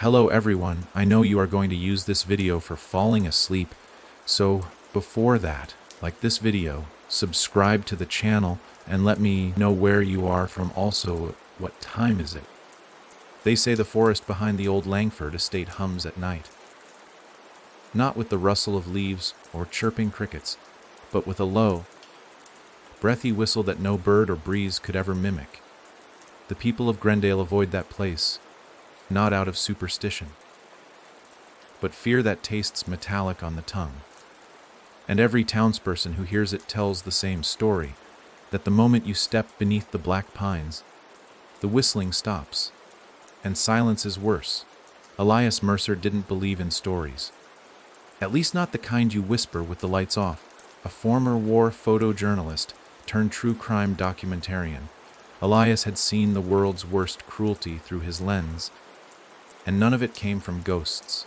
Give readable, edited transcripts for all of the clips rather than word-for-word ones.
Hello everyone, I know you are going to use this video for falling asleep, so before that, like this video, subscribe to the channel and let me know where you are from. Also, what time is it? They say the forest behind the old Langford estate hums at night. Not with the rustle of leaves or chirping crickets, but with a low, breathy whistle that no bird or breeze could ever mimic. The people of Grendale avoid that place, not out of superstition, but fear that tastes metallic on the tongue. And every townsperson who hears it tells the same story, that the moment you step beneath the black pines, the whistling stops, and silence is worse. Elias Mercer didn't believe in stories. At least not the kind you whisper with the lights off. A former war photojournalist turned true crime documentarian, Elias had seen the world's worst cruelty through his lens, and none of it came from ghosts.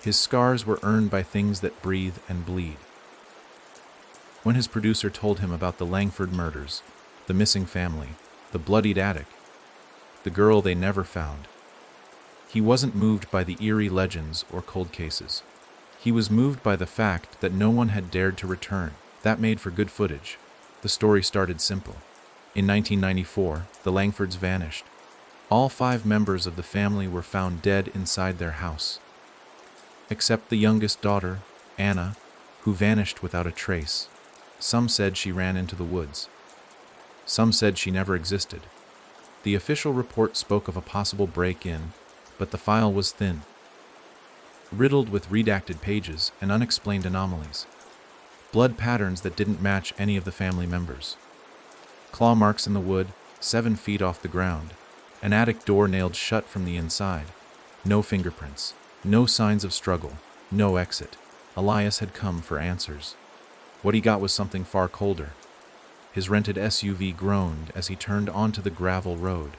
His scars were earned by things that breathe and bleed. When his producer told him about the Langford murders, the missing family, the bloodied attic, the girl they never found, he wasn't moved by the eerie legends or cold cases. He was moved by the fact that no one had dared to return. That made for good footage. The story started simple. In 1994, the Langfords vanished. All 5 members of the family were found dead inside their house, except the youngest daughter, Anna, who vanished without a trace. Some said she ran into the woods. Some said she never existed. The official report spoke of a possible break-in, but the file was thin, riddled with redacted pages and unexplained anomalies. Blood patterns that didn't match any of the family members. Claw marks in the wood, 7 feet off the ground. An attic door nailed shut from the inside. No fingerprints. No signs of struggle. No exit. Elias had come for answers. What he got was something far colder. His rented SUV groaned as he turned onto the gravel road.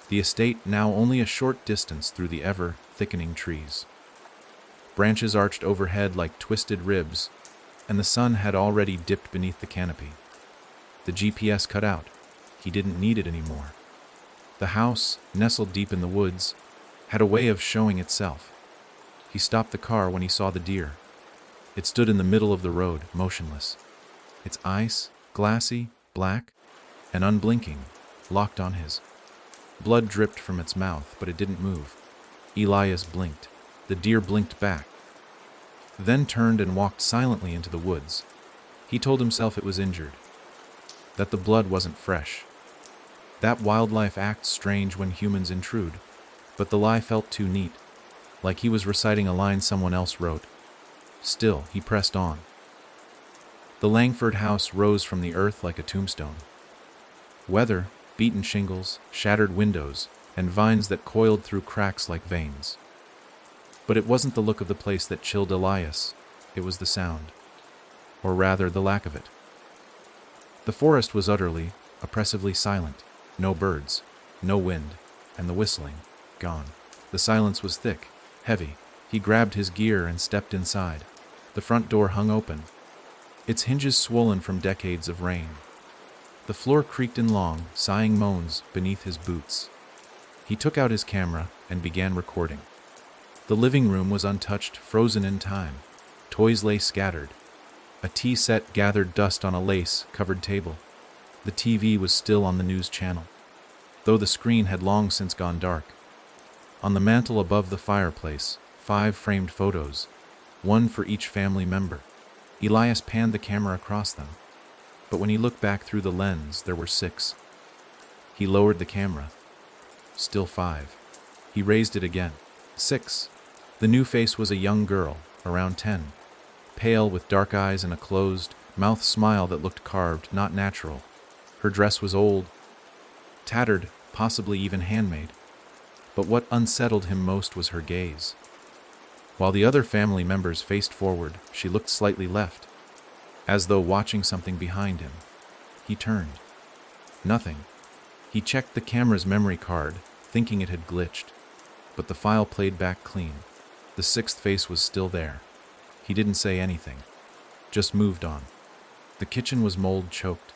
The estate now only a short distance through the ever-thickening trees. Branches arched overhead like twisted ribs, and the sun had already dipped beneath the canopy. The GPS cut out. He didn't need it anymore. The house, nestled deep in the woods, had a way of showing itself. He stopped the car when he saw the deer. It stood in the middle of the road, motionless. Its eyes, glassy, black, and unblinking, locked on his. Blood dripped from its mouth, but it didn't move. Elias blinked. The deer blinked back, then turned and walked silently into the woods. He told himself it was injured, that the blood wasn't fresh. That wildlife acts strange when humans intrude, but the lie felt too neat, like he was reciting a line someone else wrote. Still, he pressed on. The Langford house rose from the earth like a tombstone. Weather, beaten shingles, shattered windows, and vines that coiled through cracks like veins. But it wasn't the look of the place that chilled Elias, it was the sound. Or rather, the lack of it. The forest was utterly, oppressively silent. No birds, no wind, and the whistling, gone. The silence was thick, heavy. He grabbed his gear and stepped inside. The front door hung open, its hinges swollen from decades of rain. The floor creaked in long, sighing moans beneath his boots. He took out his camera and began recording. The living room was untouched, frozen in time. Toys lay scattered. A tea set gathered dust on a lace-covered table. The TV was still on the news channel, though the screen had long since gone dark. On the mantel above the fireplace, 5 framed photos, 1 for each family member. Elias panned the camera across them, but when he looked back through the lens, there were 6. He lowered the camera. Still 5. He raised it again. 6. The new face was a young girl, around 10, pale with dark eyes and a closed mouth smile that looked carved, not natural. Her dress was old, tattered, possibly even handmade. But what unsettled him most was her gaze. While the other family members faced forward, she looked slightly left, as though watching something behind him. He turned. Nothing. He checked the camera's memory card, thinking it had glitched, but the file played back clean. The 6th face was still there. He didn't say anything, just moved on. The kitchen was mold-choked.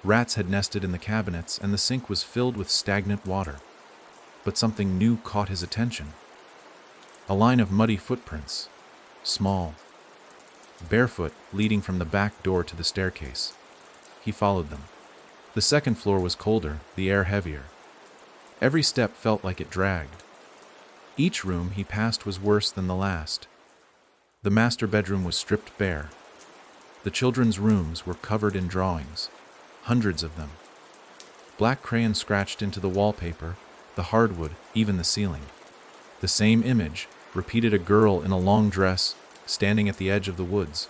Rats had nested in the cabinets, and the sink was filled with stagnant water. but something new caught his attention. A line of muddy footprints, small, barefoot, leading from the back door to the staircase. He followed them. The second floor was colder, the air heavier. Every step felt like it dragged. Each room he passed was worse than the last. The master bedroom was stripped bare. The children's rooms were covered in drawings, hundreds of them. Black crayon scratched into the wallpaper, the hardwood, even the ceiling. The same image repeated: a girl in a long dress, standing at the edge of the woods.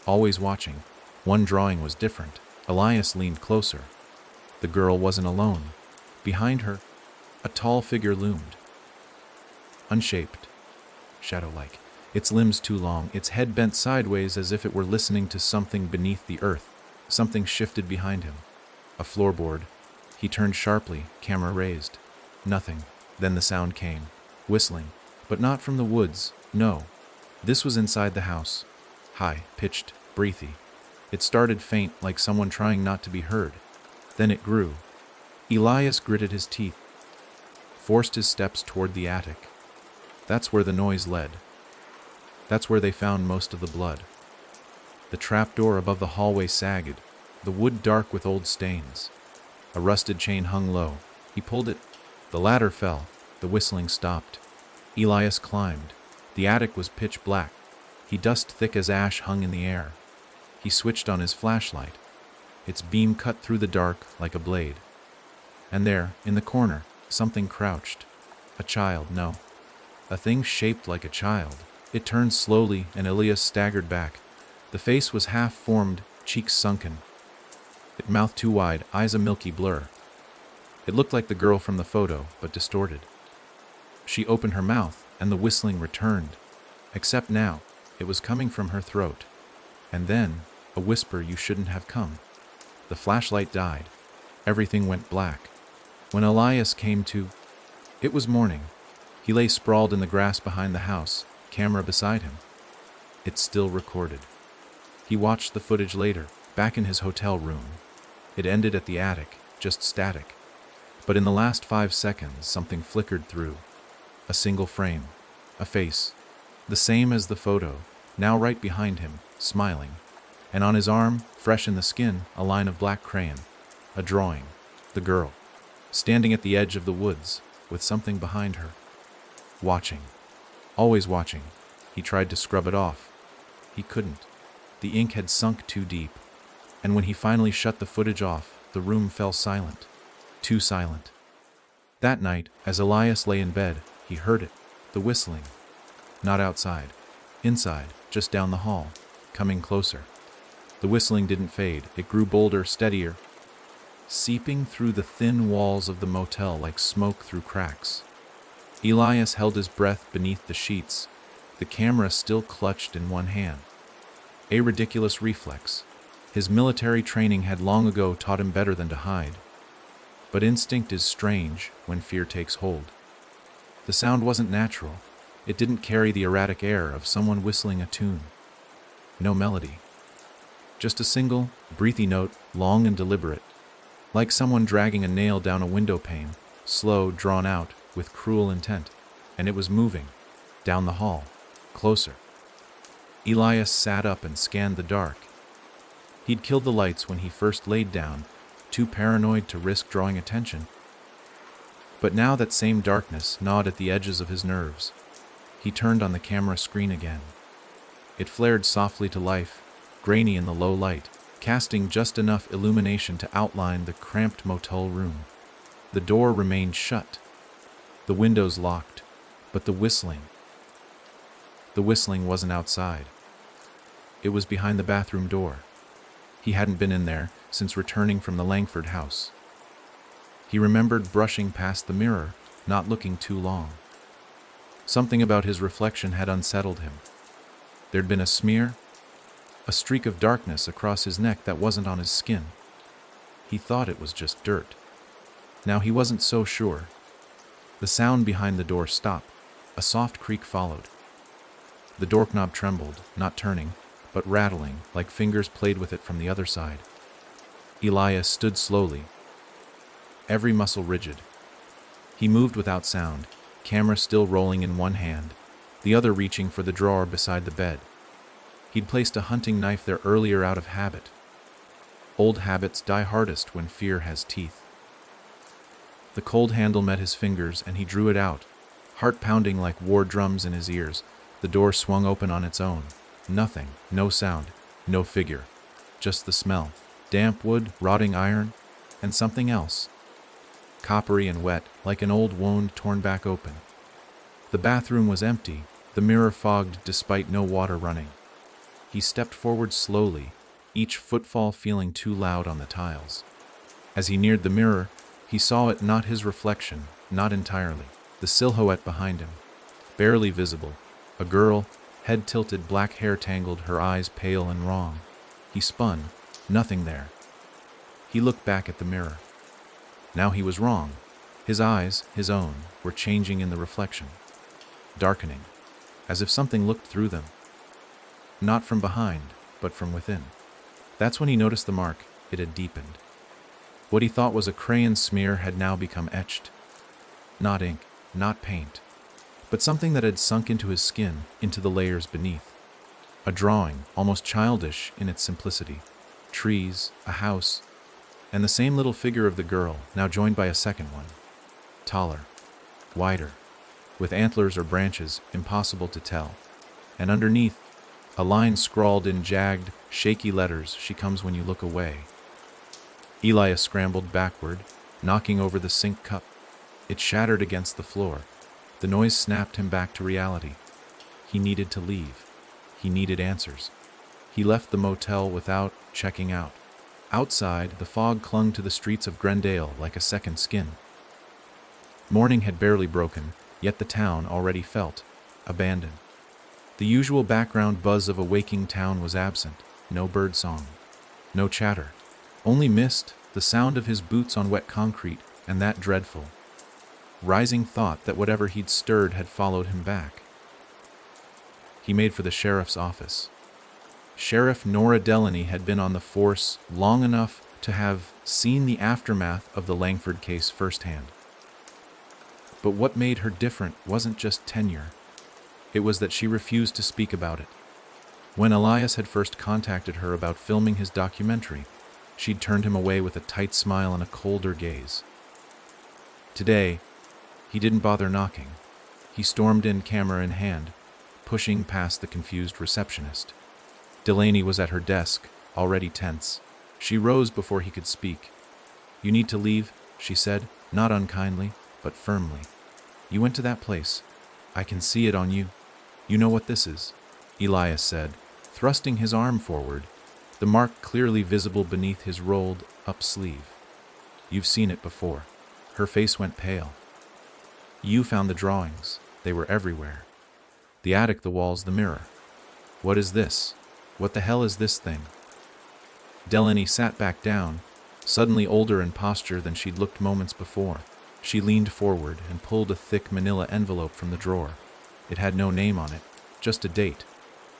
Always watching. One drawing was different. Elias leaned closer. The girl wasn't alone. Behind her, a tall figure loomed. Unshaped, shadow-like, its limbs too long, its head bent sideways as if it were listening to something beneath the earth. Something shifted behind him. A floorboard. He turned sharply, camera raised. Nothing. Then the sound came. Whistling. But not from the woods, no. This was inside the house. High, pitched, breathy. It started faint, like someone trying not to be heard. Then it grew. Elias gritted his teeth, forced his steps toward the attic. That's where the noise led. That's where they found most of the blood. The trapdoor above the hallway sagged, the wood dark with old stains. A rusted chain hung low. He pulled it. The ladder fell. The whistling stopped. Elias climbed. The attic was pitch black. Dust thick as ash hung in the air. He switched on his flashlight. Its beam cut through the dark like a blade. And there, in the corner, something crouched. A child, no. A thing shaped like a child. It turned slowly, and Elias staggered back. The face was half-formed, cheeks sunken. Its mouth too wide, eyes a milky blur. It looked like the girl from the photo, but distorted. She opened her mouth, and the whistling returned. Except now, it was coming from her throat. And then, a whisper: "You shouldn't have come." The flashlight died. Everything went black. When Elias came to, it was morning. He lay sprawled in the grass behind the house, camera beside him. It still recorded. He watched the footage later, back in his hotel room. It ended at the attic, just static. But in the last 5 seconds, something flickered through. A single frame. A face. The same as the photo, now right behind him, smiling. And on his arm, fresh in the skin, a line of black crayon. A drawing. The girl. Standing at the edge of the woods, with something behind her. Watching. Always watching. He tried to scrub it off. He couldn't. The ink had sunk too deep. And when he finally shut the footage off, the room fell silent. Too silent. That night, as Elias lay in bed, he heard it. The whistling. Not outside. Inside, just down the hall. Coming closer. The whistling didn't fade. It grew bolder, steadier, seeping through the thin walls of the motel like smoke through cracks. Elias held his breath beneath the sheets, the camera still clutched in one hand. A ridiculous reflex. His military training had long ago taught him better than to hide. But instinct is strange when fear takes hold. The sound wasn't natural. It didn't carry the erratic air of someone whistling a tune. No melody. Just a single, breathy note, long and deliberate. Like someone dragging a nail down a window pane, slow, drawn out, with cruel intent. And it was moving. Down the hall. Closer. Elias sat up and scanned the dark. He'd killed the lights when he first laid down, too paranoid to risk drawing attention. But now that same darkness gnawed at the edges of his nerves. He turned on the camera screen again. It flared softly to life, grainy in the low light, casting just enough illumination to outline the cramped motel room. The door remained shut. The windows locked, but the whistling wasn't outside. It was behind the bathroom door. He hadn't been in there since returning from the Langford house. He remembered brushing past the mirror, not looking too long. Something about his reflection had unsettled him. There'd been a smear, a streak of darkness across his neck that wasn't on his skin. He thought it was just dirt. Now he wasn't so sure. The sound behind the door stopped. A soft creak followed. The doorknob trembled, not turning, but rattling, like fingers played with it from the other side. Elias stood slowly, every muscle rigid. He moved without sound, camera still rolling in one hand, the other reaching for the drawer beside the bed. He'd placed a hunting knife there earlier out of habit. Old habits die hardest when fear has teeth. The cold handle met his fingers and he drew it out, heart pounding like war drums in his ears. The door swung open on its own. Nothing, no sound, no figure. Just the smell. Damp wood, rotting iron, and something else. Coppery and wet, like an old wound torn back open. The bathroom was empty, the mirror fogged despite no water running. He stepped forward slowly, each footfall feeling too loud on the tiles. As he neared the mirror, he saw it, not his reflection, not entirely. The silhouette behind him, barely visible. A girl, head tilted, black hair tangled, her eyes pale and wrong. He spun, nothing there. He looked back at the mirror. Now he was wrong. His eyes, his own, were changing in the reflection. Darkening, as if something looked through them. Not from behind, but from within. That's when he noticed the mark. It had deepened. What he thought was a crayon smear had now become etched. Not ink, not paint, but something that had sunk into his skin, into the layers beneath. A drawing, almost childish in its simplicity. Trees, a house, and the same little figure of the girl, now joined by a second one. Taller, wider, with antlers or branches, impossible to tell. And underneath, a line scrawled in jagged, shaky letters, "She comes when you look away." Elias scrambled backward, knocking over the sink cup. It shattered against the floor. The noise snapped him back to reality. He needed to leave. He needed answers. He left the motel without checking out. Outside, the fog clung to the streets of Glendale like a second skin. Morning had barely broken, yet the town already felt abandoned. The usual background buzz of a waking town was absent. No bird song, no chatter. Only mist, the sound of his boots on wet concrete, and that dreadful, rising thought that whatever he'd stirred had followed him back. He made for the sheriff's office. Sheriff Nora Delaney had been on the force long enough to have seen the aftermath of the Langford case firsthand. But what made her different wasn't just tenure. It was that she refused to speak about it. When Elias had first contacted her about filming his documentary, she'd turned him away with a tight smile and a colder gaze. Today, he didn't bother knocking. He stormed in, camera in hand, pushing past the confused receptionist. Delaney was at her desk, already tense. She rose before he could speak. "You need to leave," she said, not unkindly, but firmly. "You went to that place. I can see it on you. You know what this is," Elias said, thrusting his arm forward, the mark clearly visible beneath his rolled-up sleeve. "You've seen it before." Her face went pale. "You found the drawings. They were everywhere. The attic, the walls, the mirror. What is this? What the hell is this thing?" Delaney sat back down, suddenly older in posture than she'd looked moments before. She leaned forward and pulled a thick manila envelope from the drawer. It had no name on it, just a date.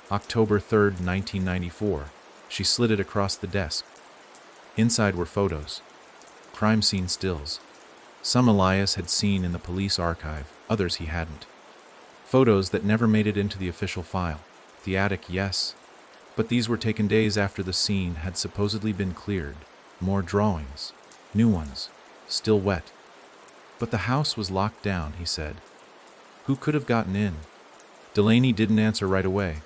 October 3rd, 1994. She slid it across the desk. Inside were photos. Crime scene stills. Some Elias had seen in the police archive, others he hadn't. Photos that never made it into the official file. The attic, yes, but these were taken days after the scene had supposedly been cleared. More drawings, new ones, still wet. But the house was locked down, he said. Who could have gotten in? Delaney didn't answer right away.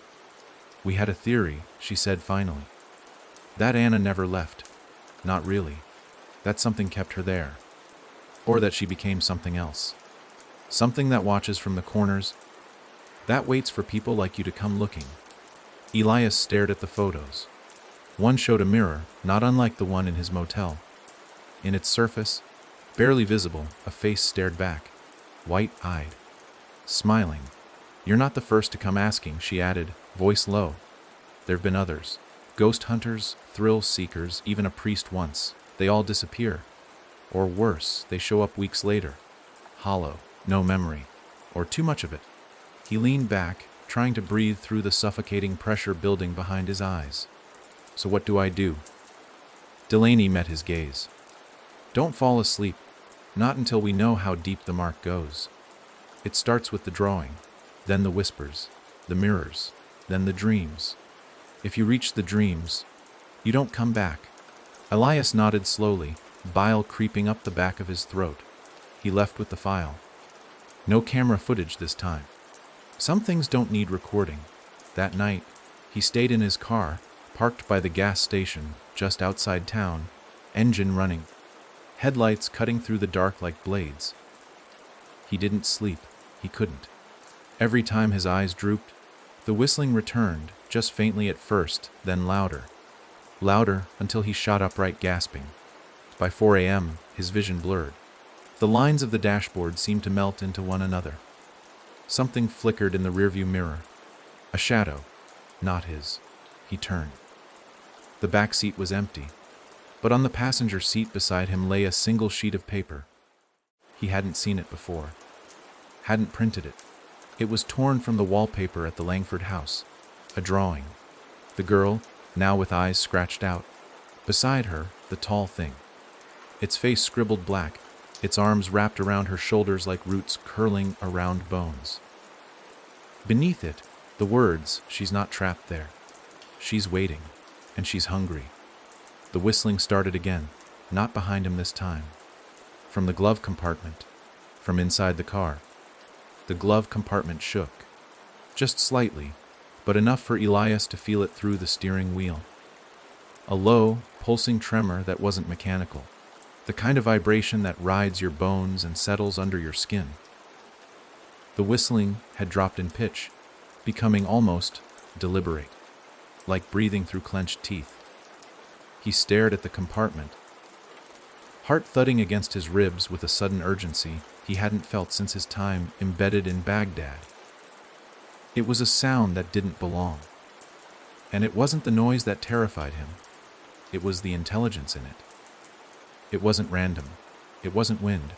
"We had a theory," she said finally. "That Anna never left. Not really. That something kept her there. Or that she became something else. Something that watches from the corners. That waits for people like you to come looking." Elias stared at the photos. One showed a mirror, not unlike the one in his motel. In its surface, barely visible, a face stared back, white-eyed, smiling. "You're not the first to come asking," she added, voice low. "There've been others. Ghost hunters, thrill seekers, even a priest once. They all disappear. Or worse, they show up weeks later. Hollow, no memory, or too much of it." He leaned back, trying to breathe through the suffocating pressure building behind his eyes. "So what do I do?" Delaney met his gaze. "Don't fall asleep. Not until we know how deep the mark goes. It starts with the drawing, then the whispers, the mirrors, then the dreams. If you reach the dreams, you don't come back. Elias nodded slowly, bile creeping up the back of his throat. He left with the file. No camera footage this time. Some things don't need recording. That night, he stayed in his car, parked by the gas station, just outside town, engine running, headlights cutting through the dark like blades. He didn't sleep. He couldn't. Every time his eyes drooped, the whistling returned, just faintly at first, then louder. Louder until he shot upright, gasping. By 4 a.m., his vision blurred. The lines of the dashboard seemed to melt into one another. Something flickered in the rearview mirror. A shadow. Not his. He turned. The back seat was empty, but on the passenger seat beside him lay a single sheet of paper. He hadn't seen it before. Hadn't printed it. It was torn from the wallpaper at the Langford house. A drawing. The girl, now with eyes scratched out. Beside her, the tall thing. Its face scribbled black, its arms wrapped around her shoulders like roots curling around bones. Beneath it, the words, "She's not trapped there. She's waiting, and she's hungry." The whistling started again, not behind him this time. From the glove compartment, from inside the car. The glove compartment shook. Just slightly, but enough for Elias to feel it through the steering wheel. A low, pulsing tremor that wasn't mechanical. The kind of vibration that rides your bones and settles under your skin. The whistling had dropped in pitch, becoming almost deliberate, like breathing through clenched teeth. He stared at the compartment, heart thudding against his ribs with a sudden urgency he hadn't felt since his time embedded in Baghdad. It was a sound that didn't belong. And it wasn't the noise that terrified him. It was the intelligence in it. It wasn't random. It wasn't wind.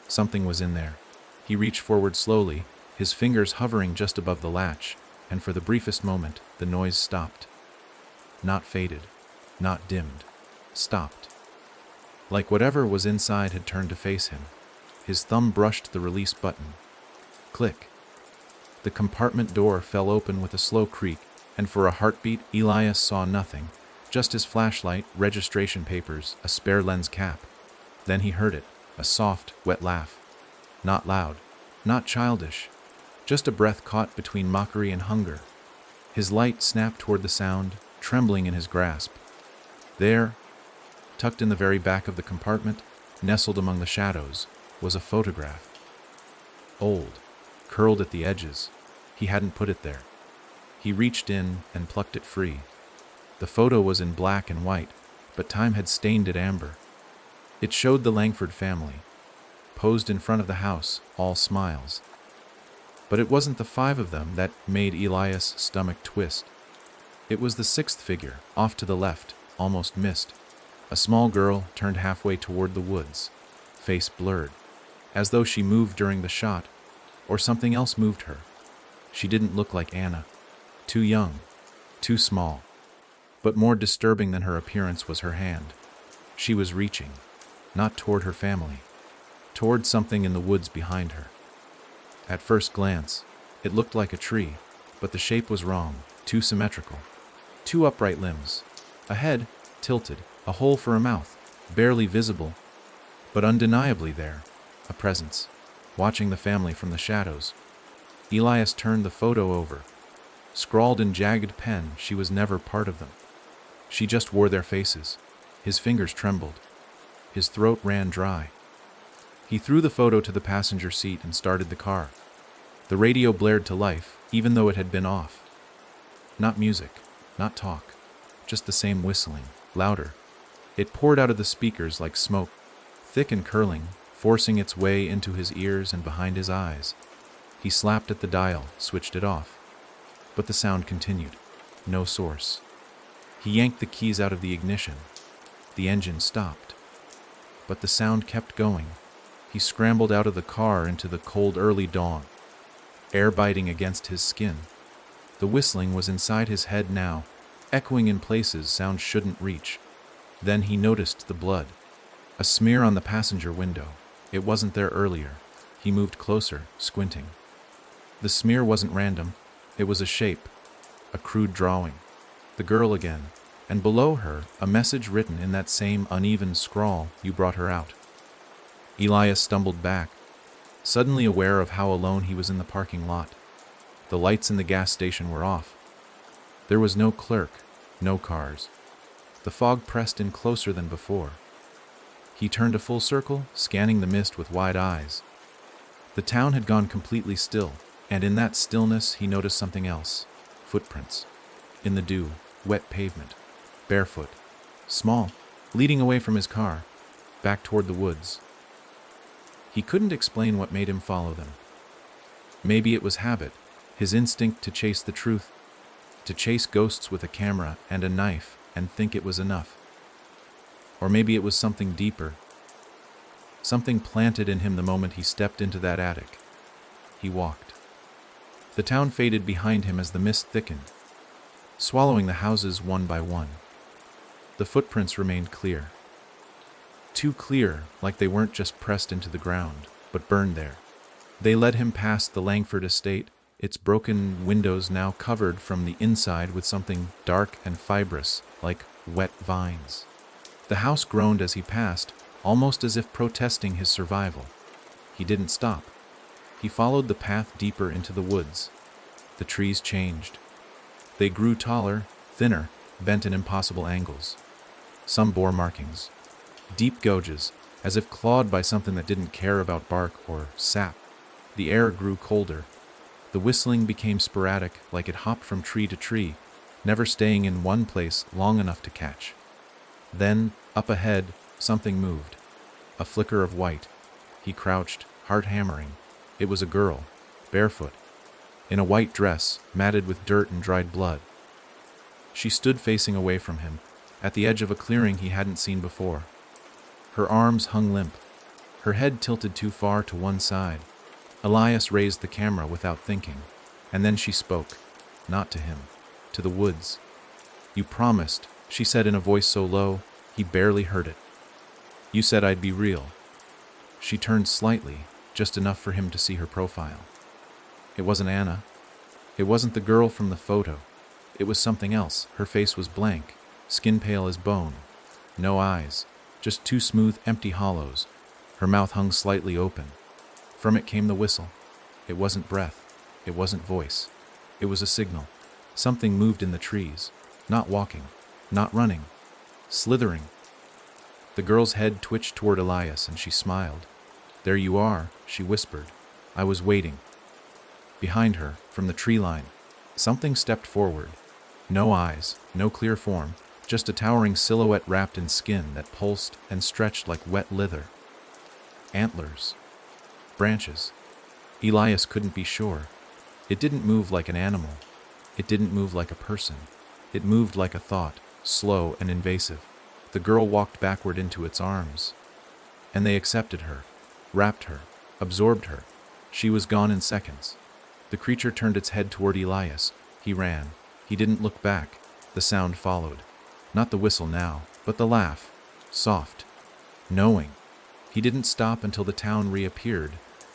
Something was in there. He reached forward slowly, his fingers hovering just above the latch, and for the briefest moment, the noise stopped. Not faded, not dimmed. Stopped. Like whatever was inside had turned to face him. His thumb brushed the release button. Click. The compartment door fell open with a slow creak, and for a heartbeat, Elias saw nothing, just his flashlight, registration papers, a spare lens cap. Then he heard it, a soft, wet laugh. Not loud, not childish, just a breath caught between mockery and hunger. His light snapped toward the sound, trembling in his grasp. There, tucked in the very back of the compartment, nestled among the shadows, was a photograph. Old, curled at the edges. He hadn't put it there. He reached in and plucked it free. The photo was in black and white, but time had stained it amber. It showed the Langford family, posed in front of the house, all smiles. But it wasn't the 5 of them that made Elias' stomach twist. It was the 6th figure, off to the left, almost missed. A small girl turned halfway toward the woods, face blurred, as though she moved during the shot, or something else moved her. She didn't look like Anna. Too young, too small. But more disturbing than her appearance was her hand. She was reaching, not toward her family, toward something in the woods behind her. At first glance, it looked like a tree, but the shape was wrong, too symmetrical. 2 upright limbs, a head, tilted, a hole for a mouth, barely visible, but undeniably there, a presence, watching the family from the shadows. Elias turned the photo over. Scrawled in jagged pen, she was never part of them. She just wore their faces. His fingers trembled. His throat ran dry. He threw the photo to the passenger seat and started the car. The radio blared to life, even though it had been off. Not music, not talk, just the same whistling, louder. It poured out of the speakers like smoke, thick and curling, forcing its way into his ears and behind his eyes. He slapped at the dial, switched it off. But the sound continued. No source. He yanked the keys out of the ignition. The engine stopped. But the sound kept going. He scrambled out of the car into the cold early dawn, air biting against his skin. The whistling was inside his head now, echoing in places sound shouldn't reach. Then he noticed the blood. A smear on the passenger window. It wasn't there earlier. He moved closer, squinting. The smear wasn't random. It was a shape, a crude drawing. The girl again, and below her, a message written in that same uneven scrawl. You brought her out. Elias stumbled back, suddenly aware of how alone he was in the parking lot. The lights in the gas station were off. There was no clerk, no cars. The fog pressed in closer than before. He turned a full circle, scanning the mist with wide eyes. The town had gone completely still, and in that stillness he noticed something else. Footprints. In the dew, wet pavement. Barefoot. Small, leading away from his car, back toward the woods. He couldn't explain what made him follow them. Maybe it was habit, his instinct to chase the truth, to chase ghosts with a camera and a knife and think it was enough. Or maybe it was something deeper, something planted in him the moment he stepped into that attic. He walked. The town faded behind him as the mist thickened, swallowing the houses one by one. The footprints remained clear. Too clear, like they weren't just pressed into the ground, but burned there. They led him past the Langford estate, its broken windows now covered from the inside with something dark and fibrous, like wet vines. The house groaned as he passed, almost as if protesting his survival. He didn't stop. He followed the path deeper into the woods. The trees changed. They grew taller, thinner, bent in impossible angles. Some bore markings. Deep gouges, as if clawed by something that didn't care about bark or sap. The air grew colder. The whistling became sporadic, like it hopped from tree to tree, never staying in one place long enough to catch. Then, up ahead, something moved. A flicker of white. He crouched, heart hammering. It was a girl, barefoot, in a white dress, matted with dirt and dried blood. She stood facing away from him, at the edge of a clearing he hadn't seen before. Her arms hung limp, her head tilted too far to one side. Elias raised the camera without thinking, and then she spoke, not to him, to the woods. "You promised," she said in a voice so low, he barely heard it. "You said I'd be real." She turned slightly, just enough for him to see her profile. It wasn't Anna. It wasn't the girl from the photo. It was something else. Her face was blank, skin pale as bone. No eyes, just two smooth, empty hollows. Her mouth hung slightly open. From it came the whistle. It wasn't breath. It wasn't voice. It was a signal. Something moved in the trees. Not walking. Not running. Slithering. The girl's head twitched toward Elias and she smiled. "There you are," she whispered. "I was waiting." Behind her, from the tree line, something stepped forward. No eyes, no clear form, just a towering silhouette wrapped in skin that pulsed and stretched like wet leather. Antlers. Branches. Elias couldn't be sure. It didn't move like an animal. It didn't move like a person. It moved like a thought, slow and invasive. The girl walked backward into its arms. And they accepted her, wrapped her, absorbed her. She was gone in seconds. The creature turned its head toward Elias. He ran. He didn't look back. The sound followed. Not the whistle now, but the laugh. Soft. Knowing. He didn't stop until the town reappeared,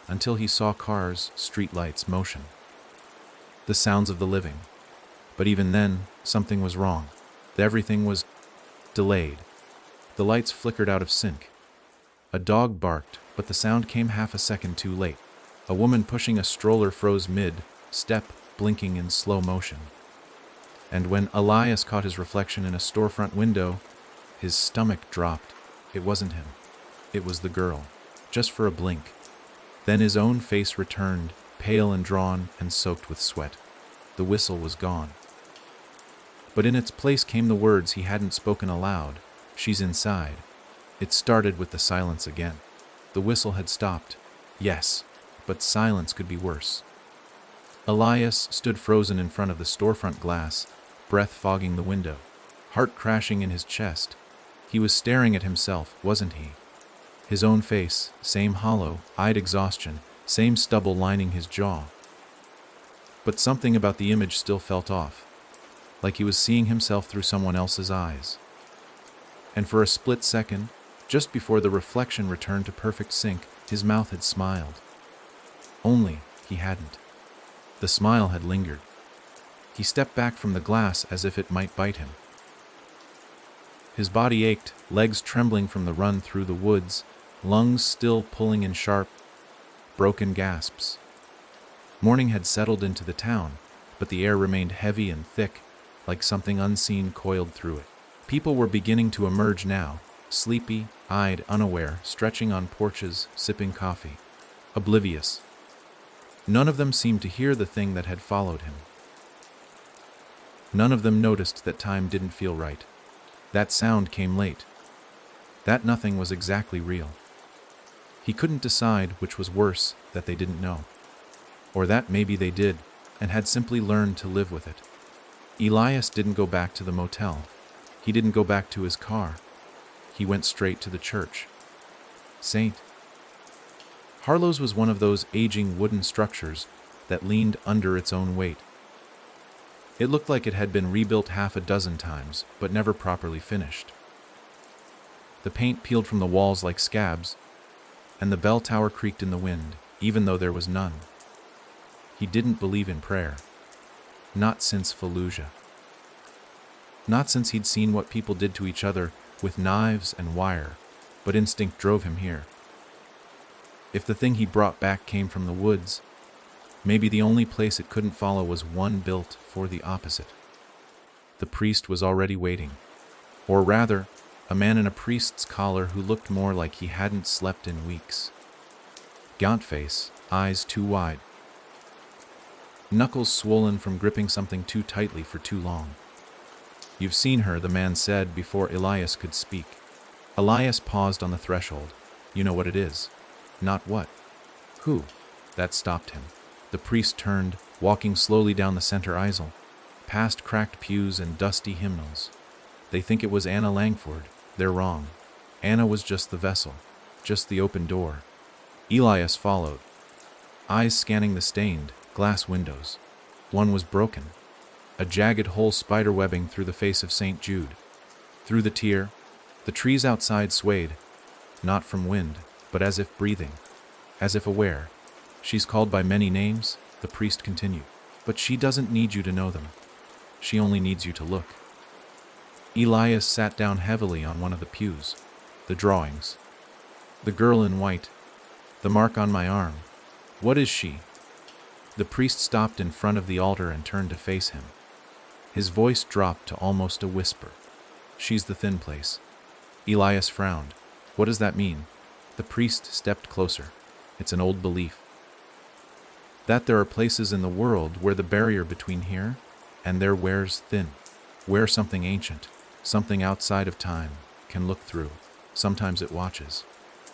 until he saw cars, streetlights, motion. The sounds of the living. But even then, something was wrong. Everything was delayed. The lights flickered out of sync. A dog barked, but the sound came half a second too late. A woman pushing a stroller froze mid-step, blinking in slow motion. And when Elias caught his reflection in a storefront window, his stomach dropped. It wasn't him. It was the girl, just for a blink. Then his own face returned, pale and drawn and soaked with sweat. The whistle was gone. But in its place came the words he hadn't spoken aloud. "She's inside." It started with the silence again. The whistle had stopped. Yes, but silence could be worse. Elias stood frozen in front of the storefront glass, breath fogging the window, heart crashing in his chest. He was staring at himself, wasn't he? His own face, same hollow-eyed exhaustion, same stubble lining his jaw. But something about the image still felt off, like he was seeing himself through someone else's eyes. And for a split second, just before the reflection returned to perfect sync, His mouth had smiled. Only he hadn't. The smile had lingered. He stepped back from the glass as if it might bite him. His body ached, legs trembling from the run through the woods, lungs still pulling in sharp, broken gasps. Morning had settled into the town, but the air remained heavy and thick, like something unseen coiled through it. People were beginning to emerge now, sleepy, eyed, unaware, stretching on porches, sipping coffee, oblivious. None of them seemed to hear the thing that had followed him. None of them noticed that time didn't feel right. That sound came late. That nothing was exactly real. He couldn't decide which was worse, that they didn't know, or that maybe they did, and had simply learned to live with it. Elias didn't go back to the motel. He didn't go back to his car. He went straight to the church. St. Harlow's was one of those aging wooden structures that leaned under its own weight. It looked like it had been rebuilt half a dozen times, but never properly finished. The paint peeled from the walls like scabs, and the bell tower creaked in the wind, even though there was none. He didn't believe in prayer. Not since Fallujah. Not since he'd seen what people did to each other with knives and wire, but instinct drove him here. If the thing he brought back came from the woods, maybe the only place it couldn't follow was one built for the opposite. The priest was already waiting. Or rather, a man in a priest's collar who looked more like he hadn't slept in weeks. Gaunt face, eyes too wide. Knuckles swollen from gripping something too tightly for too long. "You've seen her," the man said before Elias could speak. Elias paused on the threshold. "You know what it is." "Not what?" "Who?" That stopped him. The priest turned, walking slowly down the center aisle, past cracked pews and dusty hymnals. "They think it was Anna Langford. They're wrong. Anna was just the vessel, just the open door." Elias followed, eyes scanning the stained, glass windows. One was broken, a jagged hole spiderwebbing through the face of St. Jude. Through the tier, the trees outside swayed, not from wind, but as if breathing, as if aware. "She's called by many names," the priest continued, "but she doesn't need you to know them. She only needs you to look." Elias sat down heavily on one of the pews. The drawings. The girl in white. The mark on my arm. "What is she?" The priest stopped in front of the altar and turned to face him. His voice dropped to almost a whisper. "She's the thin place." Elias frowned. "What does that mean?" The priest stepped closer. "It's an old belief. That there are places in the world where the barrier between here and there wears thin, where something ancient, something outside of time, can look through. Sometimes it watches,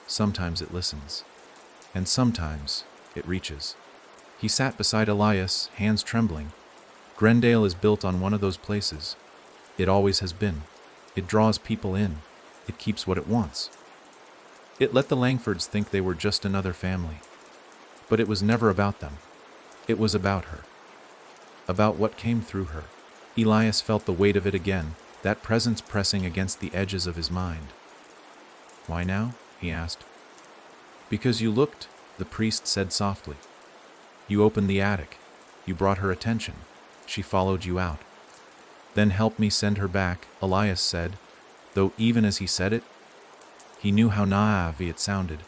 sometimes it listens, and sometimes it reaches." He sat beside Elias, hands trembling. Grendale is built on one of those places. It always has been. It draws people in. It keeps what it wants. It let the Langfords think they were just another family. But it was never about them. It was about her. About what came through her. Elias felt the weight of it again, that presence pressing against the edges of his mind. "Why now?" he asked. "Because you looked," the priest said softly. "You opened the attic. You brought her attention. She followed you out." "Then help me send her back," Elias said, though even as he said it, he knew how naive it sounded.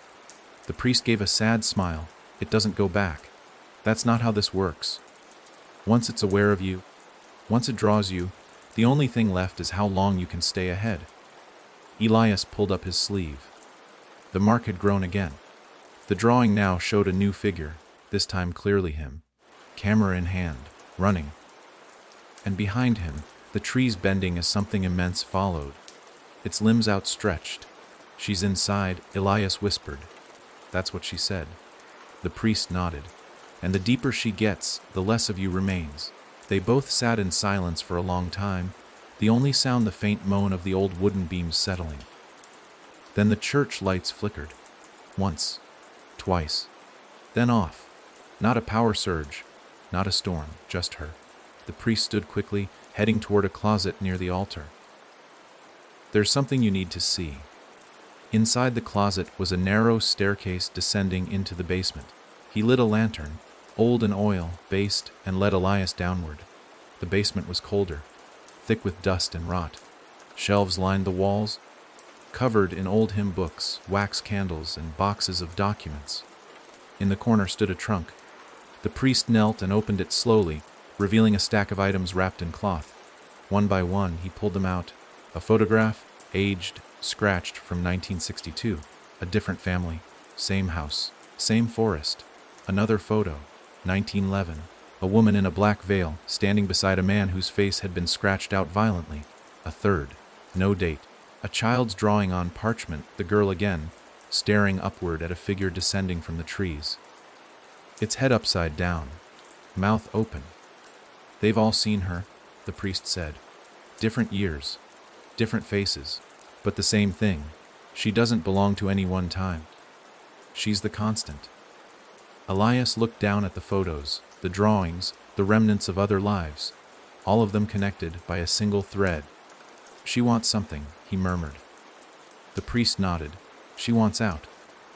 The priest gave a sad smile. "It doesn't go back. That's not how this works. Once it's aware of you, once it draws you, the only thing left is how long you can stay ahead." Elias pulled up his sleeve. The mark had grown again. The drawing now showed a new figure, this time clearly him, camera in hand, running. And behind him, the trees bending as something immense followed, its limbs outstretched. "She's inside," Elias whispered. "That's what she said." The priest nodded. "And the deeper she gets, the less of you remains." They both sat in silence for a long time, the only sound the faint moan of the old wooden beams settling. Then the church lights flickered. Once. Twice. Then off. Not a power surge. Not a storm. Just her. The priest stood quickly, heading toward a closet near the altar. "There's something you need to see." Inside the closet was a narrow staircase descending into the basement. He lit a lantern, old and oil-based, and led Elias downward. The basement was colder, thick with dust and rot. Shelves lined the walls, covered in old hymn books, wax candles, and boxes of documents. In the corner stood a trunk. The priest knelt and opened it slowly, revealing a stack of items wrapped in cloth. One by one, he pulled them out. A photograph, aged, scratched, from 1962. A different family, same house, same forest. Another photo, 1911. A woman in a black veil, standing beside a man whose face had been scratched out violently. A third, no date. A child's drawing on parchment, the girl again, staring upward at a figure descending from the trees. Its head upside down, mouth open. "They've all seen her," the priest said. "Different years, different faces, but the same thing. She doesn't belong to any one time. She's the constant." Elias looked down at the photos, the drawings, the remnants of other lives, all of them connected by a single thread. "She wants something," he murmured. The priest nodded. "She wants out."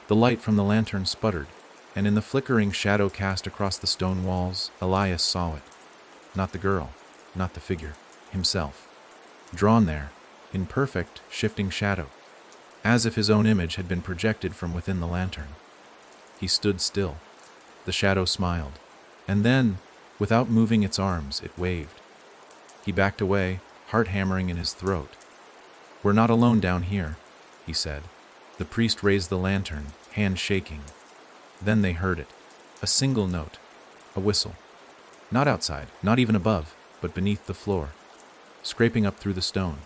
The light from the lantern sputtered, and in the flickering shadow cast across the stone walls, Elias saw it. Not the girl, not the figure, himself. Drawn there, in perfect, shifting shadow, as if his own image had been projected from within the lantern. He stood still. The shadow smiled, and then, without moving its arms, it waved. He backed away, heart hammering in his throat. "We're not alone down here," he said. The priest raised the lantern, hand shaking. Then they heard it. A single note. A whistle. Not outside, not even above, but beneath the floor. Scraping up through the stone.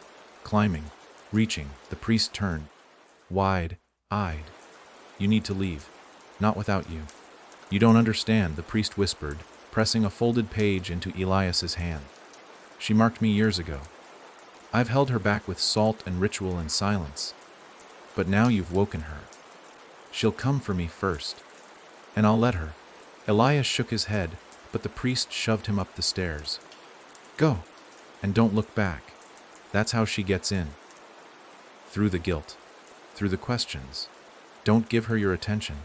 Climbing. Reaching. The priest turned. Wide-eyed. "You need to leave. Not without you." "You don't understand," the priest whispered, pressing a folded page into Elias's hand. "She marked me years ago. I've held her back with salt and ritual and silence. But now you've woken her. She'll come for me first. And I'll let her." Elias shook his head, but the priest shoved him up the stairs. "Go, and don't look back. That's how she gets in. Through the guilt. Through the questions. Don't give her your attention."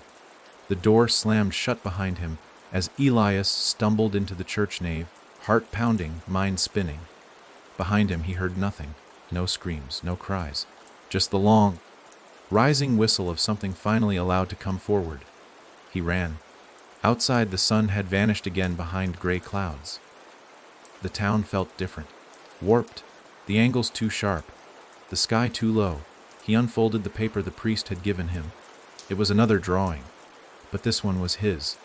The door slammed shut behind him as Elias stumbled into the church nave, heart pounding, mind spinning. Behind him he heard nothing. No screams, no cries. Just the long, rising whistle of something finally allowed to come forward. He ran. Outside, the sun had vanished again behind gray clouds. The town felt different. Warped. The angles too sharp. The sky too low. He unfolded the paper the priest had given him. It was another drawing. But this one was his.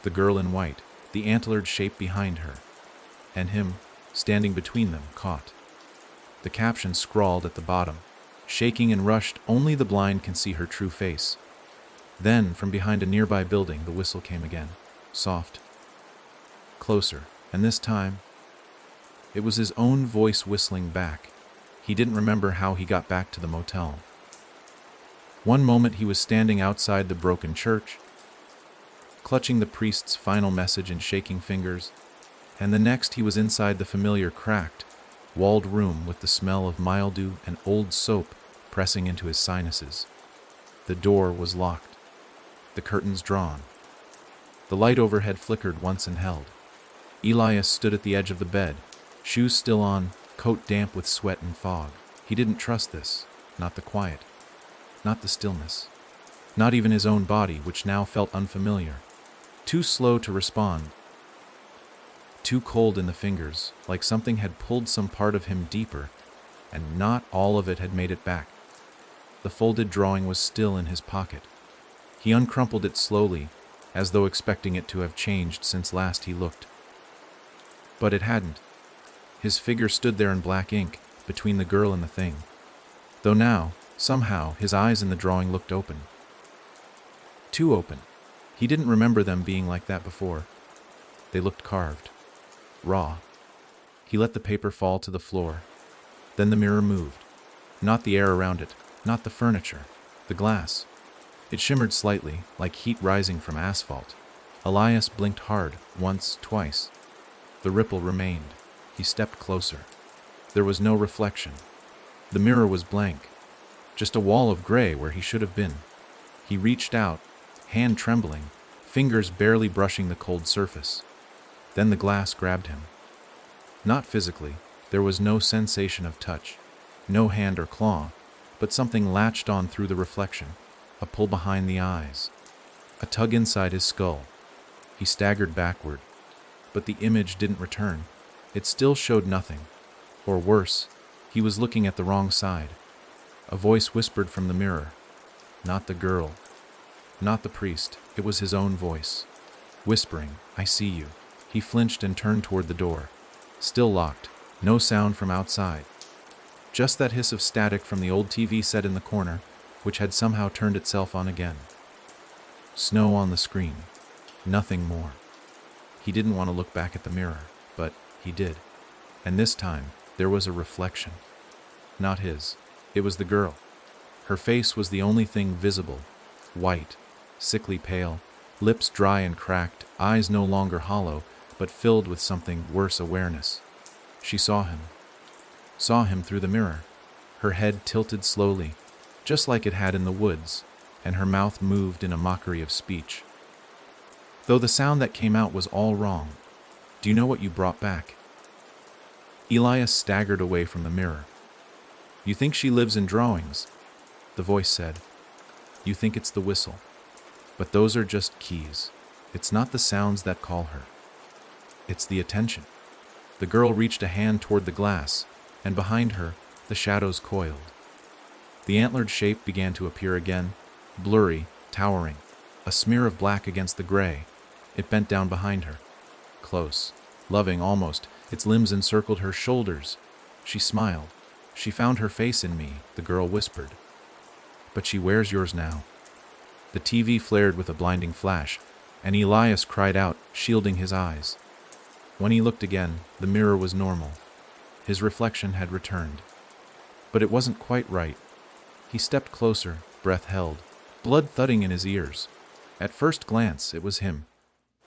The girl in white, the antlered shape behind her. And him, standing between them, caught. The caption scrawled at the bottom. "Shaking and rushed, only the blind can see her true face." Then, from behind a nearby building, the whistle came again. Soft. Closer. And this time, it was his own voice whistling back. He didn't remember how he got back to the motel. One moment he was standing outside the broken church, clutching the priest's final message in shaking fingers, and the next he was inside the familiar cracked, walled room with the smell of mildew and old soap pressing into his sinuses. The door was locked, the curtains drawn. The light overhead flickered once and held. Elias stood at the edge of the bed, shoes still on, coat damp with sweat and fog. He didn't trust this, not the quiet, not the stillness, not even his own body, which now felt unfamiliar. Too slow to respond, too cold in the fingers, like something had pulled some part of him deeper, and not all of it had made it back. The folded drawing was still in his pocket. He uncrumpled it slowly, as though expecting it to have changed since last he looked. But it hadn't. His figure stood there in black ink, between the girl and the thing. Though now, somehow, his eyes in the drawing looked open. Too open. He didn't remember them being like that before. They looked carved. Raw. He let the paper fall to the floor. Then the mirror moved. Not the air around it, not the furniture, the glass. It shimmered slightly, like heat rising from asphalt. Elias blinked hard, once, twice. The ripple remained. He stepped closer. There was no reflection. The mirror was blank. just a wall of gray where he should have been. He reached out, hand trembling, fingers barely brushing the cold surface. Then the glass grabbed him. Not physically, there was no sensation of touch, no hand or claw, but something latched on through the reflection, a pull behind the eyes, a tug inside his skull. He staggered backward, but the image didn't return. It still showed nothing. Or worse, he was looking at the wrong side. A voice whispered from the mirror. Not the girl, not the priest, it was his own voice. Whispering, "I see you." He flinched and turned toward the door. Still locked, no sound from outside. Just that hiss of static from the old TV set in the corner, which had somehow turned itself on again. Snow on the screen. Nothing more. He didn't want to look back at the mirror, but he did. And this time, there was a reflection. Not his. It was the girl. Her face was the only thing visible. White, sickly pale, lips dry and cracked, eyes no longer hollow, but filled with something worse, awareness. She saw him through the mirror. Her head tilted slowly, just like it had in the woods, and her mouth moved in a mockery of speech. Though the sound that came out was all wrong. "Do you know what you brought back?" Elias staggered away from the mirror. "You think she lives in drawings," the voice said. "You think it's the whistle. But those are just keys. It's not the sounds that call her. It's the attention." The girl reached a hand toward the glass, and behind her, the shadows coiled. The antlered shape began to appear again, blurry, towering, a smear of black against the gray. It bent down behind her. Close, loving almost, its limbs encircled her shoulders. She smiled. "She found her face in me," the girl whispered. "But she wears yours now." The TV flared with a blinding flash, and Elias cried out, shielding his eyes. When he looked again, the mirror was normal. His reflection had returned. But it wasn't quite right. He stepped closer, breath held, blood thudding in his ears. At first glance, it was him.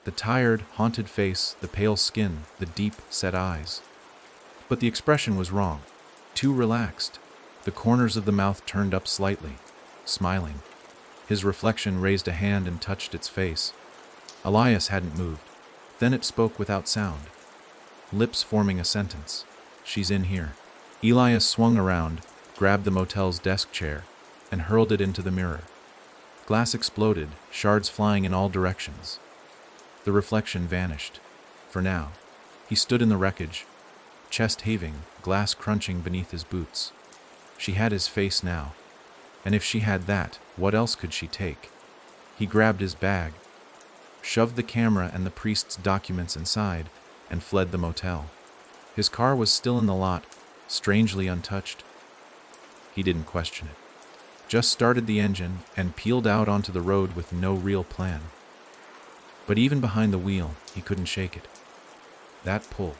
The tired, haunted face, the pale skin, the deep, set eyes. But the expression was wrong. Too relaxed. The corners of the mouth turned up slightly, smiling. His reflection raised a hand and touched its face. Elias hadn't moved. Then it spoke without sound. Lips forming a sentence. "She's in here." Elias swung around, grabbed the motel's desk chair, and hurled it into the mirror. Glass exploded, shards flying in all directions. The reflection vanished. For now. He stood in the wreckage, chest heaving, glass crunching beneath his boots. She had his face now. And if she had that, what else could she take? He grabbed his bag, shoved the camera and the priest's documents inside, and fled the motel. His car was still in the lot, strangely untouched. He didn't question it. Just started the engine and peeled out onto the road with no real plan. But even behind the wheel, he couldn't shake it. That pull.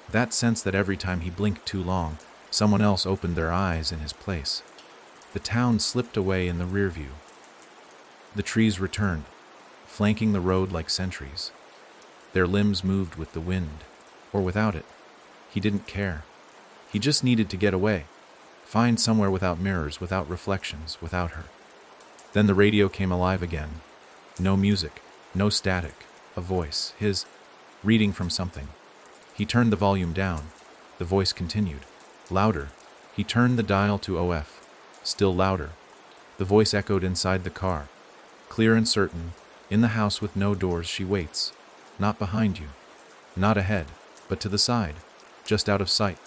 That sense that every time he blinked too long, someone else opened their eyes in his place. The town slipped away in the rear view. The trees returned, flanking the road like sentries. Their limbs moved with the wind, or without it. He didn't care. He just needed to get away, find somewhere without mirrors, without reflections, without her. Then the radio came alive again. No music, no static, a voice, his, reading from something. He turned the volume down. The voice continued, louder. He turned the dial to OF. Still louder. The voice echoed inside the car. Clear and certain, in the house with no doors she waits. Not behind you. Not ahead, but to the side, just out of sight.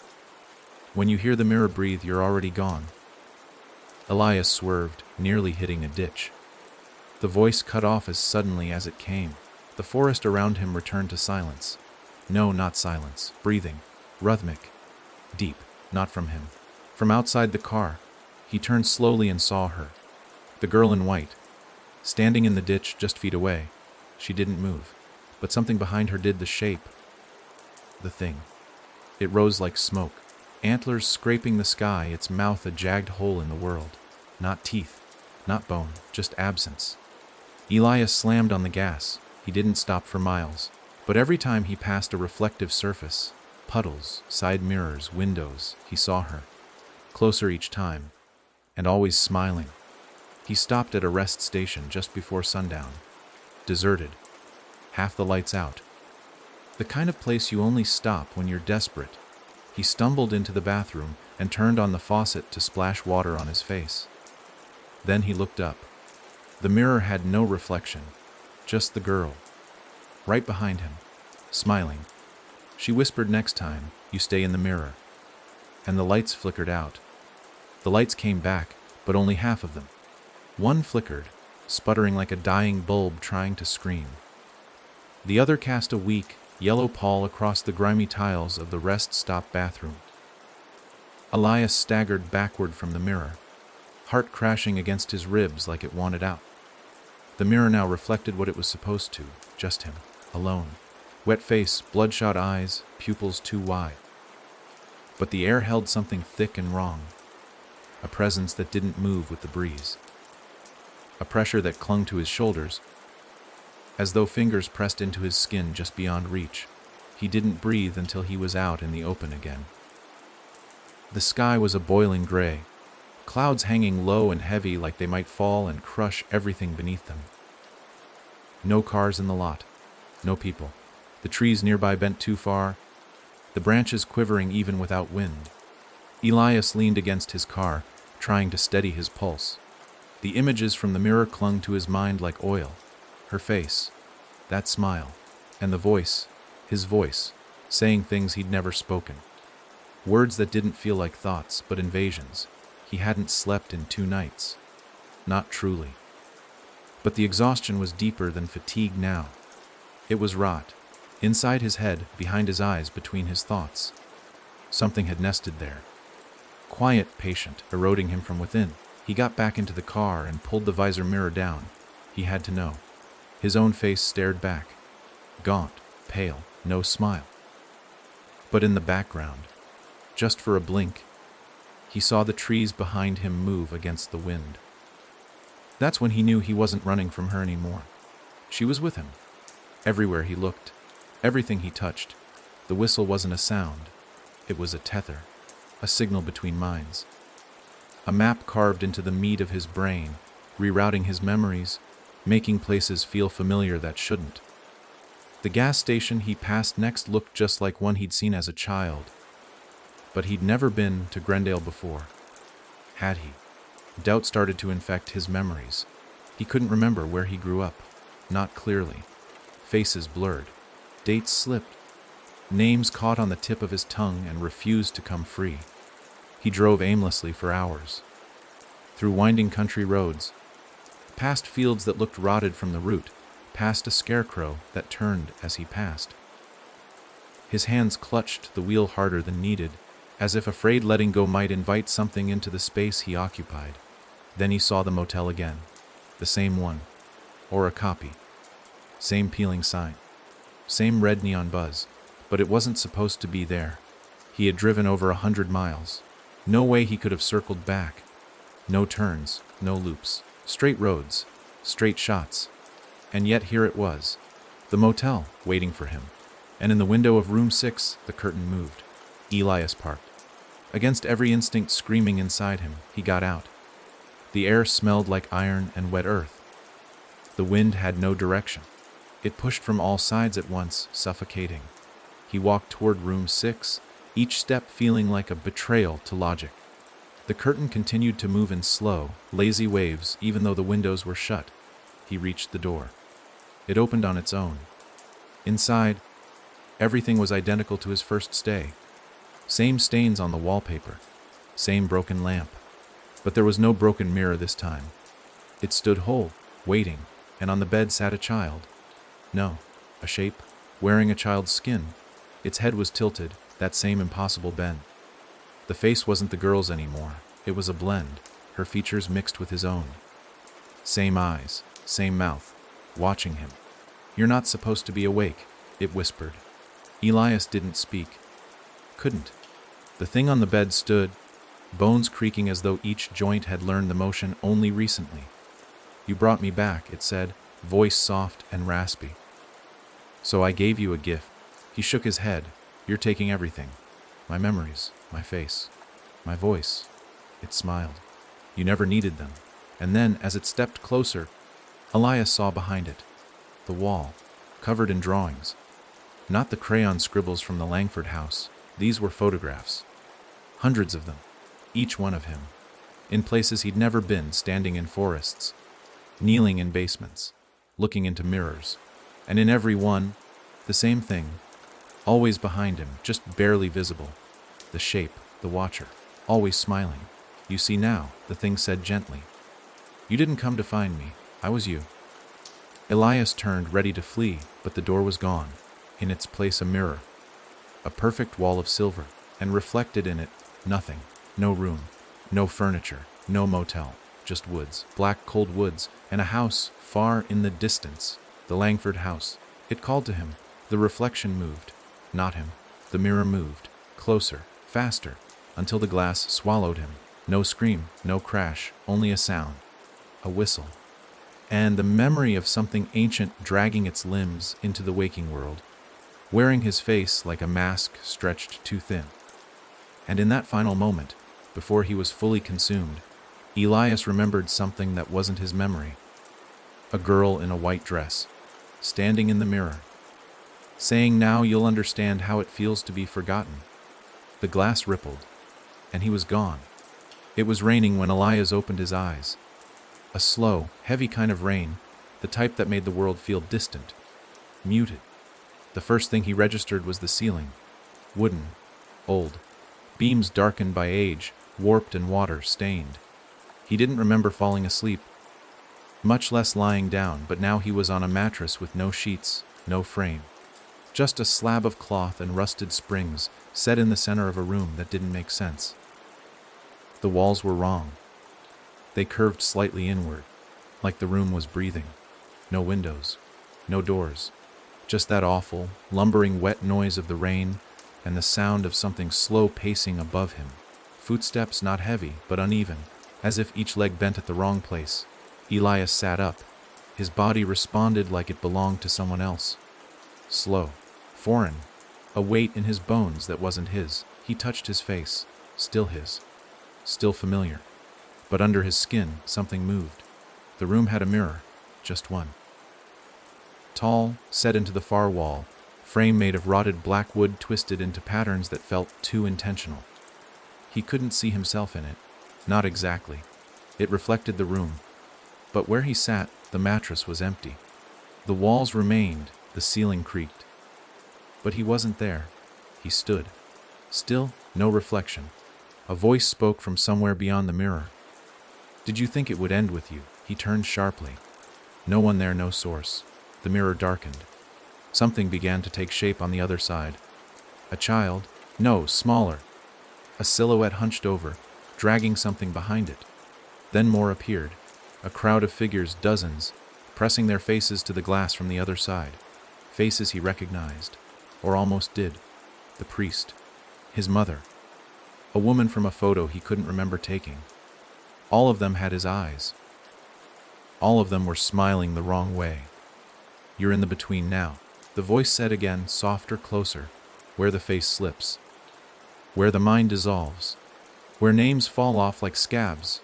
When you hear the mirror breathe, you're already gone. Elias swerved, nearly hitting a ditch. The voice cut off as suddenly as it came. The forest around him returned to silence. No, not silence. Breathing. Rhythmic. Deep. Not from him. From outside the car. He turned slowly and saw her. The girl in white. Standing in the ditch just feet away. She didn't move. But something behind her did. The shape. The thing. It rose like smoke. Antlers scraping the sky, its mouth a jagged hole in the world. Not teeth. Not bone. Just absence. Elias slammed on the gas. He didn't stop for miles. But every time he passed a reflective surface, puddles, side mirrors, windows, he saw her. Closer each time. and always smiling. He stopped at a rest station just before sundown. Deserted. Half the lights out. The kind of place you only stop when you're desperate. He stumbled into the bathroom and turned on the faucet to splash water on his face. Then he looked up. The mirror had no reflection, just the girl, right behind him, smiling. She whispered, "Next time, you stay in the mirror." And the lights flickered out. The lights came back, but only half of them. One flickered, sputtering like a dying bulb trying to scream. The other cast a weak, yellow pall across the grimy tiles of the rest stop bathroom. Elias staggered backward from the mirror, heart crashing against his ribs like it wanted out. The mirror now reflected what it was supposed to, just him, alone. Wet face, bloodshot eyes, pupils too wide. But the air held something thick and wrong, a presence that didn't move with the breeze, a pressure that clung to his shoulders, as though fingers pressed into his skin just beyond reach. He didn't breathe until he was out in the open again. The sky was a boiling gray, clouds hanging low and heavy like they might fall and crush everything beneath them. No cars in the lot, no people. The trees nearby bent too far, the branches quivering even without wind. Elias leaned against his car, trying to steady his pulse. The images from the mirror clung to his mind like oil. Her face, that smile, and the voice, his voice, saying things he'd never spoken. Words that didn't feel like thoughts, but invasions. He hadn't slept in 2 nights. Not truly. But the exhaustion was deeper than fatigue now. It was rot. Inside his head, behind his eyes, between his thoughts. Something had nested there. Quiet, patient, eroding him from within. He got back into the car and pulled the visor mirror down. He had to know. His own face stared back. Gaunt, pale, no smile. But in the background, just for a blink, he saw the trees behind him move against the wind. That's when he knew he wasn't running from her anymore. She was with him. Everywhere he looked, everything he touched. The whistle wasn't a sound. It was a tether, a signal between minds. A map carved into the meat of his brain, rerouting his memories, making places feel familiar that shouldn't. The gas station he passed next looked just like one he'd seen as a child. But he'd never been to Glendale before. Had he? Doubt started to infect his memories. He couldn't remember where he grew up. Not clearly. Faces blurred. Dates slipped. Names caught on the tip of his tongue and refused to come free. He drove aimlessly for hours. Through winding country roads. Past fields that looked rotted from the root. Past a scarecrow that turned as he passed. His hands clutched the wheel harder than needed, as if afraid letting go might invite something into the space he occupied. Then he saw the motel again. The same one. Or a copy. Same peeling sign. Same red neon buzz. But it wasn't supposed to be there. He had driven over 100 miles. No way he could have circled back. No turns, no loops. Straight roads. Straight shots. And yet here it was. The motel, waiting for him. And in the window of room 6, the curtain moved. Elias parked. Against every instinct screaming inside him, he got out. The air smelled like iron and wet earth. The wind had no direction. It pushed from all sides at once, suffocating. He walked toward room 6, each step feeling like a betrayal to logic. The curtain continued to move in slow, lazy waves even though the windows were shut. He reached the door. It opened on its own. Inside, everything was identical to his first stay. Same stains on the wallpaper. Same broken lamp. But there was no broken mirror this time. It stood whole, waiting, and on the bed sat a child. No, a shape, wearing a child's skin. Its head was tilted, that same impossible bend. The face wasn't the girl's anymore. It was a blend, her features mixed with his own. Same eyes, same mouth, watching him. "You're not supposed to be awake," it whispered. Elias didn't speak. Couldn't. The thing on the bed stood, bones creaking as though each joint had learned the motion only recently. "You brought me back," it said, voice soft and raspy. "So I gave you a gift." He shook his head. "You're taking everything. My memories, my face, my voice." It smiled. You never needed them. And then, as it stepped closer, Elias saw behind it the wall, covered in drawings. Not the crayon scribbles from the Langford house. These were photographs. Hundreds of them, each one of him. In places he'd never been, standing in forests, kneeling in basements, looking into mirrors. And in every one, the same thing, always behind him, just barely visible. The shape, the watcher, always smiling. You see now, the thing said gently. You didn't come to find me, I was you. Elias turned, ready to flee, but the door was gone. In its place a mirror. A perfect wall of silver, and reflected in it, nothing. No room, no furniture, no motel, just woods, black cold woods, and a house far in the distance. The Langford house. It called to him. The reflection moved. Not him. The mirror moved. Closer, faster, until the glass swallowed him. No scream, no crash, only a sound. A whistle. And the memory of something ancient dragging its limbs into the waking world, wearing his face like a mask stretched too thin. And in that final moment, before he was fully consumed, Elias remembered something that wasn't his memory. A girl in a white dress, standing in the mirror, saying, "Now you'll understand how it feels to be forgotten." The glass rippled, and he was gone. It was raining when Elias opened his eyes. A slow, heavy kind of rain, the type that made the world feel distant, muted. The first thing he registered was the ceiling. Wooden, old, beams darkened by age, warped and water-stained. He didn't remember falling asleep, much less lying down, but now he was on a mattress with no sheets, no frame. Just a slab of cloth and rusted springs set in the center of a room that didn't make sense. The walls were wrong. They curved slightly inward, like the room was breathing. No windows, no doors, just that awful, lumbering wet noise of the rain and the sound of something slow pacing above him. Footsteps not heavy, but uneven, as if each leg bent at the wrong place. Elias sat up. His body responded like it belonged to someone else. Slow, foreign, a weight in his bones that wasn't his. He touched his face, still his, still familiar. But under his skin, something moved. The room had a mirror, just one. Tall, set into the far wall, frame made of rotted black wood twisted into patterns that felt too intentional. He couldn't see himself in it, not exactly. It reflected the room. But where he sat, the mattress was empty. The walls remained, the ceiling creaked. But he wasn't there. He stood. Still, no reflection. A voice spoke from somewhere beyond the mirror. "Did you think it would end with you?" He turned sharply. No one there, no source. The mirror darkened. Something began to take shape on the other side. A child? No, smaller. A silhouette hunched over, dragging something behind it. Then more appeared. A crowd of figures, dozens, pressing their faces to the glass from the other side. Faces he recognized, or almost did. The priest. His mother. A woman from a photo he couldn't remember taking. All of them had his eyes. All of them were smiling the wrong way. "You're in the between now," the voice said again, softer, closer, where the face slips, where the mind dissolves, where names fall off like scabs.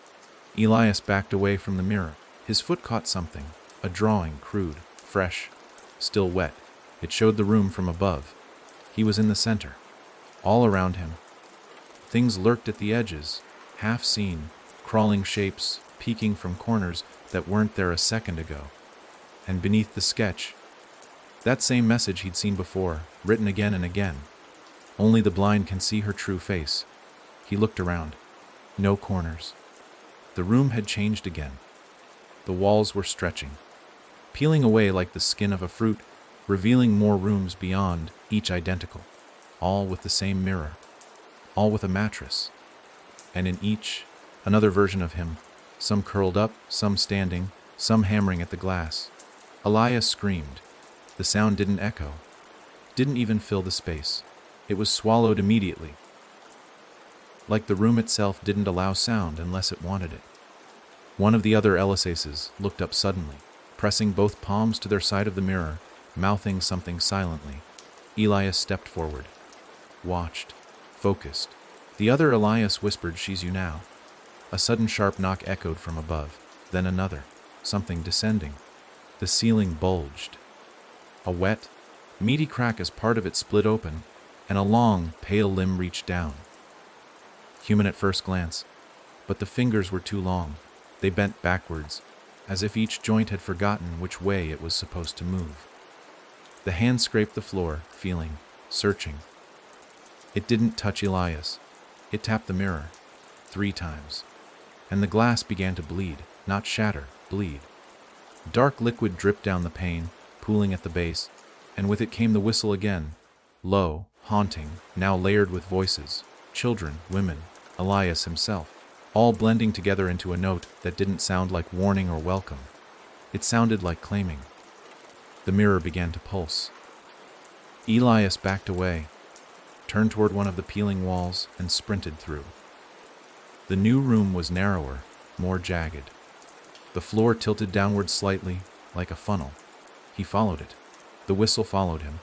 Elias backed away from the mirror. His foot caught something, a drawing, crude, fresh, still wet. It showed the room from above. He was in the center. All around him, things lurked at the edges, half seen, crawling shapes, peeking from corners that weren't there a second ago. And beneath the sketch, that same message he'd seen before, written again and again. "Only the blind can see her true face." He looked around. No corners. The room had changed again. The walls were stretching, peeling away like the skin of a fruit, revealing more rooms beyond, each identical, all with the same mirror, all with a mattress. And in each, another version of him, some curled up, some standing, some hammering at the glass. Elias screamed. The sound didn't echo, didn't even fill the space. It was swallowed immediately. Like the room itself didn't allow sound unless it wanted it. One of the other Eliases looked up suddenly, pressing both palms to their side of the mirror, mouthing something silently. Elias stepped forward, watched, focused. The other Elias whispered, "She's you now." A sudden sharp knock echoed from above, then another, something descending. The ceiling bulged. A wet, meaty crack as part of it split open, and a long, pale limb reached down. Human at first glance, but the fingers were too long. They bent backwards, as if each joint had forgotten which way it was supposed to move. The hand scraped the floor, feeling, searching. It didn't touch Elias. It tapped the mirror 3 times, and the glass began to bleed, not shatter, bleed. Dark liquid dripped down the pane, pooling at the base, and with it came the whistle again, low, haunting, now layered with voices, children, women, Elias himself, all blending together into a note that didn't sound like warning or welcome. It sounded like claiming. The mirror began to pulse. Elias backed away, turned toward one of the peeling walls, and sprinted through. The new room was narrower, more jagged. The floor tilted downward slightly, like a funnel. He followed it. The whistle followed him.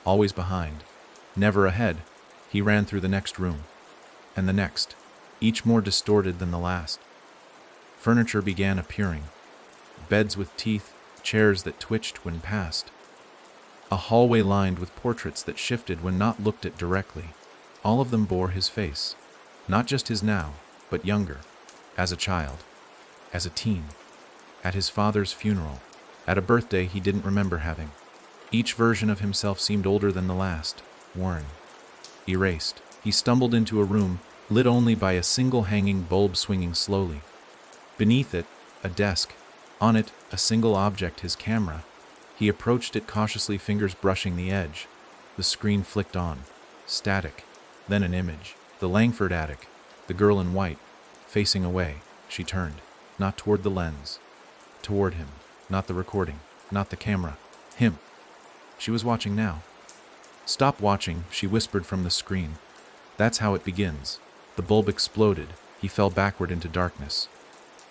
Always behind, never ahead, he ran through the next room, and the next, each more distorted than the last. Furniture began appearing. Beds with teeth, chairs that twitched when passed. A hallway lined with portraits that shifted when not looked at directly. All of them bore his face. Not just his now, but younger. As a child. As a teen. At his father's funeral. At a birthday he didn't remember having. Each version of himself seemed older than the last. Worn. Erased. He stumbled into a room, lit only by a single hanging bulb swinging slowly. Beneath it, a desk. On it, a single object, his camera. He approached it cautiously, fingers brushing the edge. The screen flicked on. Static. Then an image. The Langford attic. The girl in white. Facing away, she turned. Not toward the lens. Toward him. Not the recording. Not the camera. Him. She was watching now. "Stop watching," she whispered from the screen. "That's how it begins." The bulb exploded. He fell backward into darkness.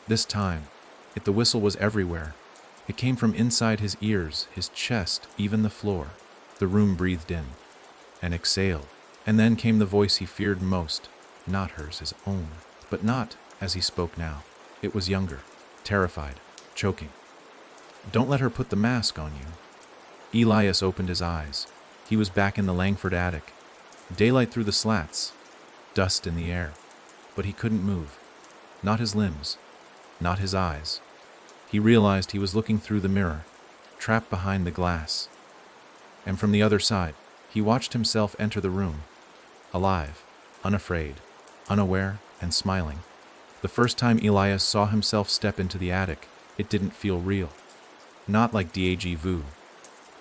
This time, the whistle was everywhere. It came from inside his ears, his chest, even the floor. The room breathed in and exhaled. And then came the voice he feared most. Not hers, his own. But not as he spoke now. It was younger, terrified, choking. "Don't let her put the mask on you." Elias opened his eyes. He was back in the Langford attic. Daylight through the slats. Dust in the air. But he couldn't move. Not his limbs. Not his eyes. He realized he was looking through the mirror, trapped behind the glass. And from the other side, he watched himself enter the room. Alive, unafraid, unaware, and smiling. The first time Elias saw himself step into the attic, it didn't feel real. Not like déjà vu.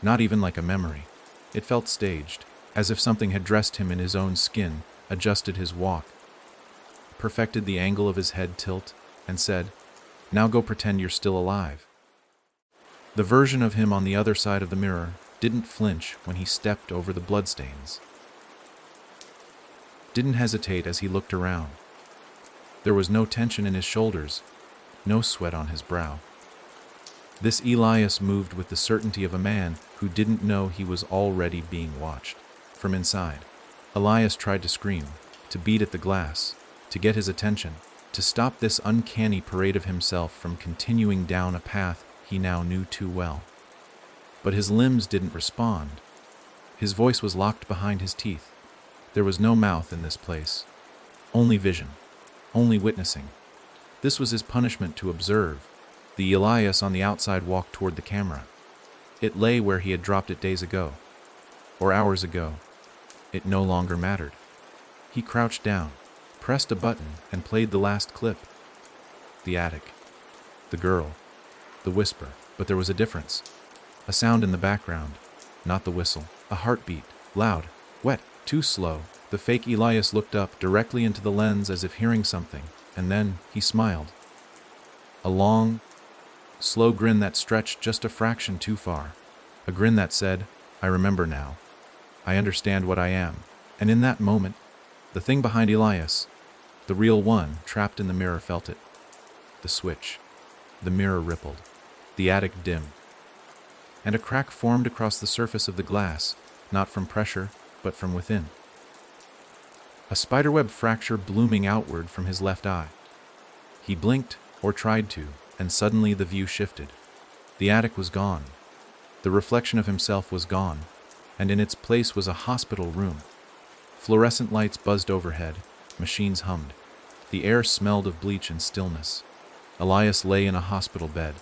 Not even like a memory. It felt staged, as if something had dressed him in his own skin, adjusted his walk, perfected the angle of his head tilt, and said, "Now go pretend you're still alive." The version of him on the other side of the mirror didn't flinch when he stepped over the bloodstains. Didn't hesitate as he looked around. There was no tension in his shoulders, no sweat on his brow. This Elias moved with the certainty of a man who didn't know he was already being watched. From inside, Elias tried to scream, to beat at the glass, to get his attention, to stop this uncanny parade of himself from continuing down a path he now knew too well. But his limbs didn't respond. His voice was locked behind his teeth. There was no mouth in this place. Only vision. Only witnessing. This was his punishment to observe. The Elias on the outside walked toward the camera. It lay where he had dropped it days ago. Or hours ago. It no longer mattered. He crouched down, pressed a button, and played the last clip. The attic. The girl. The whisper. But there was a difference. A sound in the background. Not the whistle. A heartbeat. Loud. Wet. Too slow. The fake Elias looked up directly into the lens as if hearing something, and then he smiled. A long, slow grin that stretched just a fraction too far. A grin that said, "I remember now. I understand what I am." And in that moment, the thing behind Elias, the real one trapped in the mirror, felt it. The switch. The mirror rippled. The attic dimmed. And a crack formed across the surface of the glass, not from pressure, but from within. A spiderweb fracture blooming outward from his left eye. He blinked, or tried to, and suddenly the view shifted. The attic was gone. The reflection of himself was gone, and in its place was a hospital room. Fluorescent lights buzzed overhead, machines hummed. The air smelled of bleach and stillness. Elias lay in a hospital bed,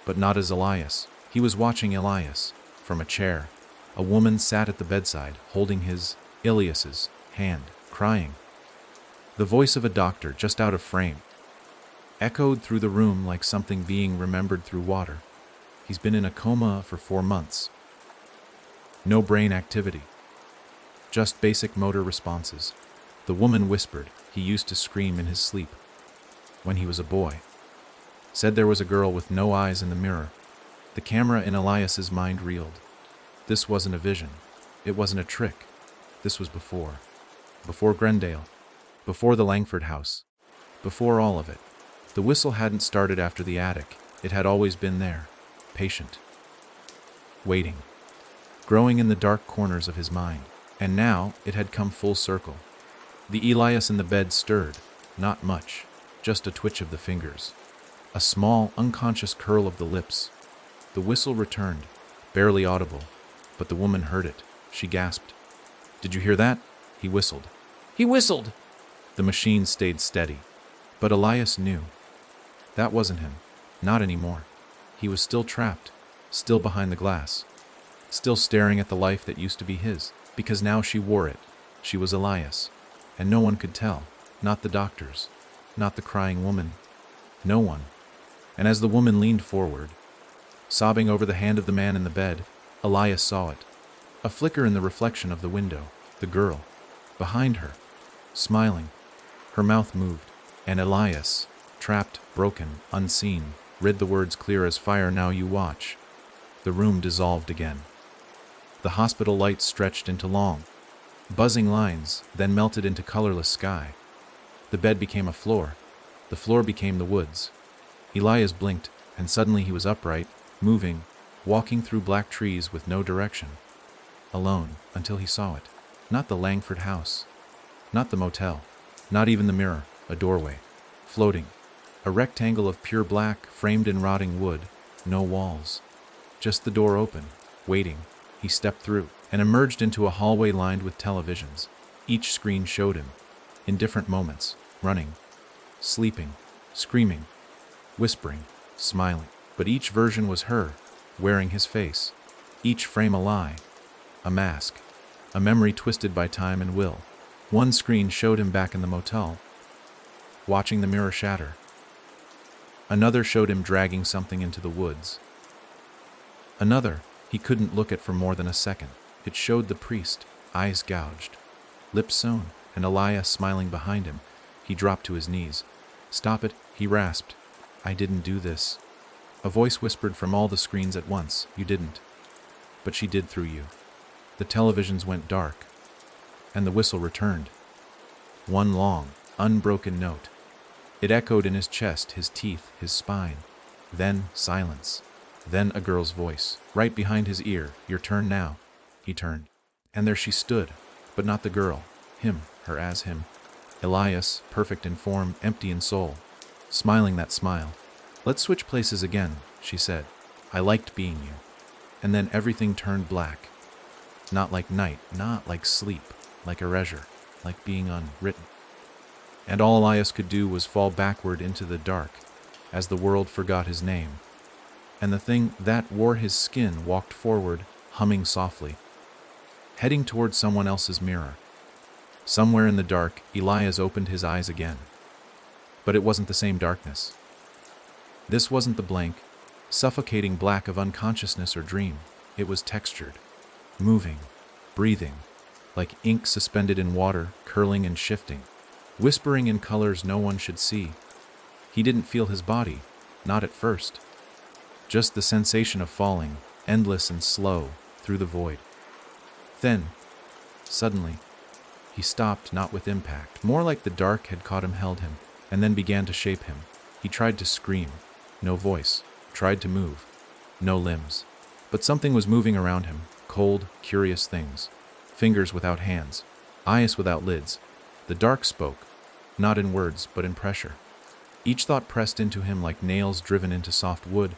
but not as Elias. He was watching Elias. From a chair, a woman sat at the bedside, holding Elias's hand, crying. The voice of a doctor, just out of frame, echoed through the room like something being remembered through water. He's been in a coma for 4 months. No brain activity. Just basic motor responses. The woman whispered he used to scream in his sleep when he was a boy. Said there was a girl with no eyes in the mirror. The camera in Elias's mind reeled. This wasn't a vision. It wasn't a trick. This was before. Before Grendale. Before the Langford house. Before all of it. The whistle hadn't started after the attic. It had always been there. Patient. Waiting. Growing in the dark corners of his mind. And now it had come full circle. The Elias in the bed stirred. Not much. Just a twitch of the fingers. A small, unconscious curl of the lips. The whistle returned, barely audible, but the woman heard it. She gasped. "Did you hear that?" He whistled. "He whistled!" The machine stayed steady. But Elias knew. That wasn't him. Not anymore. He was still trapped, still behind the glass, still staring at the life that used to be his, because now she wore it. She was Elias, and no one could tell. Not the doctors, not the crying woman. No one. And as the woman leaned forward, sobbing over the hand of the man in the bed, Elias saw it. A flicker in the reflection of the window. The girl, behind her, smiling. Her mouth moved, and Elias, trapped, broken, unseen, read the words clear as fire, "Now you watch." The room dissolved again. The hospital lights stretched into long, buzzing lines, then melted into colorless sky. The bed became a floor. The floor became the woods. Elias blinked, and suddenly he was upright, moving, walking through black trees with no direction. Alone, until he saw it. Not the Langford house. Not the motel. Not even the mirror, a doorway. Floating. A rectangle of pure black, framed in rotting wood. No walls. Just the door open, waiting. He stepped through, and emerged into a hallway lined with televisions. Each screen showed him, in different moments, running, sleeping, screaming, whispering, smiling. But each version was her, wearing his face. Each frame a lie, a mask, a memory twisted by time and will. One screen showed him back in the motel, watching the mirror shatter. Another showed him dragging something into the woods. Another, he couldn't look at for more than a second. It showed the priest, eyes gouged, lips sewn, and Elias smiling behind him. He dropped to his knees. "Stop it," he rasped. "I didn't do this." A voice whispered from all the screens at once, "You didn't. But she did through you." The televisions went dark, and the whistle returned. One long, unbroken note. It echoed in his chest, his teeth, his spine. Then silence. Then a girl's voice, right behind his ear. "Your turn now." He turned. And there she stood, but not the girl. Him, her as him. Elias, perfect in form, empty in soul. Smiling that smile. "Let's switch places again," she said. "I liked being you." And then everything turned black. Not like night, not like sleep, like erasure, like being unwritten. And all Elias could do was fall backward into the dark, as the world forgot his name. And the thing that wore his skin walked forward, humming softly, heading toward someone else's mirror. Somewhere in the dark, Elias opened his eyes again. But it wasn't the same darkness. This wasn't the blank, suffocating black of unconsciousness or dream. It was textured, moving, breathing, like ink suspended in water, curling and shifting, whispering in colors no one should see. He didn't feel his body, not at first. Just the sensation of falling, endless and slow, through the void. Then, suddenly, he stopped, not with impact. More like the dark had caught him, held him, and then began to shape him. He tried to scream. No voice. Tried to move. No limbs. But something was moving around him. Cold, curious things. Fingers without hands. Eyes without lids. The dark spoke. Not in words, but in pressure. Each thought pressed into him like nails driven into soft wood.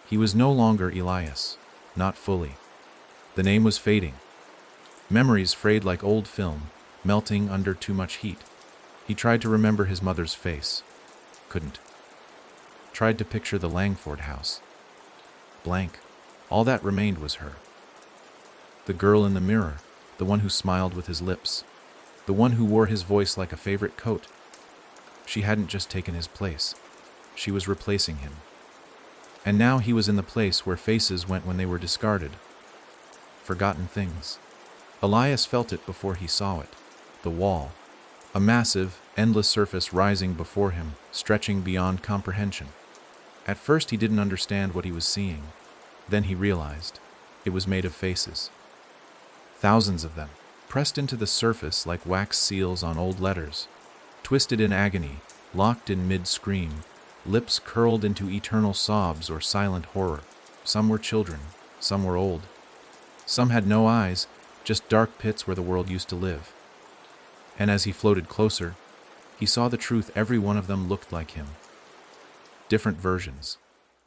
He was no longer Elias, not fully. The name was fading. Memories frayed like old film, melting under too much heat. He tried to remember his mother's face. Couldn't. Tried to picture the Langford house. Blank. All that remained was her. The girl in the mirror, the one who smiled with his lips, the one who wore his voice like a favorite coat. She hadn't just taken his place. She was replacing him. And now he was in the place where faces went when they were discarded. Forgotten things. Elias felt it before he saw it. The wall. A massive, endless surface rising before him, stretching beyond comprehension. At first he didn't understand what he was seeing. Then he realized. It was made of faces. Thousands of them, pressed into the surface like wax seals on old letters. Twisted in agony, locked in mid-scream, lips curled into eternal sobs or silent horror. Some were children, some were old. Some had no eyes, just dark pits where the world used to live. And as he floated closer, he saw the truth. Every one of them looked like him. Different versions,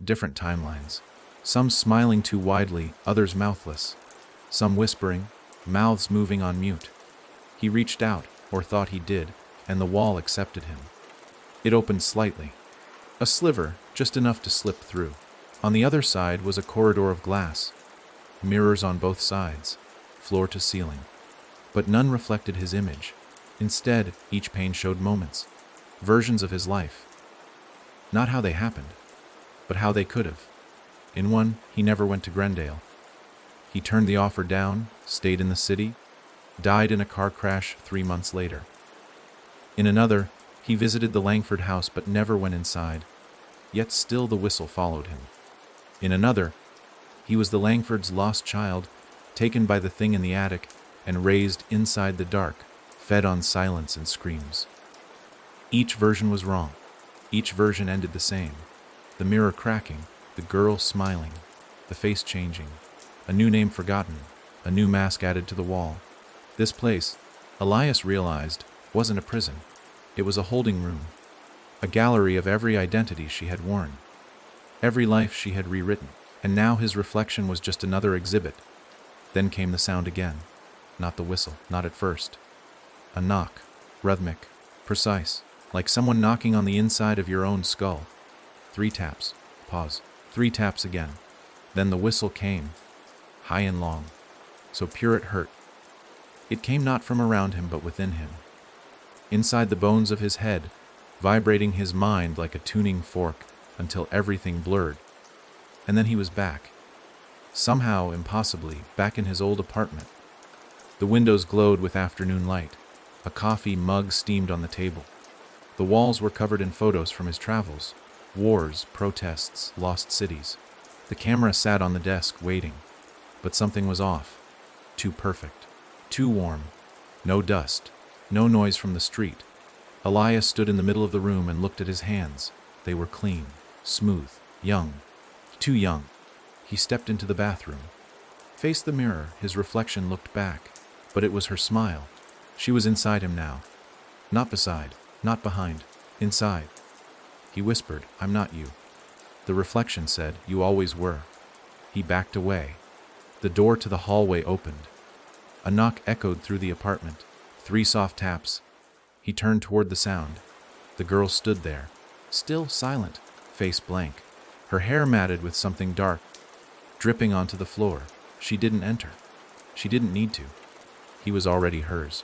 different timelines. Some smiling too widely, others mouthless. Some whispering, mouths moving on mute. He reached out, or thought he did, and the wall accepted him. It opened slightly. A sliver, just enough to slip through. On the other side was a corridor of glass. Mirrors on both sides, floor to ceiling. But none reflected his image. Instead, each pane showed moments, versions of his life. Not how they happened, but how they could have. In one, he never went to Glendale. He turned the offer down, stayed in the city, died in a car crash 3 months later. In another, he visited the Langford house but never went inside, yet still the whistle followed him. In another, he was the Langford's lost child, taken by the thing in the attic and raised inside the dark, fed on silence and screams. Each version was wrong. Each version ended the same. The mirror cracking, the girl smiling, the face changing, a new name forgotten, a new mask added to the wall. This place, Elias realized, wasn't a prison. It was a holding room, a gallery of every identity she had worn, every life she had rewritten, and now his reflection was just another exhibit. Then came the sound again, not the whistle, not at first. A knock, rhythmic, precise, like someone knocking on the inside of your own skull. 3 taps, pause, 3 taps again. Then the whistle came, high and long, so pure it hurt. It came not from around him but within him, inside the bones of his head, vibrating his mind like a tuning fork until everything blurred. And then he was back. Somehow, impossibly, back in his old apartment. The windows glowed with afternoon light. A coffee mug steamed on the table. The walls were covered in photos from his travels. Wars, protests, lost cities. The camera sat on the desk, waiting. But something was off. Too perfect. Too warm. No dust. No noise from the street. Elias stood in the middle of the room and looked at his hands. They were clean, smooth, young. Too young. He stepped into the bathroom. Faced the mirror, his reflection looked back. But it was her smile. She was inside him now. Not beside, not behind. Inside. He whispered, "I'm not you." The reflection said, "You always were." He backed away. The door to the hallway opened. A knock echoed through the apartment. 3 soft taps. He turned toward the sound. The girl stood there, still silent, face blank. Her hair matted with something dark, dripping onto the floor. She didn't enter. She didn't need to. He was already hers.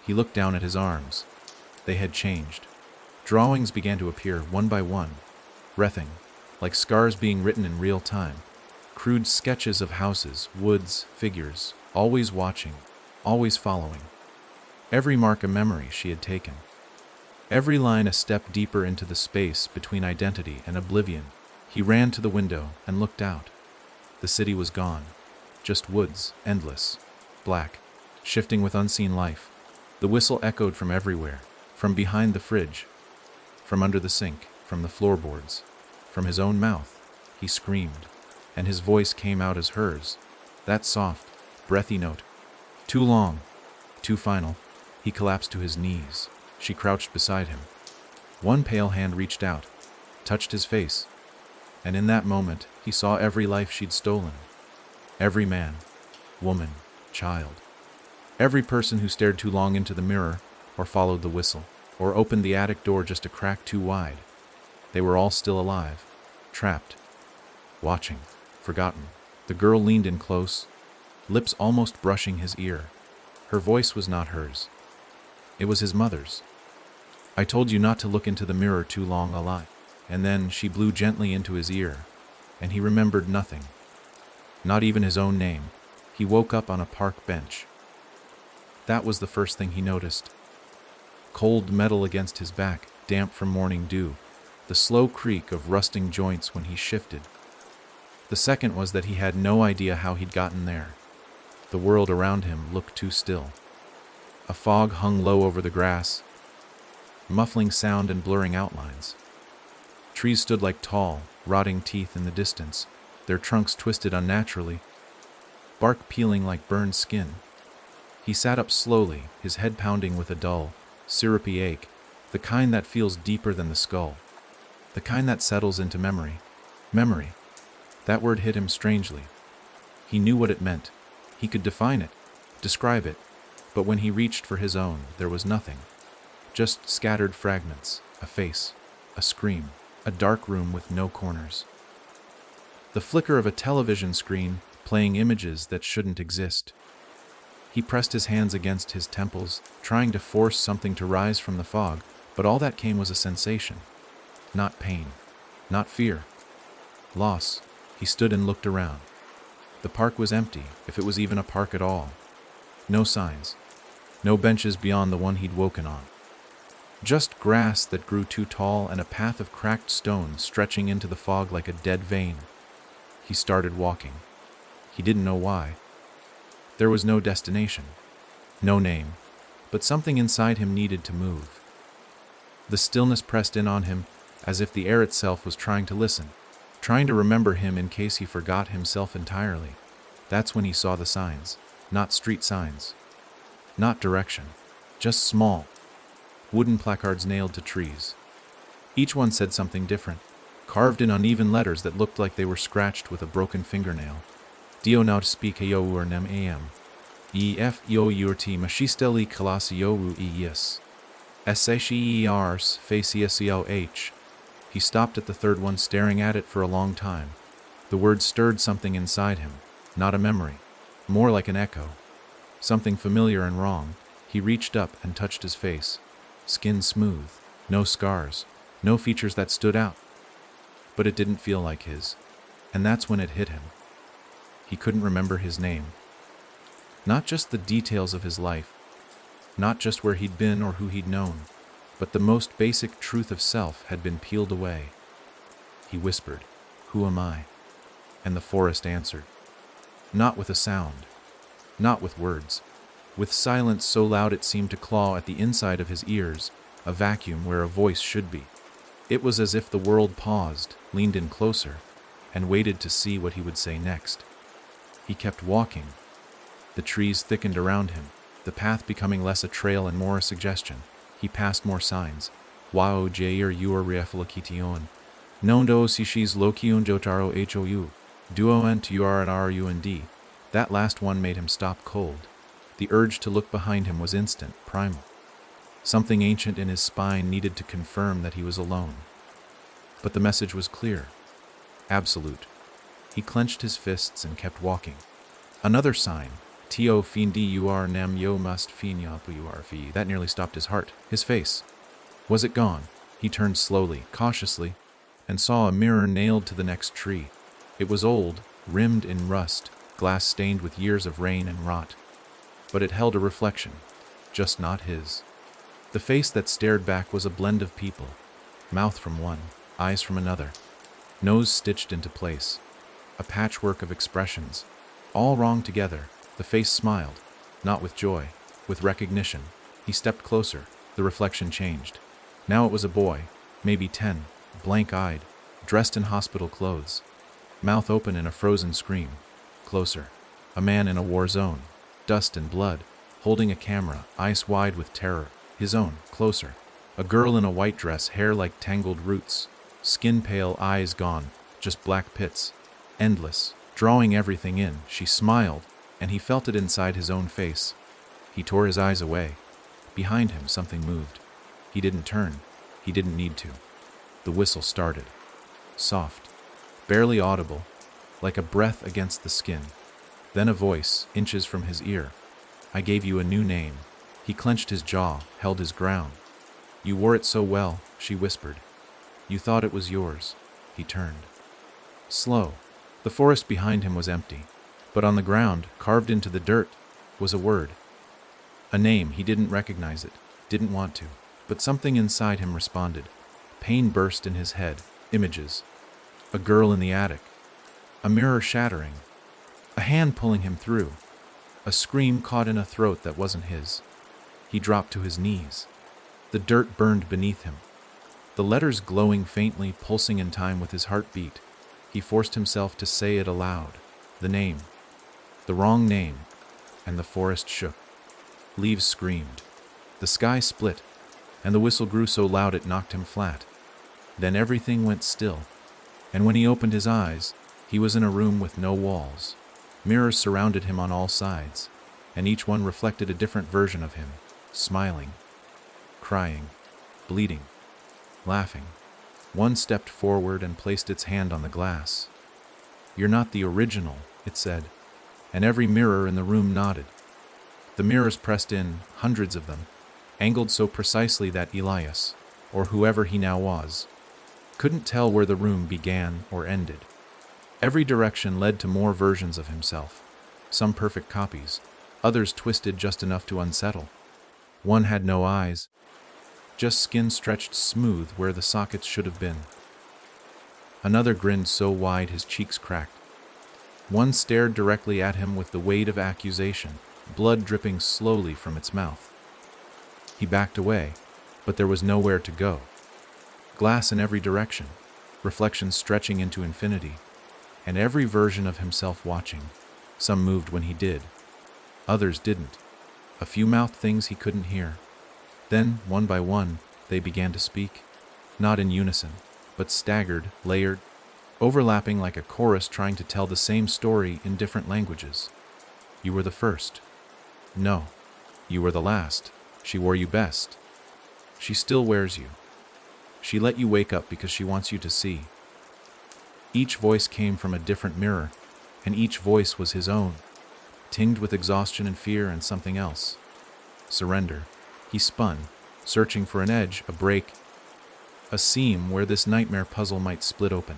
He looked down at his arms. They had changed. Drawings began to appear one by one, wreathing, like scars being written in real time. Crude sketches of houses, woods, figures, always watching, always following. Every mark a memory she had taken. Every line a step deeper into the space between identity and oblivion. He ran to the window and looked out. The city was gone. Just woods, endless, black, shifting with unseen life. The whistle echoed from everywhere, from behind the fridge, from under the sink, from the floorboards, from his own mouth. He screamed, and his voice came out as hers, that soft, breathy note. Too long, too final. He collapsed to his knees. She crouched beside him. One pale hand reached out, touched his face, and in that moment he saw every life she'd stolen. Every man, woman, child. Every person who stared too long into the mirror, or followed the whistle, or opened the attic door just a crack too wide. They were all still alive, trapped, watching, forgotten. The girl leaned in close, lips almost brushing his ear. Her voice was not hers. It was his mother's. "I told you not to look into the mirror too long, alive." And then she blew gently into his ear, and he remembered nothing. Not even his own name. He woke up on a park bench. That was the first thing he noticed. Cold metal against his back, damp from morning dew, the slow creak of rusting joints when he shifted. The second was that he had no idea how he'd gotten there. The world around him looked too still. A fog hung low over the grass, muffling sound and blurring outlines. Trees stood like tall, rotting teeth in the distance, their trunks twisted unnaturally, bark peeling like burned skin. He sat up slowly, his head pounding with a dull, syrupy ache, the kind that feels deeper than the skull, the kind that settles into memory. Memory. That word hit him strangely. He knew what it meant. He could define it, describe it, but when he reached for his own, there was nothing. Just scattered fragments, a face, a scream, a dark room with no corners. The flicker of a television screen playing images that shouldn't exist. He pressed his hands against his temples, trying to force something to rise from the fog, but all that came was a sensation. Not pain, not fear. Loss. He stood and looked around. The park was empty, if it was even a park at all. No signs. No benches beyond the one he'd woken on. Just grass that grew too tall and a path of cracked stone stretching into the fog like a dead vein. He started walking. He didn't know why. There was no destination, no name, but something inside him needed to move. The stillness pressed in on him, as if the air itself was trying to listen, trying to remember him in case he forgot himself entirely. That's when he saw the signs, not street signs, not direction, just small, wooden placards nailed to trees. Each one said something different, carved in uneven letters that looked like they were scratched with a broken fingernail. Dio now speak ur nem am. Ef yo urti machisteli kalasio yes. Ssers faciacoh. He stopped at the third one, staring at it for a long time. The words stirred something inside him, not a memory, more like an echo. Something familiar and wrong. He reached up and touched his face. Skin smooth, no scars, no features that stood out. But it didn't feel like his. And that's when it hit him. He couldn't remember his name. Not just the details of his life, not just where he'd been or who he'd known, but the most basic truth of self had been peeled away. He whispered, "Who am I?" And the forest answered. Not with a sound, not with words, with silence so loud it seemed to claw at the inside of his ears, a vacuum where a voice should be. It was as if the world paused, leaned in closer, and waited to see what he would say next. He kept walking. The trees thickened around him, the path becoming less a trail and more a suggestion. He passed more signs. Wao jair ur reflekition. Nondo sishis lokiun jotaro hou. Duo ent ur at rund. That last one made him stop cold. The urge to look behind him was instant, primal. Something ancient in his spine needed to confirm that he was alone. But the message was clear. Absolute. He clenched his fists and kept walking. Another sign. Tio findi ur nem yo must finyapu ur fi. That nearly stopped his heart. His face. Was it gone? He turned slowly, cautiously, and saw a mirror nailed to the next tree. It was old, rimmed in rust, glass stained with years of rain and rot. But it held a reflection, just not his. The face that stared back was a blend of people, mouth from one, eyes from another, nose stitched into place, a patchwork of expressions, all wrong together. The face smiled, not with joy, with recognition. He stepped closer. The reflection changed. Now it was a boy, maybe 10, blank-eyed, dressed in hospital clothes, mouth open in a frozen scream. Closer. A man in a war zone, dust and blood, holding a camera, eyes wide with terror. His own, closer. A girl in a white dress, hair like tangled roots, skin pale, eyes gone, just black pits, endless, drawing everything in. She smiled, and he felt it inside his own face. He tore his eyes away. Behind him, something moved. He didn't turn. He didn't need to. The whistle started. Soft, barely audible, like a breath against the skin. Then a voice, inches from his ear. I gave you a new name. He clenched his jaw, held his ground. You wore it so well, she whispered. You thought it was yours. He turned. Slow. The forest behind him was empty, but on the ground, carved into the dirt, was a word. A name. He didn't recognize it, didn't want to, but something inside him responded. Pain burst in his head. Images. A girl in the attic. A mirror shattering. A hand pulling him through. A scream caught in a throat that wasn't his. He dropped to his knees. The dirt burned beneath him. The letters glowing faintly, pulsing in time with his heartbeat. He forced himself to say it aloud. The name. The wrong name. And the forest shook. Leaves screamed. The sky split, and the whistle grew so loud it knocked him flat. Then everything went still, and when he opened his eyes, he was in a room with no walls. Mirrors surrounded him on all sides, and each one reflected a different version of him, smiling, crying, bleeding, laughing. One stepped forward and placed its hand on the glass. You're not the original, it said, and every mirror in the room nodded. The mirrors pressed in, hundreds of them, angled so precisely that Elias, or whoever he now was, couldn't tell where the room began or ended. Every direction led to more versions of himself, some perfect copies, others twisted just enough to unsettle. One had no eyes, just skin stretched smooth where the sockets should have been. Another grinned so wide his cheeks cracked. One stared directly at him with the weight of accusation, blood dripping slowly from its mouth. He backed away, but there was nowhere to go. Glass in every direction, reflections stretching into infinity, and every version of himself watching. Some moved when he did, others didn't. A few mouthed things he couldn't hear. Then, one by one, they began to speak, not in unison, but staggered, layered, overlapping like a chorus trying to tell the same story in different languages. You were the first. No, you were the last. She wore you best. She still wears you. She let you wake up because she wants you to see. Each voice came from a different mirror, and each voice was his own, tinged with exhaustion and fear and something else. Surrender. He spun, searching for an edge, a break, a seam where this nightmare puzzle might split open.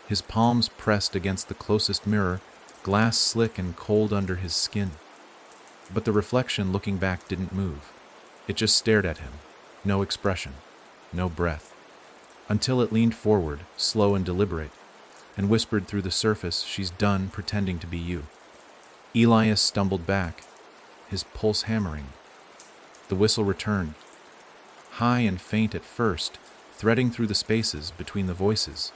His palms pressed against the closest mirror, glass slick and cold under his skin. But the reflection looking back didn't move. It just stared at him, no expression, no breath, until it leaned forward, slow and deliberate, and whispered through the surface, she's done pretending to be you. Elias stumbled back, his pulse hammering. The whistle returned, high and faint at first, threading through the spaces between the voices.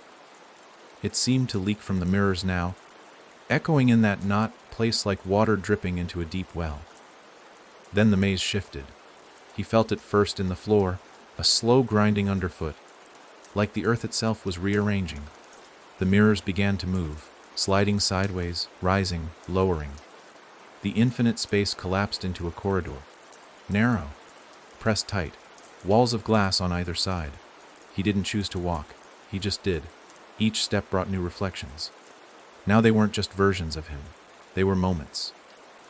It seemed to leak from the mirrors now, echoing in that knot place like water dripping into a deep well. Then the maze shifted. He felt it first in the floor, a slow grinding underfoot, like the earth itself was rearranging. The mirrors began to move, sliding sideways, rising, lowering. The infinite space collapsed into a corridor. Narrow, pressed tight, walls of glass on either side. He didn't choose to walk, he just did. Each step brought new reflections. Now they weren't just versions of him, they were moments,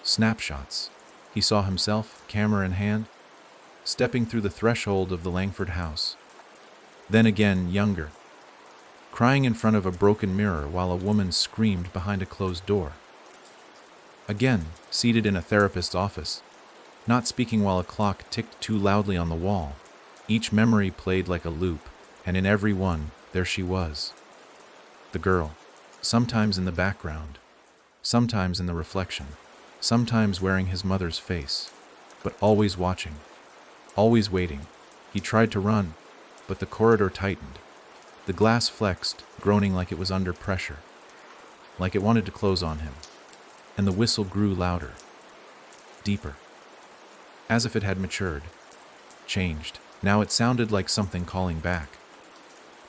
snapshots. He saw himself, camera in hand, stepping through the threshold of the Langford house. Then again, younger, crying in front of a broken mirror while a woman screamed behind a closed door. Again, seated in a therapist's office, not speaking while a clock ticked too loudly on the wall. Each memory played like a loop, and in every one, there she was. The girl, sometimes in the background, sometimes in the reflection, sometimes wearing his mother's face, but always watching, always waiting. He tried to run, but the corridor tightened. The glass flexed, groaning like it was under pressure, like it wanted to close on him. And the whistle grew louder, deeper, as if it had matured, changed. Now it sounded like something calling back.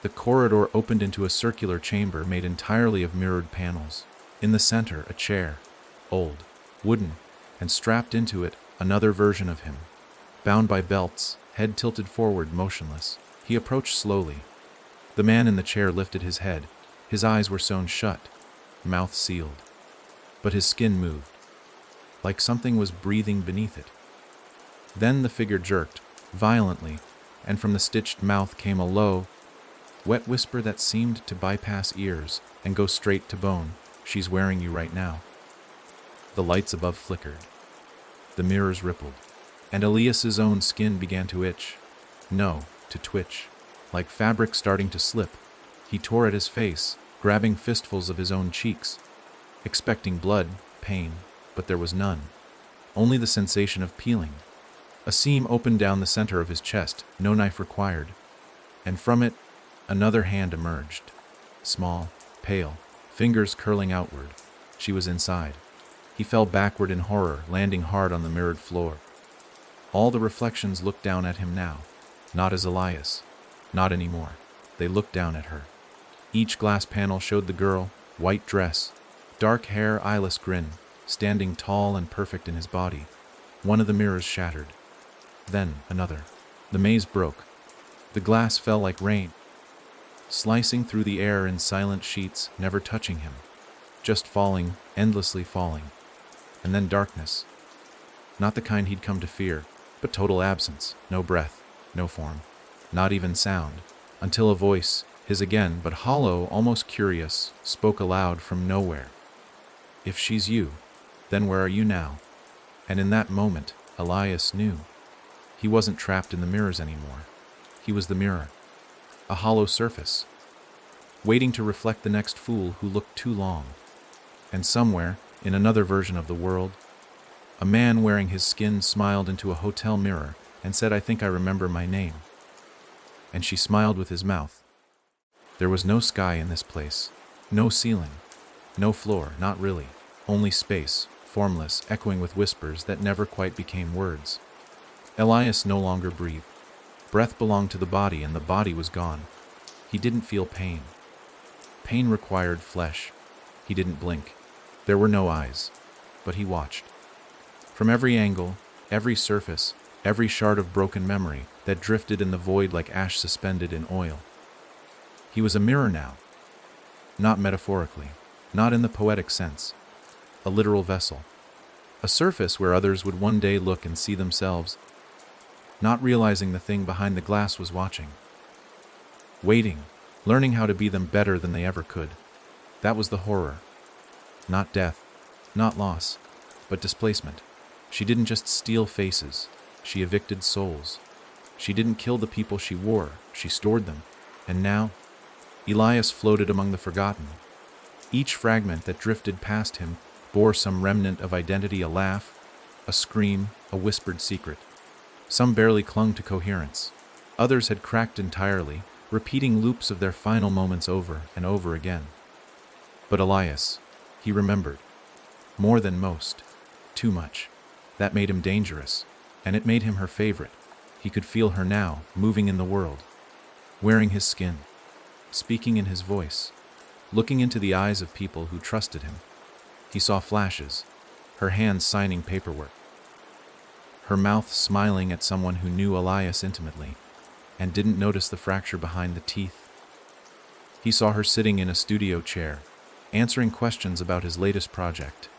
The corridor opened into a circular chamber made entirely of mirrored panels. In the center, a chair, old, wooden, and strapped into it, another version of him, bound by belts, head tilted forward, motionless. He approached slowly. The man in the chair lifted his head. His eyes were sewn shut, mouth sealed. But his skin moved, like something was breathing beneath it. Then the figure jerked, violently, and from the stitched mouth came a low, wet whisper that seemed to bypass ears and go straight to bone. "She's wearing you right now." The lights above flickered. The mirrors rippled. And Elias's own skin began to itch. No, to twitch. Like fabric starting to slip. He tore at his face, grabbing fistfuls of his own cheeks, expecting blood, pain, but there was none. Only the sensation of peeling. A seam opened down the center of his chest, no knife required. And from it, another hand emerged. Small, pale, fingers curling outward. She was inside. He fell backward in horror, landing hard on the mirrored floor. All the reflections looked down at him now. Not as Elias. Not anymore. They looked down at her. Each glass panel showed the girl, white dress, dark hair, eyeless grin, standing tall and perfect in his body. One of the mirrors shattered. Then another. The maze broke. The glass fell like rain, slicing through the air in silent sheets, never touching him. Just falling, endlessly falling. And then darkness. Not the kind he'd come to fear, but total absence. No breath, no form, not even sound. Until a voice, his again, but hollow, almost curious, spoke aloud from nowhere. "If she's you, then where are you now?" And in that moment, Elias knew. He wasn't trapped in the mirrors anymore. He was the mirror. A hollow surface, waiting to reflect the next fool who looked too long. And somewhere, in another version of the world, a man wearing his skin smiled into a hotel mirror and said, "I think I remember my name." And she smiled with his mouth. There was no sky in this place, no ceiling, no floor, not really, only space, formless, echoing with whispers that never quite became words. Elias no longer breathed. Breath belonged to the body, and the body was gone. He didn't feel pain. Pain required flesh. He didn't blink. There were no eyes, but he watched. From every angle, every surface, every shard of broken memory that drifted in the void like ash suspended in oil. He was a mirror now. Not metaphorically, not in the poetic sense. A literal vessel. A surface where others would one day look and see themselves, not realizing the thing behind the glass was watching. Waiting, learning how to be them better than they ever could. That was the horror. Not death, not loss, but displacement. She didn't just steal faces, she evicted souls. She didn't kill the people she wore, she stored them. And now, Elias floated among the forgotten. Each fragment that drifted past him bore some remnant of identity, a laugh, a scream, a whispered secret. Some barely clung to coherence. Others had cracked entirely, repeating loops of their final moments over and over again. But Elias, he remembered. More than most. Too much. That made him dangerous, and it made him her favorite. He could feel her now, moving in the world, wearing his skin, speaking in his voice, looking into the eyes of people who trusted him. He saw flashes, her hands signing paperwork, her mouth smiling at someone who knew Elias intimately and didn't notice the fracture behind the teeth. He saw her sitting in a studio chair, answering questions about his latest project,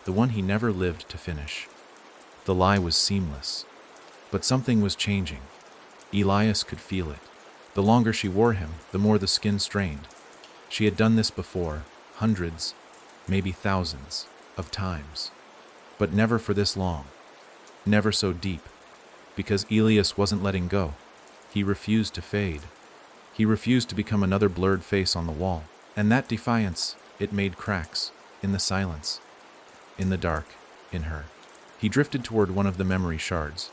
the one he never lived to finish. The lie was seamless, but something was changing. Elias could feel it. The longer she wore him, the more the skin strained. She had done this before, hundreds, maybe thousands, of times. But never for this long. Never so deep. Because Elias wasn't letting go. He refused to fade. He refused to become another blurred face on the wall. And that defiance, it made cracks, in the silence, in the dark, in her. He drifted toward one of the memory shards.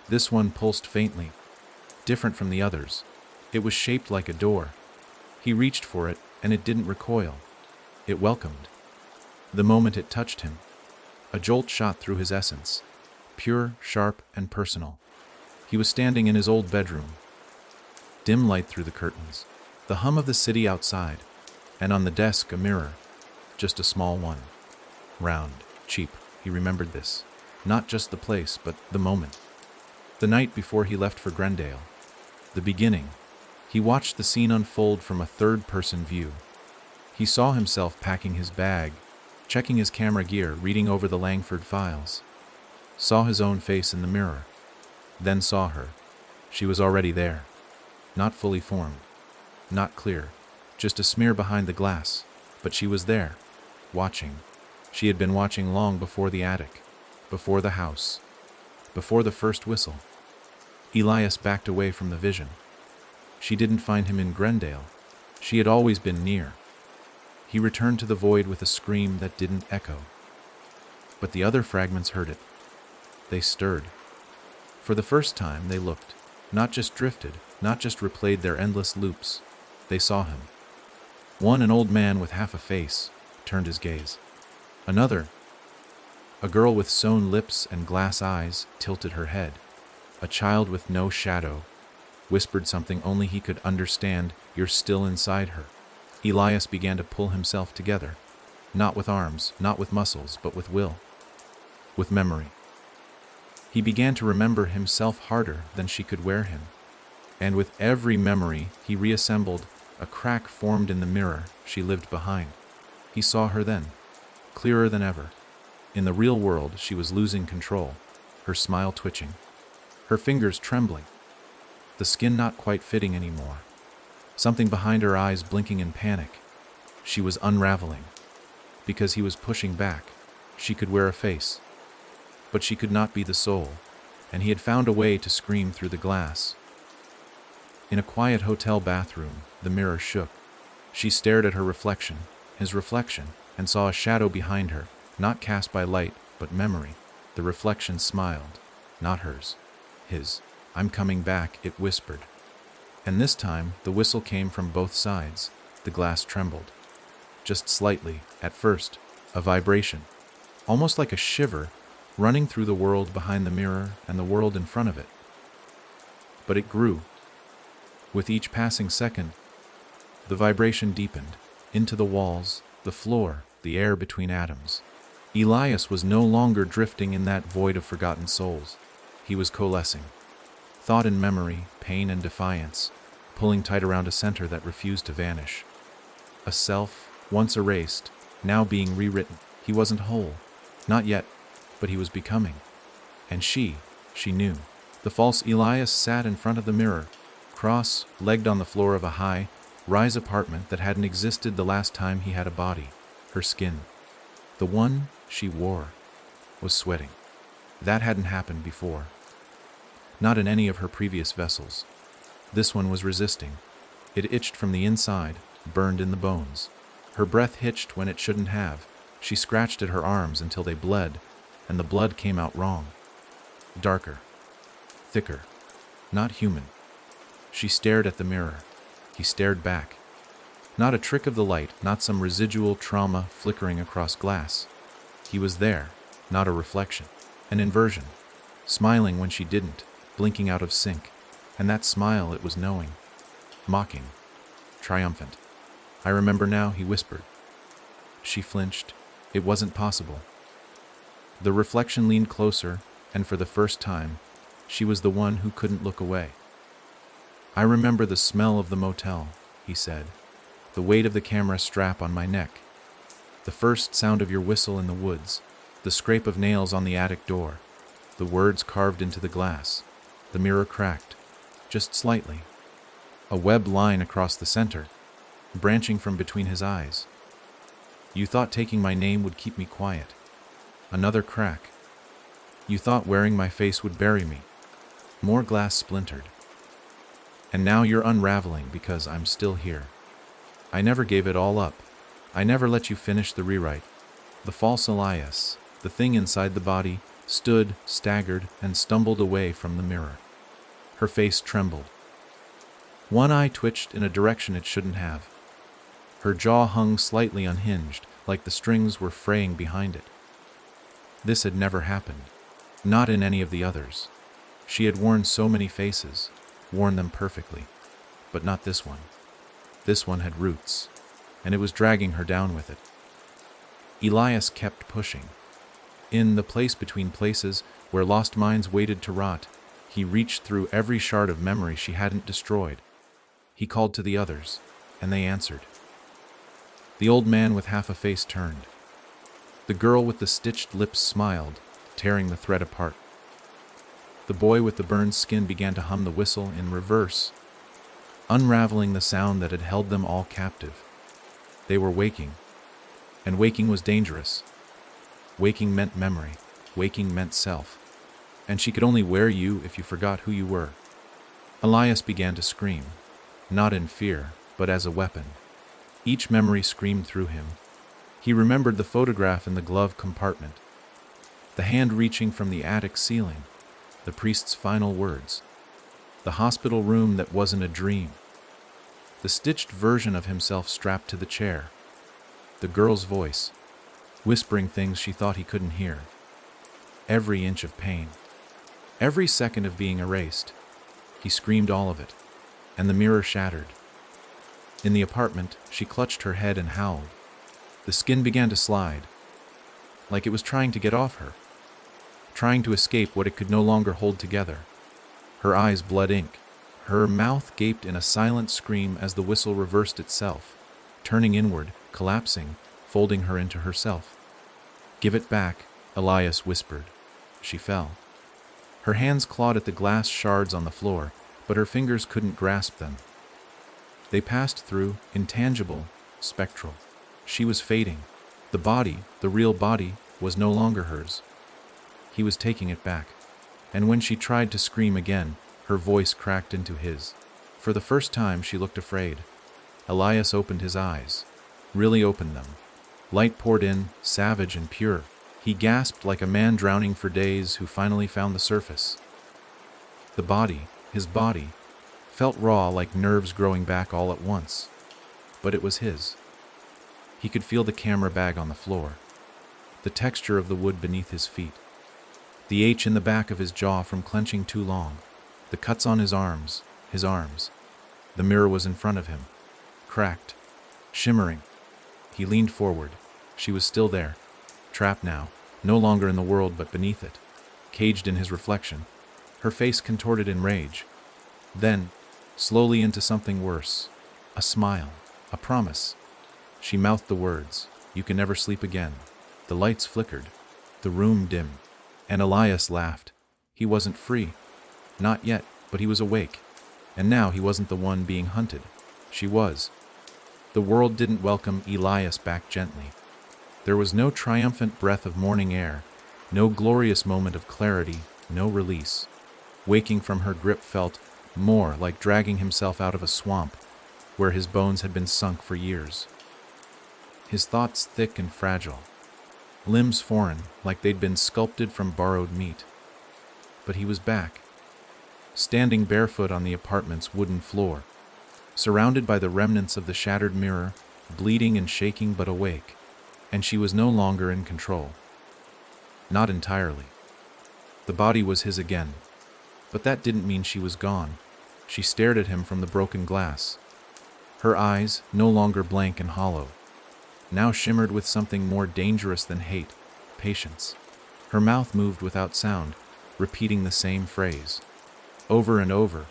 This one pulsed faintly, different from the others. It was shaped like a door. He reached for it, and it didn't recoil. It welcomed. The moment it touched him, a jolt shot through his essence, pure, sharp, and personal. He was standing in his old bedroom. Dim light through the curtains, the hum of the city outside, and on the desk a mirror, just a small one. Round, cheap, he remembered this. Not just the place, but the moment. The night before he left for Glendale. The beginning. He watched the scene unfold from a third-person view. He saw himself packing his bag, checking his camera gear, reading over the Langford files. Saw his own face in the mirror. Then saw her. She was already there. Not fully formed. Not clear. Just a smear behind the glass. But she was there. Watching. She had been watching long before the attic. Before the house. Before the first whistle. Elias backed away from the vision. She didn't find him in Glendale. She had always been near. He returned to the void with a scream that didn't echo. But the other fragments heard it. They stirred. For the first time they looked. Not just drifted, not just replayed their endless loops. They saw him. One, an old man with half a face, turned his gaze. Another, a girl with sewn lips and glass eyes, tilted her head. A child with no shadow, whispered something only he could understand. You're still inside her. Elias began to pull himself together. Not with arms, not with muscles, but with will. With memory. He began to remember himself harder than she could wear him. And with every memory he reassembled, a crack formed in the mirror she lived behind. He saw her then, clearer than ever. In the real world she was losing control, her smile twitching, her fingers trembling, the skin not quite fitting anymore. Something behind her eyes blinking in panic. She was unraveling. Because he was pushing back, she could wear a face. But she could not be the soul, and he had found a way to scream through the glass. In a quiet hotel bathroom, the mirror shook. She stared at her reflection, his reflection, and saw a shadow behind her, not cast by light, but memory. The reflection smiled, not hers, his. I'm coming back, it whispered. And this time, the whistle came from both sides. The glass trembled. Just slightly, at first, a vibration, almost like a shiver, running through the world behind the mirror and the world in front of it. But it grew. With each passing second, the vibration deepened, into the walls, the floor, the air between atoms. Elias was no longer drifting in that void of forgotten souls. He was coalescing. Thought and memory, pain and defiance, pulling tight around a center that refused to vanish. A self, once erased, now being rewritten. He wasn't whole. Not yet, but he was becoming. And she knew. The false Elias sat in front of the mirror, cross-legged on the floor of a high-rise apartment that hadn't existed the last time he had a body. Her skin, the one she wore, was sweating. That hadn't happened before. Not in any of her previous vessels. This one was resisting. It itched from the inside, burned in the bones. Her breath hitched when it shouldn't have. She scratched at her arms until they bled, and the blood came out wrong. Darker. Thicker. Not human. She stared at the mirror. He stared back. Not a trick of the light, not some residual trauma flickering across glass. He was there, not a reflection. An inversion. Smiling when she didn't, blinking out of sync. And that smile, it was knowing. Mocking. Triumphant. I remember now, he whispered. She flinched. It wasn't possible. The reflection leaned closer, and for the first time, she was the one who couldn't look away. I remember the smell of the motel, he said. The weight of the camera strap on my neck. The first sound of your whistle in the woods. The scrape of nails on the attic door. The words carved into the glass. The mirror cracked. Just slightly. A webbed line across the center, branching from between his eyes. You thought taking my name would keep me quiet. Another crack. You thought wearing my face would bury me. More glass splintered. And now you're unraveling because I'm still here. I never gave it all up. I never let you finish the rewrite. The false Elias, the thing inside the body, stood, staggered, and stumbled away from the mirror. Her face trembled. One eye twitched in a direction it shouldn't have. Her jaw hung slightly unhinged, like the strings were fraying behind it. This had never happened. Not in any of the others. She had worn so many faces, worn them perfectly, but not this one. This one had roots, and it was dragging her down with it. Elias kept pushing. In the place between places, where lost minds waited to rot, he reached through every shard of memory she hadn't destroyed. He called to the others, and they answered. The old man with half a face turned. The girl with the stitched lips smiled, tearing the thread apart. The boy with the burned skin began to hum the whistle in reverse, unraveling the sound that had held them all captive. They were waking, and waking was dangerous. Waking meant memory, waking meant self, and she could only wear you if you forgot who you were. Elias began to scream, not in fear, but as a weapon. Each memory screamed through him. He remembered the photograph in the glove compartment, the hand reaching from the attic ceiling, the priest's final words, the hospital room that wasn't a dream, the stitched version of himself strapped to the chair, the girl's voice, whispering things she thought he couldn't hear. Every inch of pain, every second of being erased. He screamed all of it, and the mirror shattered. In the apartment, she clutched her head and howled. The skin began to slide, like it was trying to get off her, trying to escape what it could no longer hold together. Her eyes blood ink. Her mouth gaped in a silent scream as the whistle reversed itself, turning inward, collapsing, folding her into herself. "Give it back," Elias whispered. She fell. Her hands clawed at the glass shards on the floor, but her fingers couldn't grasp them. They passed through, intangible, spectral. She was fading. The body, the real body, was no longer hers. He was taking it back. And when she tried to scream again, her voice cracked into his. For the first time, she looked afraid. Elias opened his eyes. Really opened them. Light poured in, savage and pure. He gasped like a man drowning for days who finally found the surface. The body, his body, felt raw like nerves growing back all at once. But it was his. He could feel the camera bag on the floor, the texture of the wood beneath his feet, the H in the back of his jaw from clenching too long, the cuts on his arms. The mirror was in front of him, cracked, shimmering. He leaned forward. She was still there, trapped now, no longer in the world but beneath it, caged in his reflection, her face contorted in rage. Then, slowly into something worse, a smile, a promise. She mouthed the words, "You can never sleep again." The lights flickered, the room dimmed, and Elias laughed. He wasn't free. Not yet, but he was awake. And now he wasn't the one being hunted. She was. The world didn't welcome Elias back gently. There was no triumphant breath of morning air, no glorious moment of clarity, no release. Waking from her grip felt more like dragging himself out of a swamp where his bones had been sunk for years. His thoughts thick and fragile, limbs foreign, like they'd been sculpted from borrowed meat. But he was back, standing barefoot on the apartment's wooden floor, surrounded by the remnants of the shattered mirror, bleeding and shaking but awake, and she was no longer in control. Not entirely. The body was his again, but that didn't mean she was gone. She stared at him from the broken glass. Her eyes, no longer blank and hollow, now shimmered with something more dangerous than hate, patience. Her mouth moved without sound, repeating the same phrase, over and over.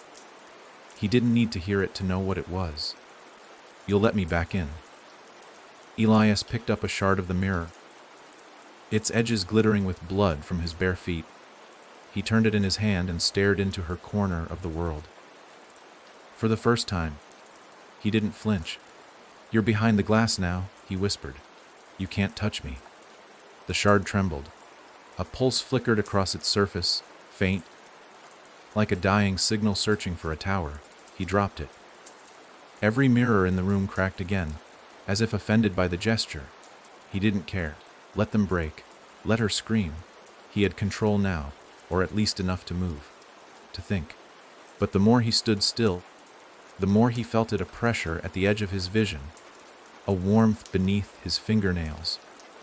He didn't need to hear it to know what it was. "You'll let me back in." Elias picked up a shard of the mirror, its edges glittering with blood from his bare feet. He turned it in his hand and stared into her corner of the world. For the first time, he didn't flinch. "You're behind the glass now," he whispered. "You can't touch me." The shard trembled. A pulse flickered across its surface, faint, like a dying signal searching for a tower. He dropped it. Every mirror in the room cracked again, as if offended by the gesture. He didn't care. Let them break. Let her scream. He had control now, or at least enough to move, to think. But the more he stood still, the more he felt it a pressure at the edge of his vision, a warmth beneath his fingernails,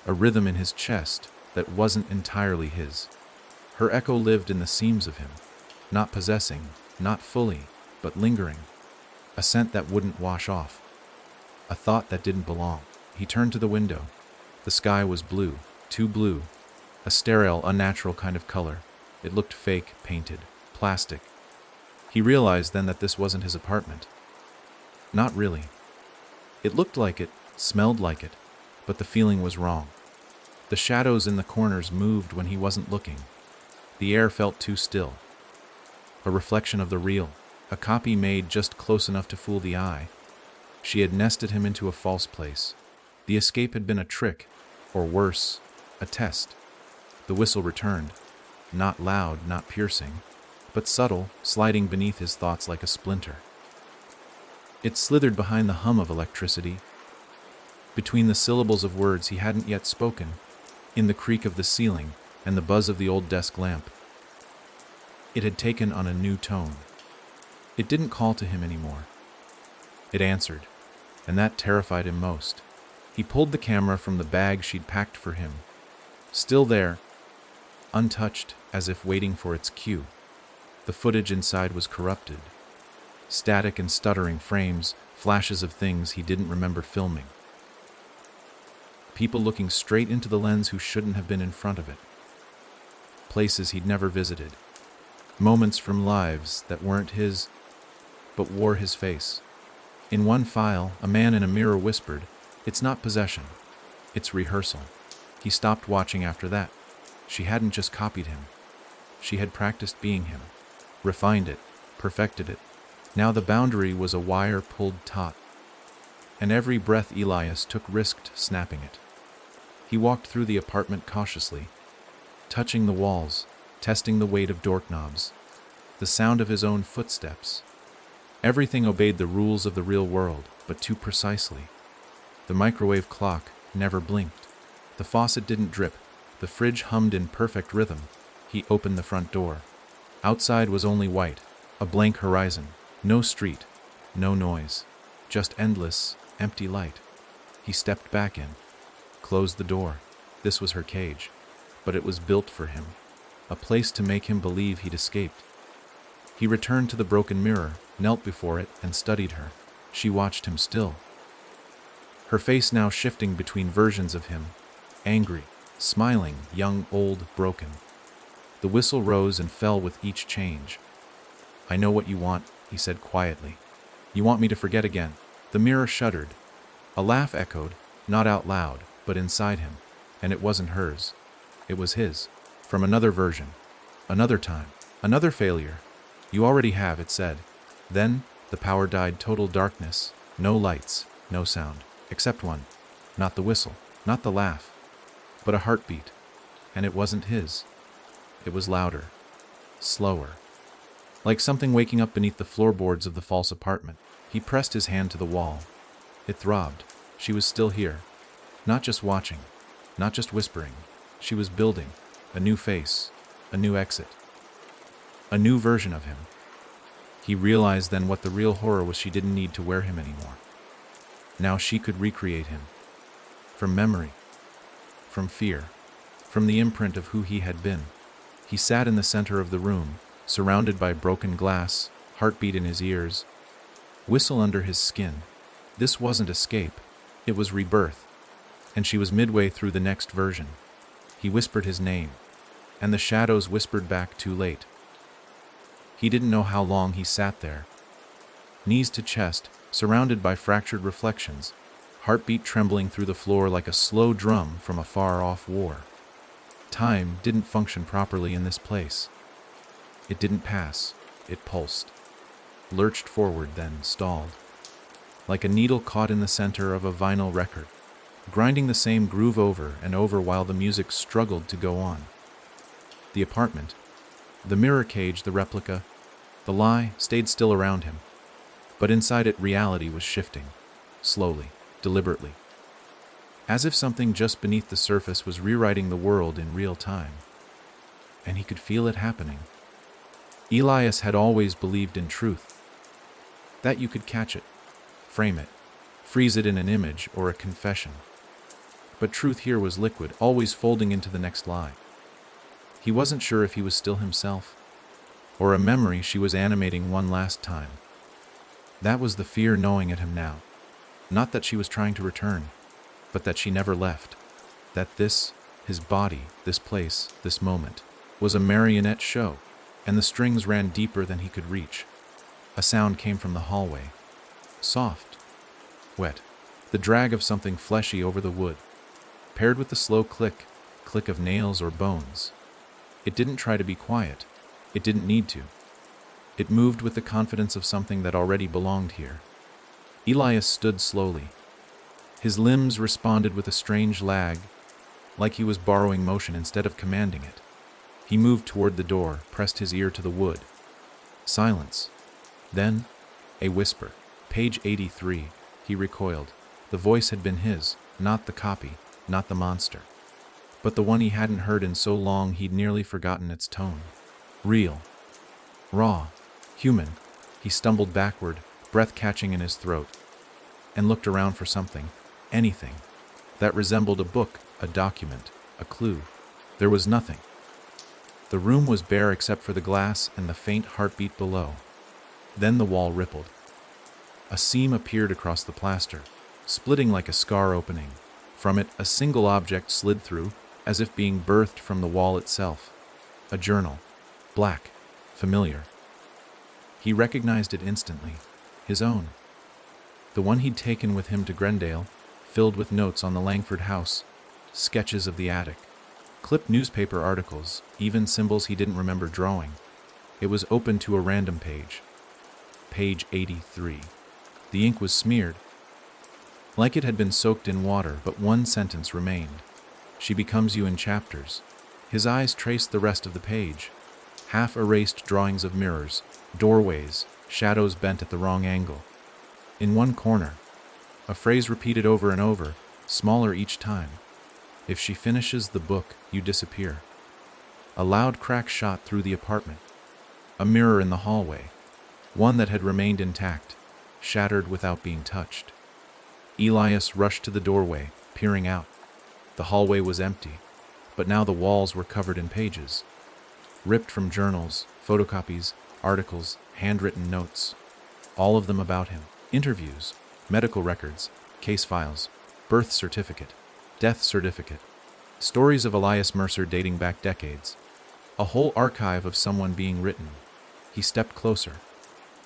a rhythm in his chest that wasn't entirely his. Her echo lived in the seams of him, Not possessing, not fully, but lingering. A scent that wouldn't wash off. A thought that didn't belong. He turned to the window. The sky was blue, too blue. A sterile, unnatural kind of color. It looked fake, painted, plastic. He realized then that this wasn't his apartment. Not really. It looked like it, smelled like it, but the feeling was wrong. The shadows in the corners moved when he wasn't looking. The air felt too still. A reflection of the real, a copy made just close enough to fool the eye. She had nested him into a false place. The escape had been a trick, or worse, a test. The whistle returned, not loud, not piercing, but subtle, sliding beneath his thoughts like a splinter. It slithered behind the hum of electricity, between the syllables of words he hadn't yet spoken, in the creak of the ceiling and the buzz of the old desk lamp. It had taken on a new tone. It didn't call to him anymore. It answered, and that terrified him most. He pulled the camera from the bag she'd packed for him. Still there, untouched, as if waiting for its cue. The footage inside was corrupted. Static and stuttering frames, flashes of things he didn't remember filming. People looking straight into the lens who shouldn't have been in front of it. Places he'd never visited. Moments from lives that weren't his, but wore his face. In one file, a man in a mirror whispered, "It's not possession. It's rehearsal." He stopped watching after that. She hadn't just copied him. She had practiced being him, refined it, perfected it. Now the boundary was a wire pulled taut, and every breath Elias took risked snapping it. He walked through the apartment cautiously, touching the walls, testing the weight of doorknobs, the sound of his own footsteps. Everything obeyed the rules of the real world, but too precisely. The microwave clock never blinked. The faucet didn't drip. The fridge hummed in perfect rhythm. He opened the front door. Outside was only white, a blank horizon. No street, no noise, just endless, empty light. He stepped back in, closed the door. This was her cage, but it was built for him, a place to make him believe he'd escaped. He returned to the broken mirror, knelt before it, and studied her. She watched him still, her face now shifting between versions of him, angry, smiling, young, old, broken. The whistle rose and fell with each change. "I know what you want," he said quietly. "You want me to forget again." The mirror shuddered. A laugh echoed, not out loud, but inside him, and it wasn't hers. It was his, from another version, another time, another failure. "You already have," it said. Then the power died, total darkness, no lights, no sound, except one, not the whistle, not the laugh, but a heartbeat, and it wasn't his. It was louder, slower, like something waking up beneath the floorboards of the false apartment. He pressed his hand to the wall. It throbbed. She was still here, not just watching, not just whispering. She was building a new face, a new exit, a new version of him. He realized then what the real horror was. She didn't need to wear him anymore. Now she could recreate him, from memory, from fear, from the imprint of who he had been. He sat in the center of the room, surrounded by broken glass, heartbeat in his ears, whistle under his skin. This wasn't escape, it was rebirth, and she was midway through the next version. He whispered his name, and the shadows whispered back, "Too late." He didn't know how long he sat there, knees to chest, surrounded by fractured reflections, heartbeat trembling through the floor like a slow drum from a far-off war. Time didn't function properly in this place. It didn't pass, it pulsed, lurched forward, then stalled, like a needle caught in the center of a vinyl record, grinding the same groove over and over while the music struggled to go on. The apartment, the mirror cage, the replica, the lie stayed still around him, but inside it reality was shifting, slowly, deliberately, as if something just beneath the surface was rewriting the world in real time. And he could feel it happening. Elias had always believed in truth, that you could catch it, frame it, freeze it in an image or a confession. But truth here was liquid, always folding into the next lie. He wasn't sure if he was still himself, or a memory she was animating one last time. That was the fear gnawing at him now. Not that she was trying to return, but that she never left. That this, his body, this place, this moment, was a marionette show, and the strings ran deeper than he could reach. A sound came from the hallway. Soft, wet, the drag of something fleshy over the wood, paired with the slow click of nails or bones. It didn't try to be quiet. It didn't need to. It moved with the confidence of something that already belonged here. Elias stood slowly. His limbs responded with a strange lag, like he was borrowing motion instead of commanding it. He moved toward the door, pressed his ear to the wood. Silence. Then, a whisper. Page 83. He recoiled. The voice had been his, not the copy, not the monster. But the one he hadn't heard in so long he'd nearly forgotten its tone. Real. Raw. Human. He stumbled backward, breath catching in his throat, and looked around for something, anything, that resembled a book, a document, a clue. There was nothing. The room was bare except for the glass and the faint heartbeat below. Then the wall rippled. A seam appeared across the plaster, splitting like a scar opening. From it, a single object slid through, as if being birthed from the wall itself. A journal. Black. Familiar. He recognized it instantly. His own. The one he'd taken with him to Grendale, filled with notes on the Langford house, sketches of the attic, clipped newspaper articles, even symbols he didn't remember drawing. It was open to a random page. Page 83. The ink was smeared, like it had been soaked in water, but one sentence remained. She becomes you in chapters. His eyes traced the rest of the page. Half-erased drawings of mirrors, doorways, shadows bent at the wrong angle. In one corner, a phrase repeated over and over, smaller each time. If she finishes the book, you disappear. A loud crack shot through the apartment. A mirror in the hallway, one that had remained intact, shattered without being touched. Elias rushed to the doorway, peering out. The hallway was empty, but now the walls were covered in pages, ripped from journals, photocopies, articles, handwritten notes, all of them about him. Interviews, medical records, case files, birth certificate, death certificate, stories of Elias Mercer dating back decades, a whole archive of someone being written. He stepped closer.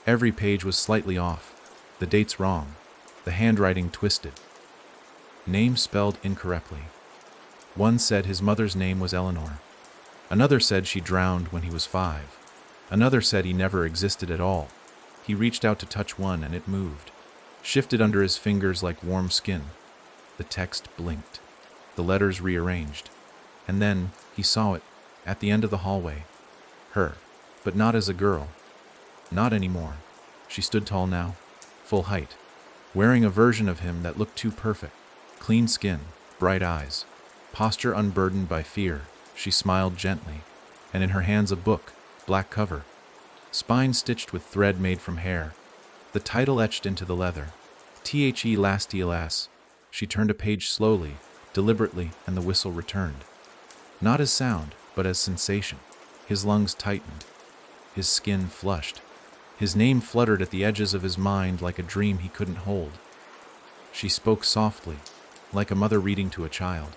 Every page was slightly off, the dates wrong, the handwriting twisted, names spelled incorrectly. One said his mother's name was Eleanor. Another said she drowned when he was 5. Another said he never existed at all. He reached out to touch one and it moved, shifted under his fingers like warm skin. The text blinked, the letters rearranged, and then he saw it, at the end of the hallway. Her, but not as a girl. Not anymore. She stood tall now, full height, wearing a version of him that looked too perfect. Clean skin, bright eyes, posture unburdened by fear. She smiled gently, and in her hands a book, black cover, spine stitched with thread made from hair, the title etched into the leather, The Last Elas. She turned a page slowly, deliberately, and the whistle returned. Not as sound, but as sensation. His lungs tightened, his skin flushed. His name fluttered at the edges of his mind like a dream he couldn't hold. She spoke softly, like a mother reading to a child.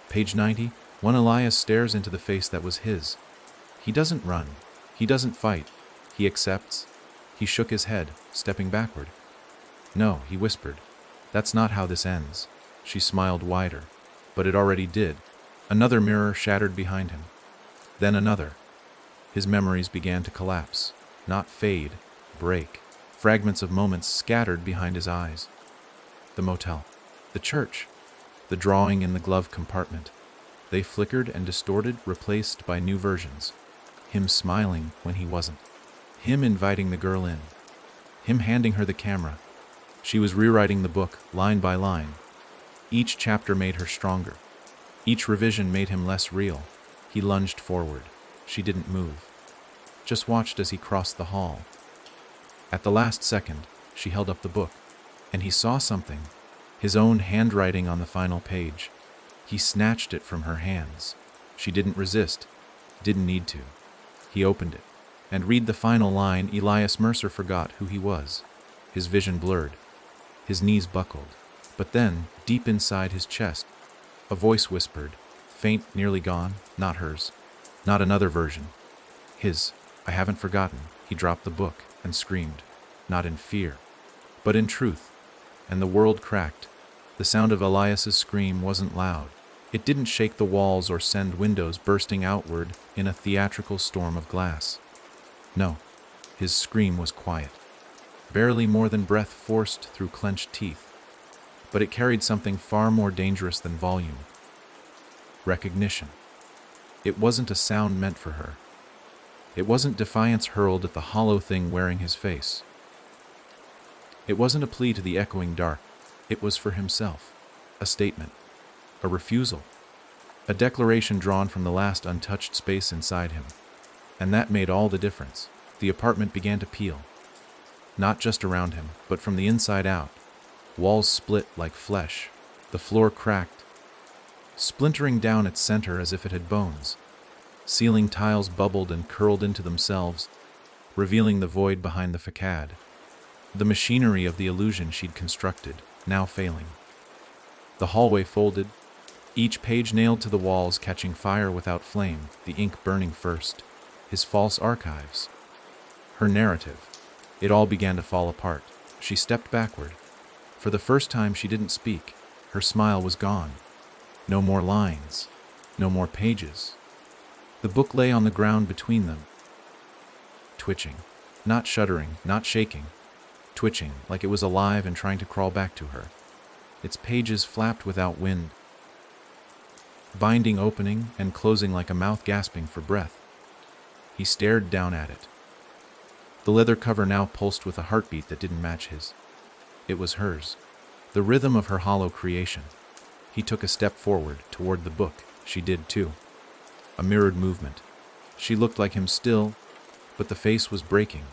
Page 90, one Elias stares into the face that was his. He doesn't run. He doesn't fight. He accepts. He shook his head, stepping backward. No, he whispered. That's not how this ends. She smiled wider, but it already did. Another mirror shattered behind him. Then another. His memories began to collapse, not fade, break. Fragments of moments scattered behind his eyes. The motel. The church. The drawing in the glove compartment. They flickered and distorted, replaced by new versions. Him smiling when he wasn't. Him inviting the girl in. Him handing her the camera. She was rewriting the book, line by line. Each chapter made her stronger. Each revision made him less real. He lunged forward. She didn't move. Just watched as he crossed the hall. At the last second, she held up the book, and he saw something. His own handwriting on the final page. He snatched it from her hands. She didn't resist. Didn't need to. He opened it. and read the final line, Elias Mercer forgot who he was. His vision blurred. His knees buckled. But then, deep inside his chest, a voice whispered, faint, nearly gone, not hers, not another version. His. I haven't forgotten. He dropped the book and screamed, not in fear, but in truth. And the world cracked. The sound of Elias's scream wasn't loud. It didn't shake the walls or send windows bursting outward in a theatrical storm of glass. No, his scream was quiet, barely more than breath forced through clenched teeth. But it carried something far more dangerous than volume. Recognition. It wasn't a sound meant for her. It wasn't defiance hurled at the hollow thing wearing his face. It wasn't a plea to the echoing dark. It was for himself. A statement. A refusal. A declaration drawn from the last untouched space inside him. And that made all the difference. The apartment began to peel. Not just around him, but from the inside out. Walls split like flesh. The floor cracked, splintering down its center as if it had bones. Ceiling tiles bubbled and curled into themselves, revealing the void behind the facade. The machinery of the illusion she'd constructed, now failing. The hallway folded, each page nailed to the walls catching fire without flame, the ink burning first. His false archives. Her narrative. It all began to fall apart. She stepped backward. For the first time she didn't speak. Her smile was gone. No more lines. No more pages. The book lay on the ground between them. Twitching. Not shuddering, not shaking. Twitching, like it was alive and trying to crawl back to her. Its pages flapped without wind. Binding opening and closing like a mouth gasping for breath. He stared down at it. The leather cover now pulsed with a heartbeat that didn't match his. It was hers. The rhythm of her hollow creation. He took a step forward, toward the book. She did too. A mirrored movement. She looked like him still, but the face was breaking.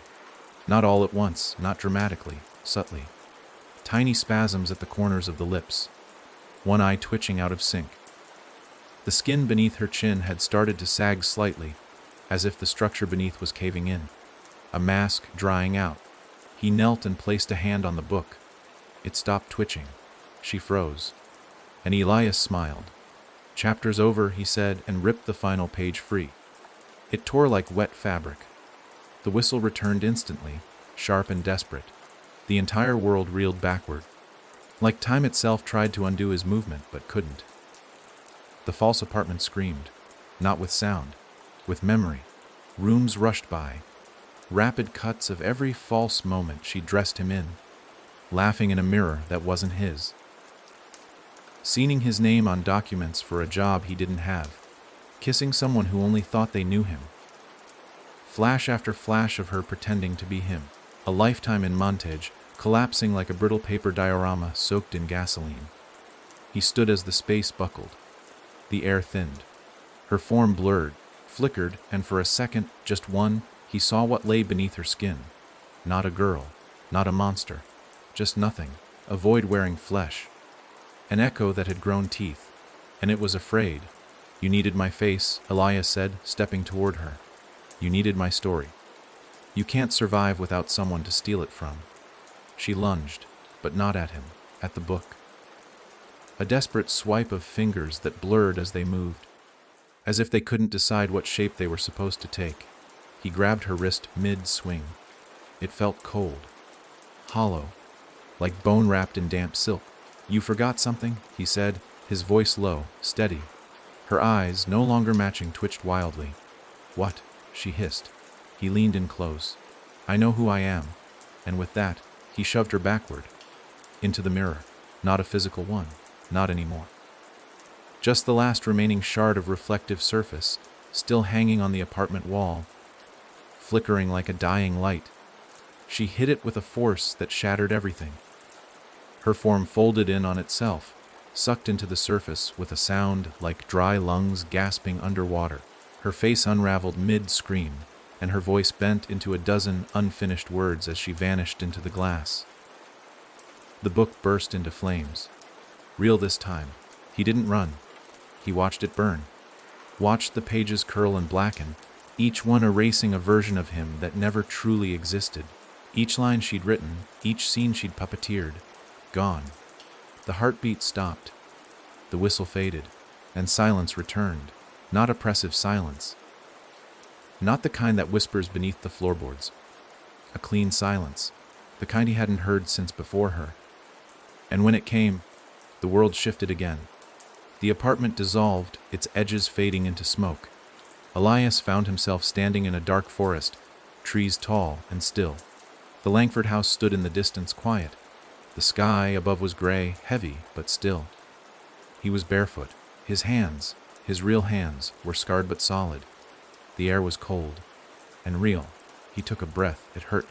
Not all at once, not dramatically, subtly. Tiny spasms at the corners of the lips. One eye twitching out of sync. The skin beneath her chin had started to sag slightly, as if the structure beneath was caving in. A mask drying out. He knelt and placed a hand on the book. It stopped twitching. She froze. And Elias smiled. Chapter's over, he said, and ripped the final page free. It tore like wet fabric. The whistle returned instantly, sharp and desperate. The entire world reeled backward. Like time itself tried to undo his movement, but couldn't. The false apartment screamed. Not with sound. With memory. Rooms rushed by. Rapid cuts of every false moment she dressed him in. Laughing in a mirror that wasn't his. Signing his name on documents for a job he didn't have. Kissing someone who only thought they knew him. Flash after flash of her pretending to be him. A lifetime in montage, collapsing like a brittle paper diorama soaked in gasoline. He stood as the space buckled. The air thinned. Her form blurred, flickered, and for a second, just one, he saw what lay beneath her skin. Not a girl, not a monster. Just nothing, a void wearing flesh. An echo that had grown teeth, and it was afraid. You needed my face, Elias said, stepping toward her. You needed my story. You can't survive without someone to steal it from. She lunged, but not at him, at the book. A desperate swipe of fingers that blurred as they moved, as if they couldn't decide what shape they were supposed to take. He grabbed her wrist mid-swing. It felt cold, hollow, like bone wrapped in damp silk. You forgot something, he said, his voice low, steady. Her eyes, no longer matching, twitched wildly. What? She hissed. He leaned in close. I know who I am. And with that, he shoved her backward. Into the mirror. Not a physical one. Not anymore. Just the last remaining shard of reflective surface, still hanging on the apartment wall, flickering like a dying light. She hit it with a force that shattered everything. Her form folded in on itself, sucked into the surface with a sound like dry lungs gasping underwater. Her face unraveled mid-scream, and her voice bent into a dozen unfinished words as she vanished into the glass. The book burst into flames. Real this time. He didn't run. He watched it burn. Watched the pages curl and blacken, each one erasing a version of him that never truly existed. Each line she'd written, each scene she'd puppeteered, gone. The heartbeat stopped, the whistle faded, and silence returned. Not oppressive silence. Not the kind that whispers beneath the floorboards. A clean silence, the kind he hadn't heard since before her. And when it came, the world shifted again. The apartment dissolved, its edges fading into smoke. Elias found himself standing in a dark forest, trees tall and still. The Langford house stood in the distance, quiet. The sky above was gray, heavy, but still. He was barefoot. His hands, his real hands, were scarred but solid. The air was cold and real. He took a breath. It hurt.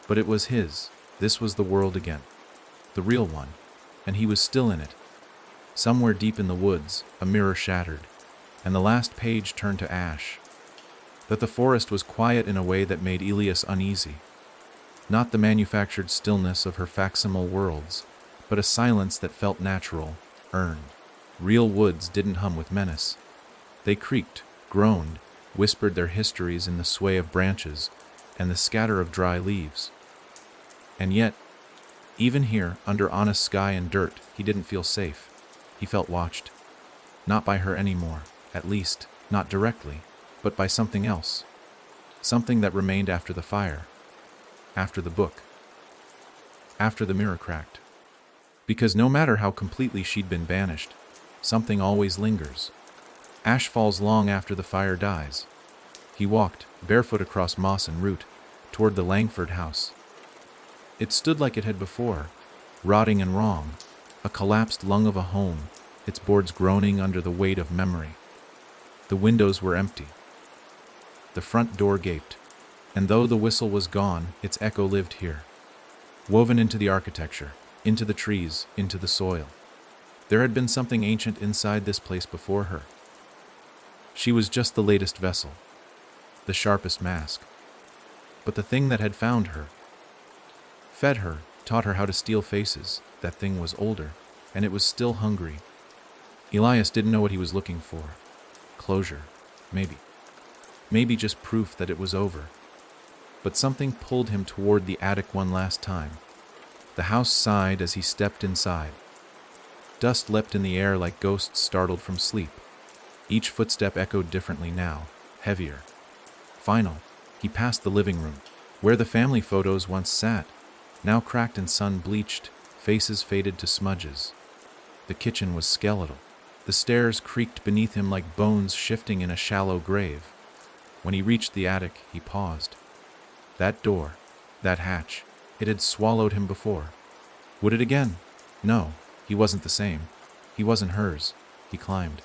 But it was his. This was the world again. The real one. And he was still in it. Somewhere deep in the woods, a mirror shattered, and the last page turned to ash. That the forest was quiet in a way that made Elias uneasy. Not the manufactured stillness of her facsimile worlds, but a silence that felt natural, earned. Real woods didn't hum with menace. They creaked, groaned, whispered their histories in the sway of branches and the scatter of dry leaves. And yet, even here, under honest sky and dirt, he didn't feel safe. He felt watched. Not by her anymore, at least, not directly, but by something else. Something that remained after the fire. After the book. After the mirror cracked. Because no matter how completely she'd been banished, something always lingers. Ash falls long after the fire dies. He walked, barefoot across moss and root, toward the Langford house. It stood like it had before, rotting and wrong, a collapsed lung of a home, its boards groaning under the weight of memory. The windows were empty. The front door gaped, and though the whistle was gone, its echo lived here, woven into the architecture, into the trees, into the soil. There had been something ancient inside this place before her. She was just the latest vessel, the sharpest mask. But the thing that had found her, fed her, taught her how to steal faces, that thing was older, and it was still hungry. Elias didn't know what he was looking for. Closure, maybe. Maybe just proof that it was over. But something pulled him toward the attic one last time. The house sighed as he stepped inside. Dust leapt in the air like ghosts startled from sleep. Each footstep echoed differently now, heavier. Final, he passed the living room, where the family photos once sat, now cracked and sun-bleached, faces faded to smudges. The kitchen was skeletal. The stairs creaked beneath him like bones shifting in a shallow grave. When he reached the attic, he paused. That door, that hatch, it had swallowed him before. Would it again? No, he wasn't the same. He wasn't hers. He climbed.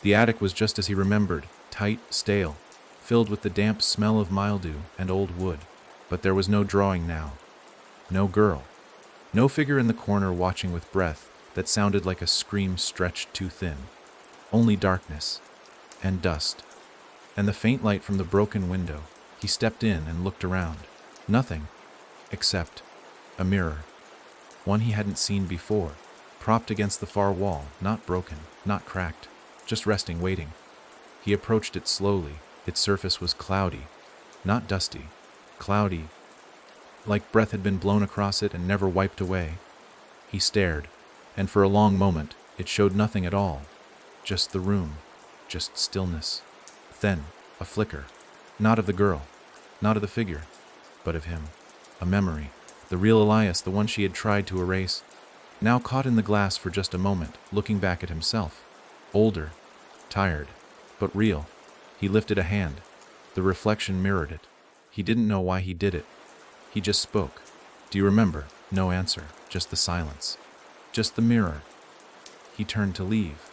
The attic was just as he remembered, tight, stale, filled with the damp smell of mildew and old wood. But there was no drawing now. No girl. No figure in the corner watching with breath that sounded like a scream stretched too thin. Only darkness. And dust. And the faint light from the broken window. He stepped in and looked around. Nothing. Except a mirror. One he hadn't seen before. Propped against the far wall. Not broken. Not cracked. Just resting, waiting. He approached it slowly. Its surface was cloudy. Not dusty. Cloudy. Like breath had been blown across it and never wiped away. He stared, and for a long moment, it showed nothing at all. Just the room. Just stillness. Then, a flicker. Not of the girl. Not of the figure. But of him. A memory. The real Elias, the one she had tried to erase. Now caught in the glass for just a moment, looking back at himself. Older. Tired. But real. He lifted a hand. The reflection mirrored it. He didn't know why he did it. He just spoke. Do you remember? No answer. Just the silence. Just the mirror. He turned to leave.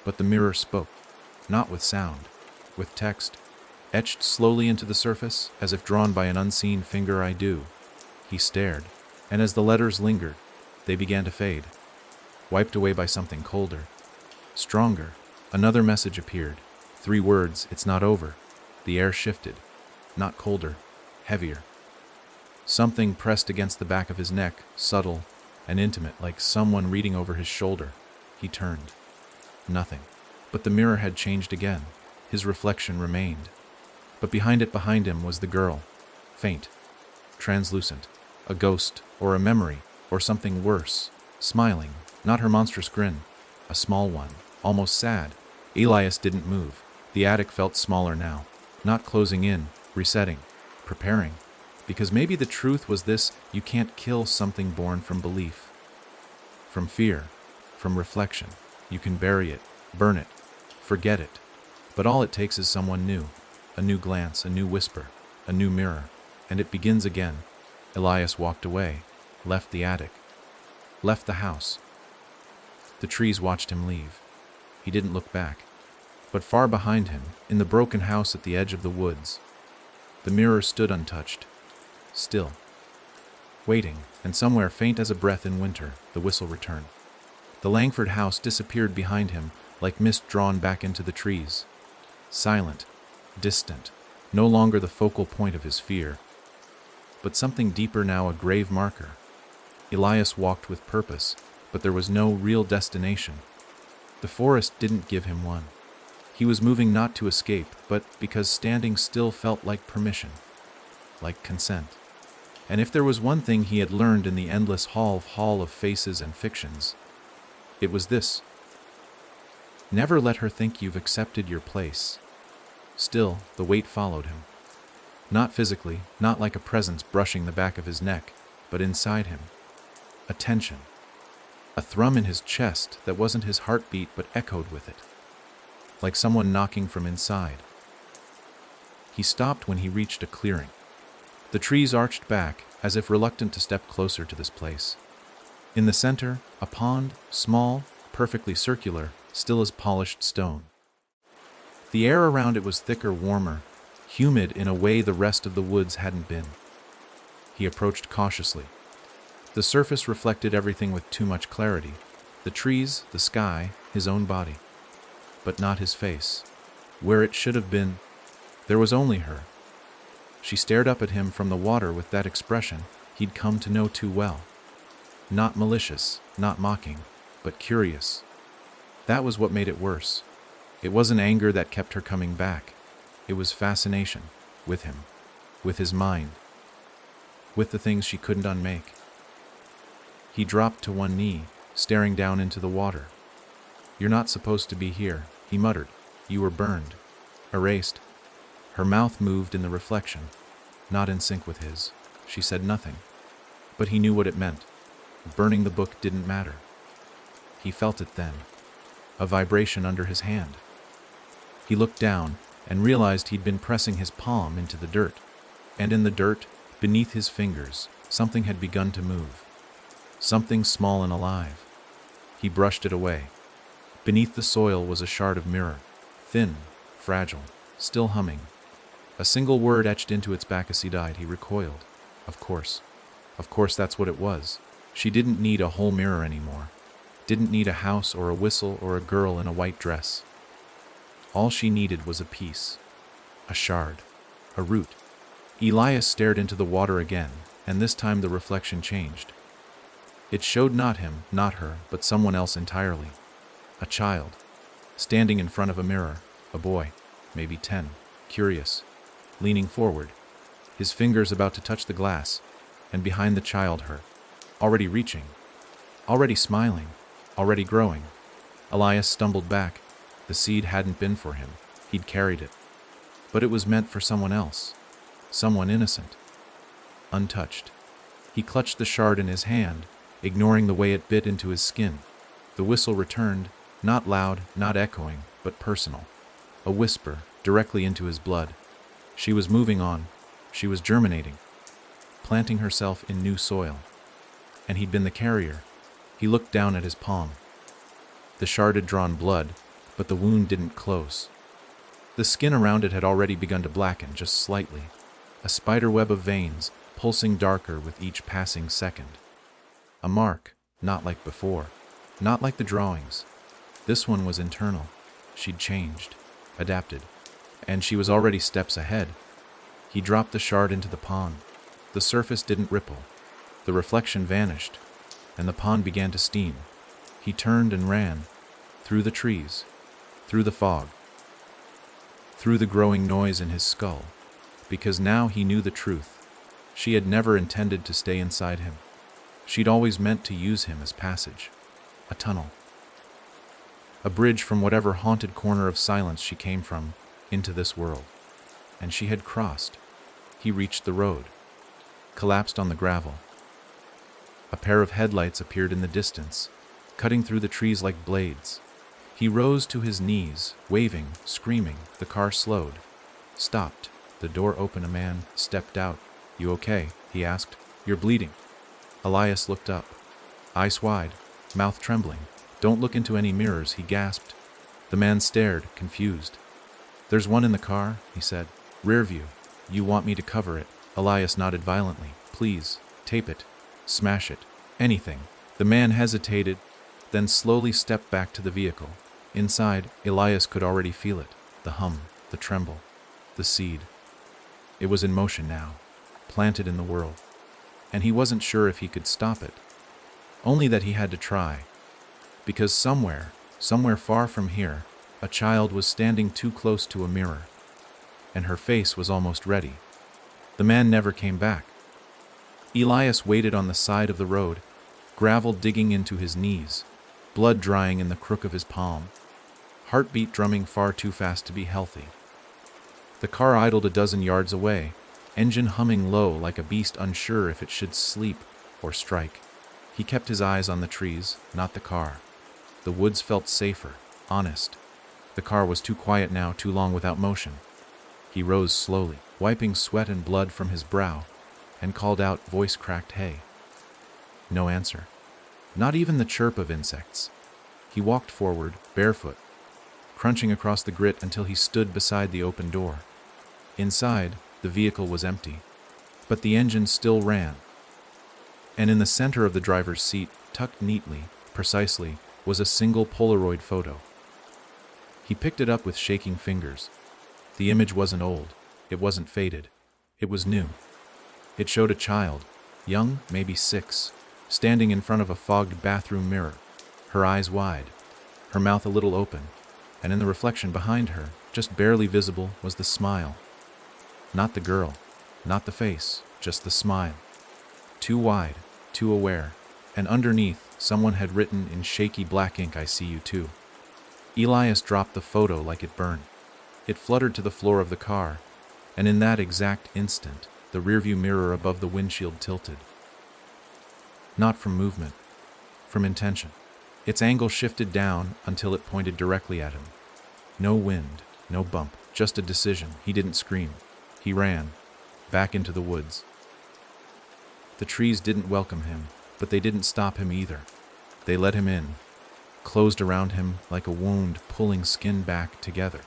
But the mirror spoke. Not with sound. With text. Etched slowly into the surface, as if drawn by an unseen finger. I do. He stared. And as the letters lingered, they began to fade. Wiped away by something colder. Stronger. Another message appeared. 3 words. It's not over. The air shifted. Not colder. Heavier. Something pressed against the back of his neck, subtle and intimate, like someone reading over his shoulder. He turned. Nothing. But the mirror had changed again. His reflection remained. But behind him was the girl. Faint, translucent, a ghost, or a memory, or something worse. Smiling, not her monstrous grin, a small one, almost sad. Elias didn't move. The attic felt smaller now, not closing in, resetting, preparing. Because maybe the truth was this: you can't kill something born from belief, from fear, from reflection. You can bury it, burn it, forget it. But all it takes is someone new, a new glance, a new whisper, a new mirror, and it begins again. Elias walked away, left the attic, left the house. The trees watched him leave. He didn't look back. But far behind him, in the broken house at the edge of the woods, the mirror stood untouched, still, waiting, and somewhere faint as a breath in winter, the whistle returned. The Langford house disappeared behind him, like mist drawn back into the trees. Silent, distant, no longer the focal point of his fear, but something deeper now, a grave marker. Elias walked with purpose, but there was no real destination. The forest didn't give him one. He was moving not to escape, but because standing still felt like permission, like consent. And if there was one thing he had learned in the endless hall of faces and fictions, it was this: never let her think you've accepted your place. Still, the weight followed him. Not physically, not like a presence brushing the back of his neck, but inside him. A tension. A thrum in his chest that wasn't his heartbeat but echoed with it, like someone knocking from inside. He stopped when he reached a clearing. The trees arched back, as if reluctant to step closer to this place. In the center, a pond, small, perfectly circular, still as polished stone. The air around it was thicker, warmer, humid in a way the rest of the woods hadn't been. He approached cautiously. The surface reflected everything with too much clarity: the trees, the sky, his own body. But not his face. Where it should have been, there was only her. She stared up at him from the water with that expression he'd come to know too well. Not malicious, not mocking, but curious. That was what made it worse. It wasn't anger that kept her coming back. It was fascination, with him, with his mind, with the things she couldn't unmake. He dropped to one knee, staring down into the water. "You're not supposed to be here," he muttered. "You were burned, erased." Her mouth moved in the reflection, not in sync with his. She said nothing, but he knew what it meant. Burning the book didn't matter. He felt it then, a vibration under his hand. He looked down and realized he'd been pressing his palm into the dirt, and in the dirt, beneath his fingers, something had begun to move. Something small and alive. He brushed it away. Beneath the soil was a shard of mirror, thin, fragile, still humming. A single word etched into its back as he died. He recoiled. Of course, that's what it was. She didn't need a whole mirror anymore. Didn't need a house or a whistle or a girl in a white dress. All she needed was a piece, a shard, a root. Elias stared into the water again, and this time the reflection changed. It showed not him, not her, but someone else entirely. A child, standing in front of a mirror, a boy, maybe 10, curious, leaning forward, his fingers about to touch the glass, and behind the child her, already reaching, already smiling, already growing. Elias stumbled back. The seed hadn't been for him. He'd carried it. But it was meant for someone else, someone innocent, untouched. He clutched the shard in his hand, ignoring the way it bit into his skin. The whistle returned, not loud, not echoing, but personal. A whisper, directly into his blood. She was moving on. She was germinating, planting herself in new soil. And he'd been the carrier. He looked down at his palm. The shard had drawn blood, but the wound didn't close. The skin around it had already begun to blacken, just slightly. A spiderweb of veins, pulsing darker with each passing second. A mark, not like before, not like the drawings. This one was internal. She'd changed, adapted, and she was already steps ahead. He dropped the shard into the pond. The surface didn't ripple. The reflection vanished, and the pond began to steam. He turned and ran, through the trees, through the fog. through the growing noise in his skull, because now he knew the truth. She had never intended to stay inside him. She'd always meant to use him as passage, a tunnel, a bridge from whatever haunted corner of silence she came from into this world. And she had crossed. He reached the road, collapsed on the gravel. A pair of headlights appeared in the distance, cutting through the trees like blades. He rose to his knees, waving, screaming. The car slowed, stopped. The door opened. A man stepped out. "You okay?" he asked. "You're bleeding." Elias looked up, eyes wide, mouth trembling. "Don't look into any mirrors," he gasped. The man stared, confused. "There's one in the car," he said. "Rear view. You want me to cover it?" Elias nodded violently. "Please, tape it. Smash it. Anything." The man hesitated, then slowly stepped back to the vehicle. Inside, Elias could already feel it. The hum, the tremble, the seed. It was in motion now, planted in the world. And he wasn't sure if he could stop it. Only that he had to try. Because somewhere far from here, a child was standing too close to a mirror. And her face was almost ready. The man never came back. Elias waited on the side of the road, gravel digging into his knees, blood drying in the crook of his palm, heartbeat drumming far too fast to be healthy. The car idled a dozen yards away, engine humming low like a beast unsure if it should sleep or strike. He kept his eyes on the trees, not the car. The woods felt safer, honest. The car was too quiet now, too long without motion. He rose slowly, wiping sweat and blood from his brow, and called out, voice cracked, "Hey." No answer. Not even the chirp of insects. He walked forward, barefoot, crunching across the grit until he stood beside the open door. Inside, the vehicle was empty, but the engine still ran. And in the center of the driver's seat, tucked neatly, precisely, was a single Polaroid photo. He picked it up with shaking fingers. The image wasn't old. It wasn't faded. It was new. It showed a child, young, maybe 6, standing in front of a fogged bathroom mirror, her eyes wide, her mouth a little open, and in the reflection behind her, just barely visible, was the smile. Not the girl, not the face, just the smile. Too wide, too aware, and underneath, someone had written in shaky black ink, "I see you too." Elias dropped the photo like it burned. It fluttered to the floor of the car, and in that exact instant, the rearview mirror above the windshield tilted. Not from movement, from intention. Its angle shifted down until it pointed directly at him. No wind, no bump, just a decision. He didn't scream. He ran, back into the woods. The trees didn't welcome him, but they didn't stop him either. They let him in, closed around him like a wound pulling skin back together.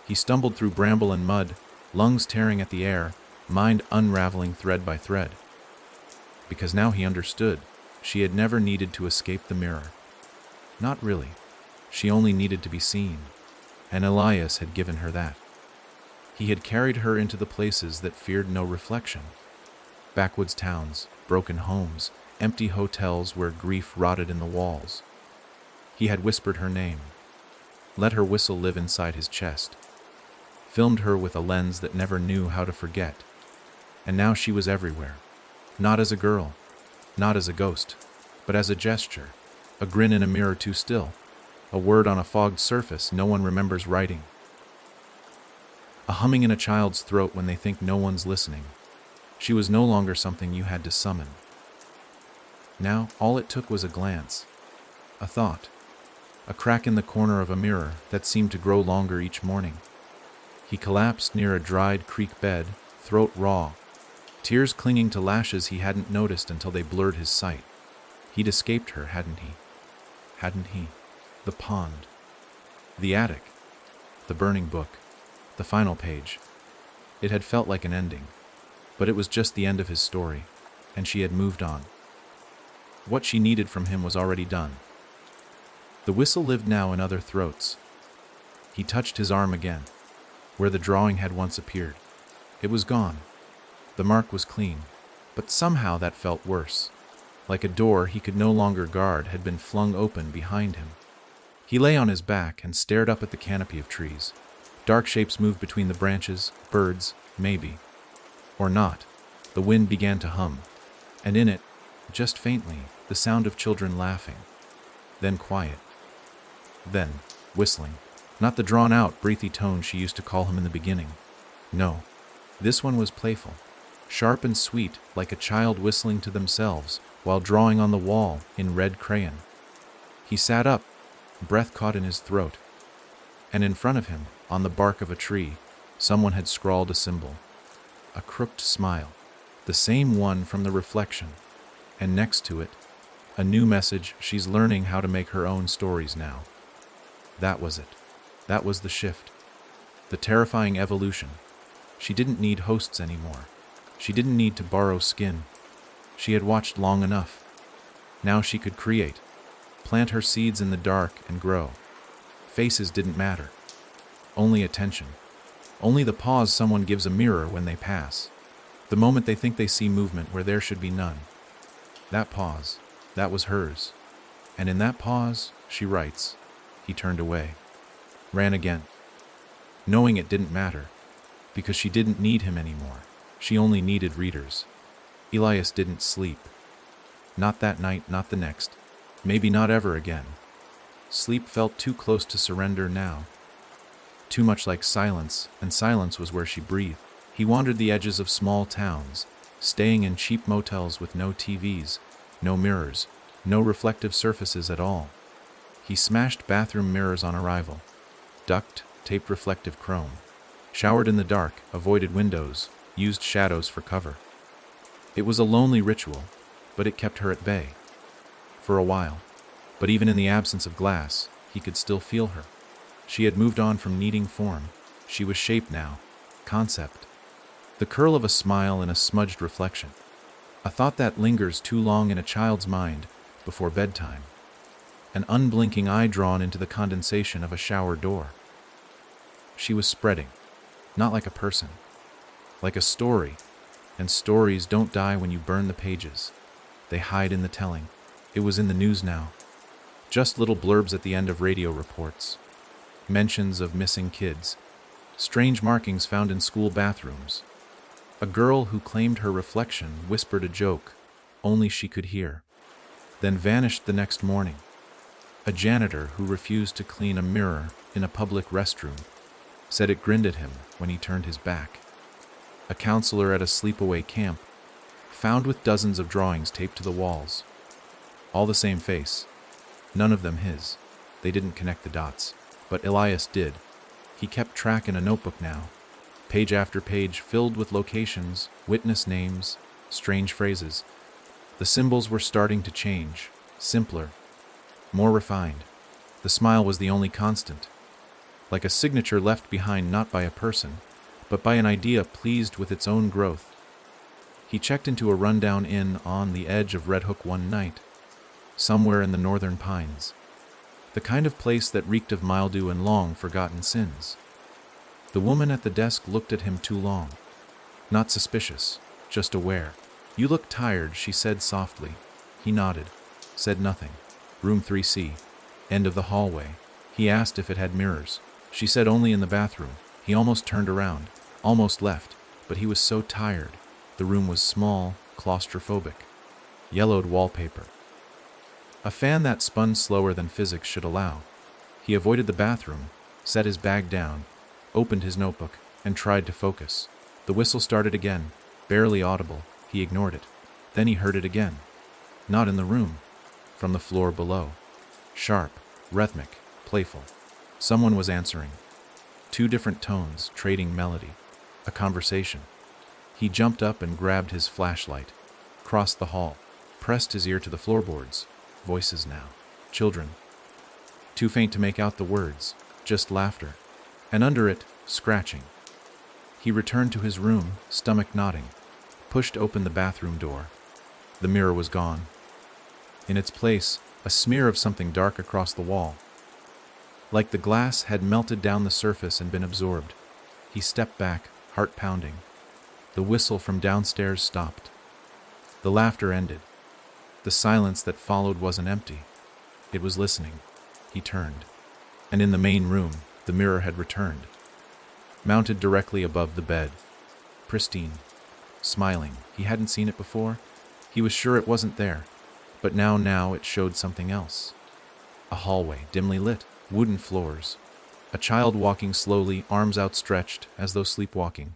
He stumbled through bramble and mud, lungs tearing at the air, mind unraveling thread by thread. Because now he understood. She had never needed to escape the mirror. Not really. She only needed to be seen. And Elias had given her that. He had carried her into the places that feared no reflection. Backwoods towns, broken homes, empty hotels where grief rotted in the walls. He had whispered her name, let her whistle live inside his chest, filmed her with a lens that never knew how to forget. And now she was everywhere. Not as a girl, not as a ghost, but as a gesture, a grin in a mirror too still, a word on a fogged surface no one remembers writing, a humming in a child's throat when they think no one's listening. She was no longer something you had to summon. Now, all it took was a glance, a thought, a crack in the corner of a mirror that seemed to grow longer each morning. He collapsed near a dried creek bed, throat raw, tears clinging to lashes he hadn't noticed until they blurred his sight. He'd escaped her, hadn't he? Hadn't he? The pond, the attic, the burning book, the final page. It had felt like an ending, but it was just the end of his story, and she had moved on. What she needed from him was already done. The whistle lived now in other throats. He touched his arm again, where the drawing had once appeared. It was gone. The mark was clean, but somehow that felt worse. Like a door he could no longer guard had been flung open behind him. He lay on his back and stared up at the canopy of trees, Dark shapes moved between the branches, birds, maybe. Or not. The wind began to hum, and in it, just faintly, the sound of children laughing. Then quiet. Then, whistling. Not the drawn-out, breathy tone she used to call him in the beginning. No. This one was playful, sharp and sweet, like a child whistling to themselves while drawing on the wall in red crayon. He sat up, breath caught in his throat, and in front of him, on the bark of a tree, someone had scrawled a symbol. A crooked smile, the same one from the reflection, and next to it, a new message: she's learning how to make her own stories now. That was it. That was the shift. The terrifying evolution. She didn't need hosts anymore. She didn't need to borrow skin. She had watched long enough. Now she could create, plant her seeds in the dark and grow. Faces didn't matter. Only attention. Only the pause someone gives a mirror when they pass. The moment they think they see movement where there should be none. That pause, that was hers. And in that pause, she writes. He turned away. Ran again. Knowing it didn't matter. Because she didn't need him anymore. She only needed readers. Elias didn't sleep. Not that night, not the next. Maybe not ever again. Sleep felt too close to surrender now. Too much like silence, and silence was where she breathed. He wandered the edges of small towns, staying in cheap motels with no TVs, no mirrors, no reflective surfaces at all. He smashed bathroom mirrors on arrival, ducked, taped reflective chrome, showered in the dark, avoided windows, used shadows for cover. It was a lonely ritual, but it kept her at bay. For a while. But even in the absence of glass, he could still feel her. She had moved on from needing form. She was shape now. Concept. The curl of a smile in a smudged reflection. A thought that lingers too long in a child's mind before bedtime. An unblinking eye drawn into the condensation of a shower door. She was spreading. Not like a person. Like a story. And stories don't die when you burn the pages. They hide in the telling. It was in the news now. Just little blurbs at the end of radio reports. Mentions of missing kids. Strange markings found in school bathrooms. A girl who claimed her reflection whispered a joke only she could hear, then vanished the next morning. A janitor who refused to clean a mirror in a public restroom said it grinned at him when he turned his back. A counselor at a sleepaway camp, found with dozens of drawings taped to the walls. All the same face, none of them his. They didn't connect the dots, but Elias did. He kept track in a notebook now, page after page filled with locations, witness names, strange phrases. The symbols were starting to change, simpler, more refined. The smile was the only constant, like a signature left behind not by a person, but by an idea pleased with its own growth. He checked into a rundown inn on the edge of Red Hook one night, somewhere in the northern pines. The kind of place that reeked of mildew and long-forgotten sins. The woman at the desk looked at him too long. Not suspicious, just aware. "You look tired," she said softly. He nodded, said nothing. Room 3C, end of the hallway. He asked if it had mirrors. She said only in the bathroom. He almost turned around, almost left, but he was so tired. The room was small, claustrophobic. Yellowed wallpaper. A fan that spun slower than physics should allow. He avoided the bathroom, set his bag down, opened his notebook, and tried to focus. The whistle started again, barely audible. He ignored it. Then he heard it again. Not in the room. From the floor below. Sharp, rhythmic, playful. Someone was answering. Two different tones, trading melody. A conversation. He jumped up and grabbed his flashlight. Crossed the hall. Pressed his ear to the floorboards. Voices now. Children. Too faint to make out the words. Just laughter. And under it, scratching. He returned to his room, stomach knotting. Pushed open the bathroom door. The mirror was gone. In its place, a smear of something dark across the wall. Like the glass had melted down the surface and been absorbed. He stepped back, heart pounding. The whistle from downstairs stopped. The laughter ended. The silence that followed wasn't empty. It was listening. He turned. And in the main room, the mirror had returned. mounted directly above the bed. Pristine. Smiling. He hadn't seen it before. He was sure it wasn't there. But now it showed something else. A hallway, dimly lit, wooden floors. A child walking slowly, arms outstretched, as though sleepwalking.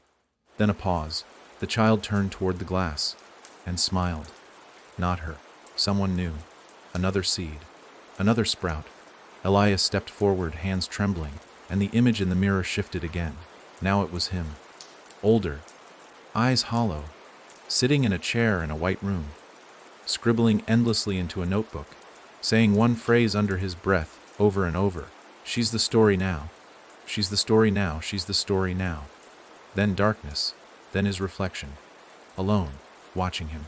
Then a pause. The child turned toward the glass and smiled. Not her. Someone new. Another seed. Another sprout. Elias stepped forward, hands trembling, and the image in the mirror shifted again. Now it was him. Older. Eyes hollow. Sitting in a chair in a white room. Scribbling endlessly into a notebook. Saying one phrase under his breath, over and over. She's the story now. She's the story now. She's the story now. Then darkness. Then his reflection. Alone, watching him.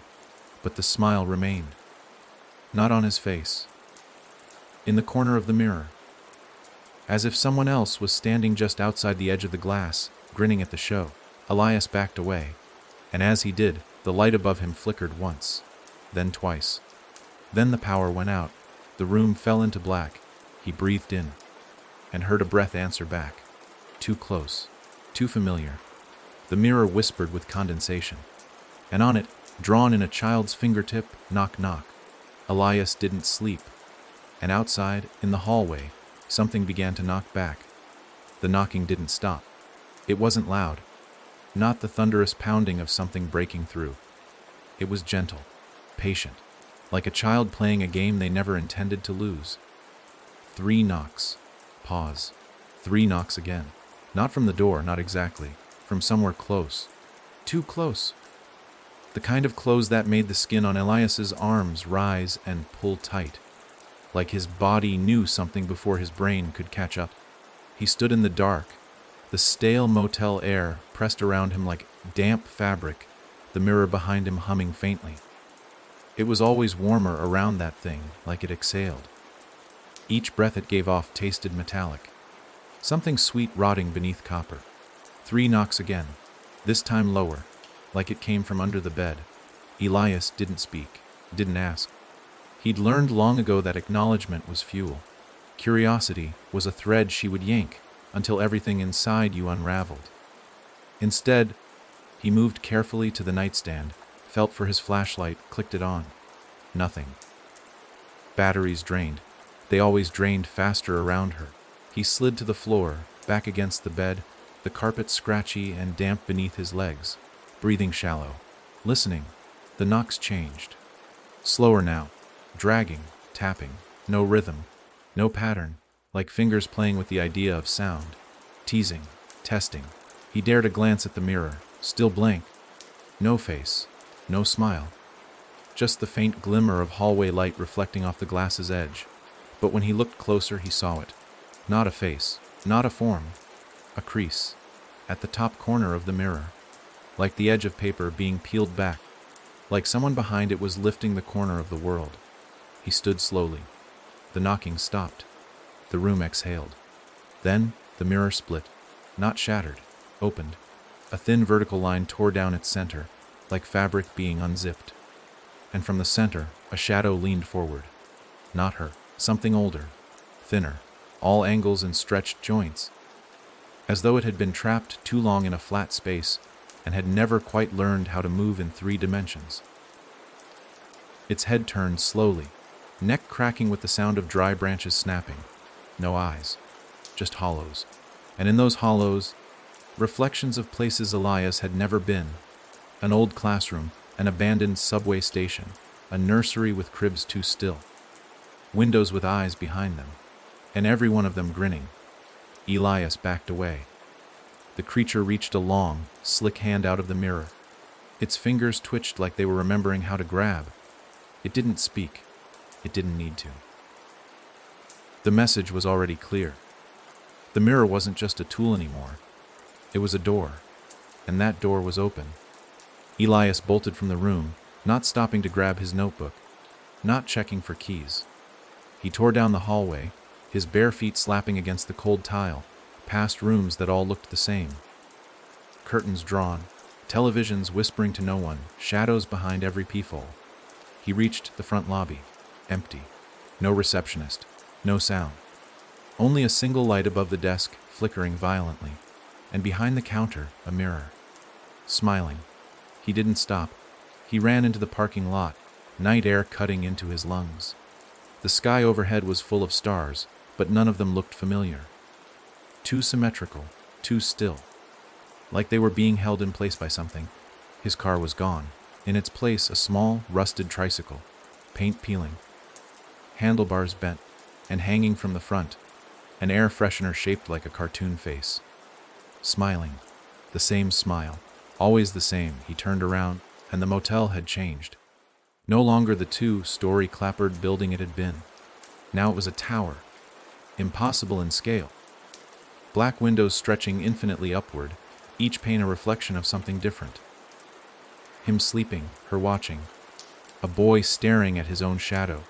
But the smile remained. Not on his face. In the corner of the mirror. As if someone else was standing just outside the edge of the glass, grinning at the show. Elias backed away. And as he did, the light above him flickered once. Then twice. Then the power went out. The room fell into black. He breathed in. And heard a breath answer back. Too close. Too familiar. The mirror whispered with condensation. And on it, drawn in a child's fingertip, knock knock. Elias didn't sleep. And outside, in the hallway, something began to knock back. The knocking didn't stop. It wasn't loud. Not the thunderous pounding of something breaking through. It was gentle, patient, like a child playing a game they never intended to lose. 3 knocks. Pause. 3 knocks again. Not from the door, not exactly. From somewhere close. Too close. The kind of close that made the skin on Elias's arms rise and pull tight. Like his body knew something before his brain could catch up. He stood in the dark, the stale motel air pressed around him like damp fabric, the mirror behind him humming faintly. It was always warmer around that thing, like it exhaled. Each breath it gave off tasted metallic. Something sweet rotting beneath copper. 3 knocks again, this time lower, like it came from under the bed. Elias didn't speak, didn't ask. He'd learned long ago that acknowledgement was fuel. Curiosity was a thread she would yank until everything inside you unraveled. Instead, he moved carefully to the nightstand, felt for his flashlight, clicked it on. Nothing. Batteries drained. They always drained faster around her. He slid to the floor, back against the bed, the carpet scratchy and damp beneath his legs, breathing shallow, listening. The knocks changed. Slower now, dragging, tapping, no rhythm, no pattern, like fingers playing with the idea of sound, teasing, testing. He dared a glance at the mirror, still blank. No face, no smile. Just the faint glimmer of hallway light reflecting off the glass's edge. But when he looked closer, he saw it. Not a face, not a form. A crease. At the top corner of the mirror. Like the edge of paper being peeled back. Like someone behind it was lifting the corner of the world. He stood slowly. The knocking stopped. The room exhaled. Then, the mirror split. Not shattered. Opened. A thin vertical line tore down its center, like fabric being unzipped. And from the center, a shadow leaned forward. Not her. Something older. Thinner. All angles and stretched joints. As though it had been trapped too long in a flat space and had never quite learned how to move in 3 dimensions. Its head turned slowly, neck cracking with the sound of dry branches snapping. No eyes. Just hollows. And in those hollows, reflections of places Elias had never been. An old classroom, an abandoned subway station, a nursery with cribs too still. Windows with eyes behind them, and every one of them grinning. Elias backed away. The creature reached a long, slick hand out of the mirror. Its fingers twitched like they were remembering how to grab. It didn't speak. It didn't need to. The message was already clear. The mirror wasn't just a tool anymore. It was a door, and that door was open. Elias bolted from the room, not stopping to grab his notebook, not checking for keys. He tore down the hallway, his bare feet slapping against the cold tile, past rooms that all looked the same. Curtains drawn, televisions whispering to no one, shadows behind every peephole. He reached the front lobby, empty. No receptionist, no sound. Only a single light above the desk, flickering violently. and behind the counter, a mirror. Smiling. He didn't stop. He ran into the parking lot, night air cutting into his lungs. The sky overhead was full of stars, but none of them looked familiar. Too symmetrical, too still. Like they were being held in place by something. His car was gone. In its place, a small, rusted tricycle, paint peeling, handlebars bent, and hanging from the front, an air freshener shaped like a cartoon face. Smiling. The same smile. Always the same. He turned around, and the motel had changed. No longer the two-story clapboard building it had been. Now it was a tower. Impossible in scale. Black windows stretching infinitely upward, each pane a reflection of something different. Him sleeping, her watching. A boy staring at his own shadow.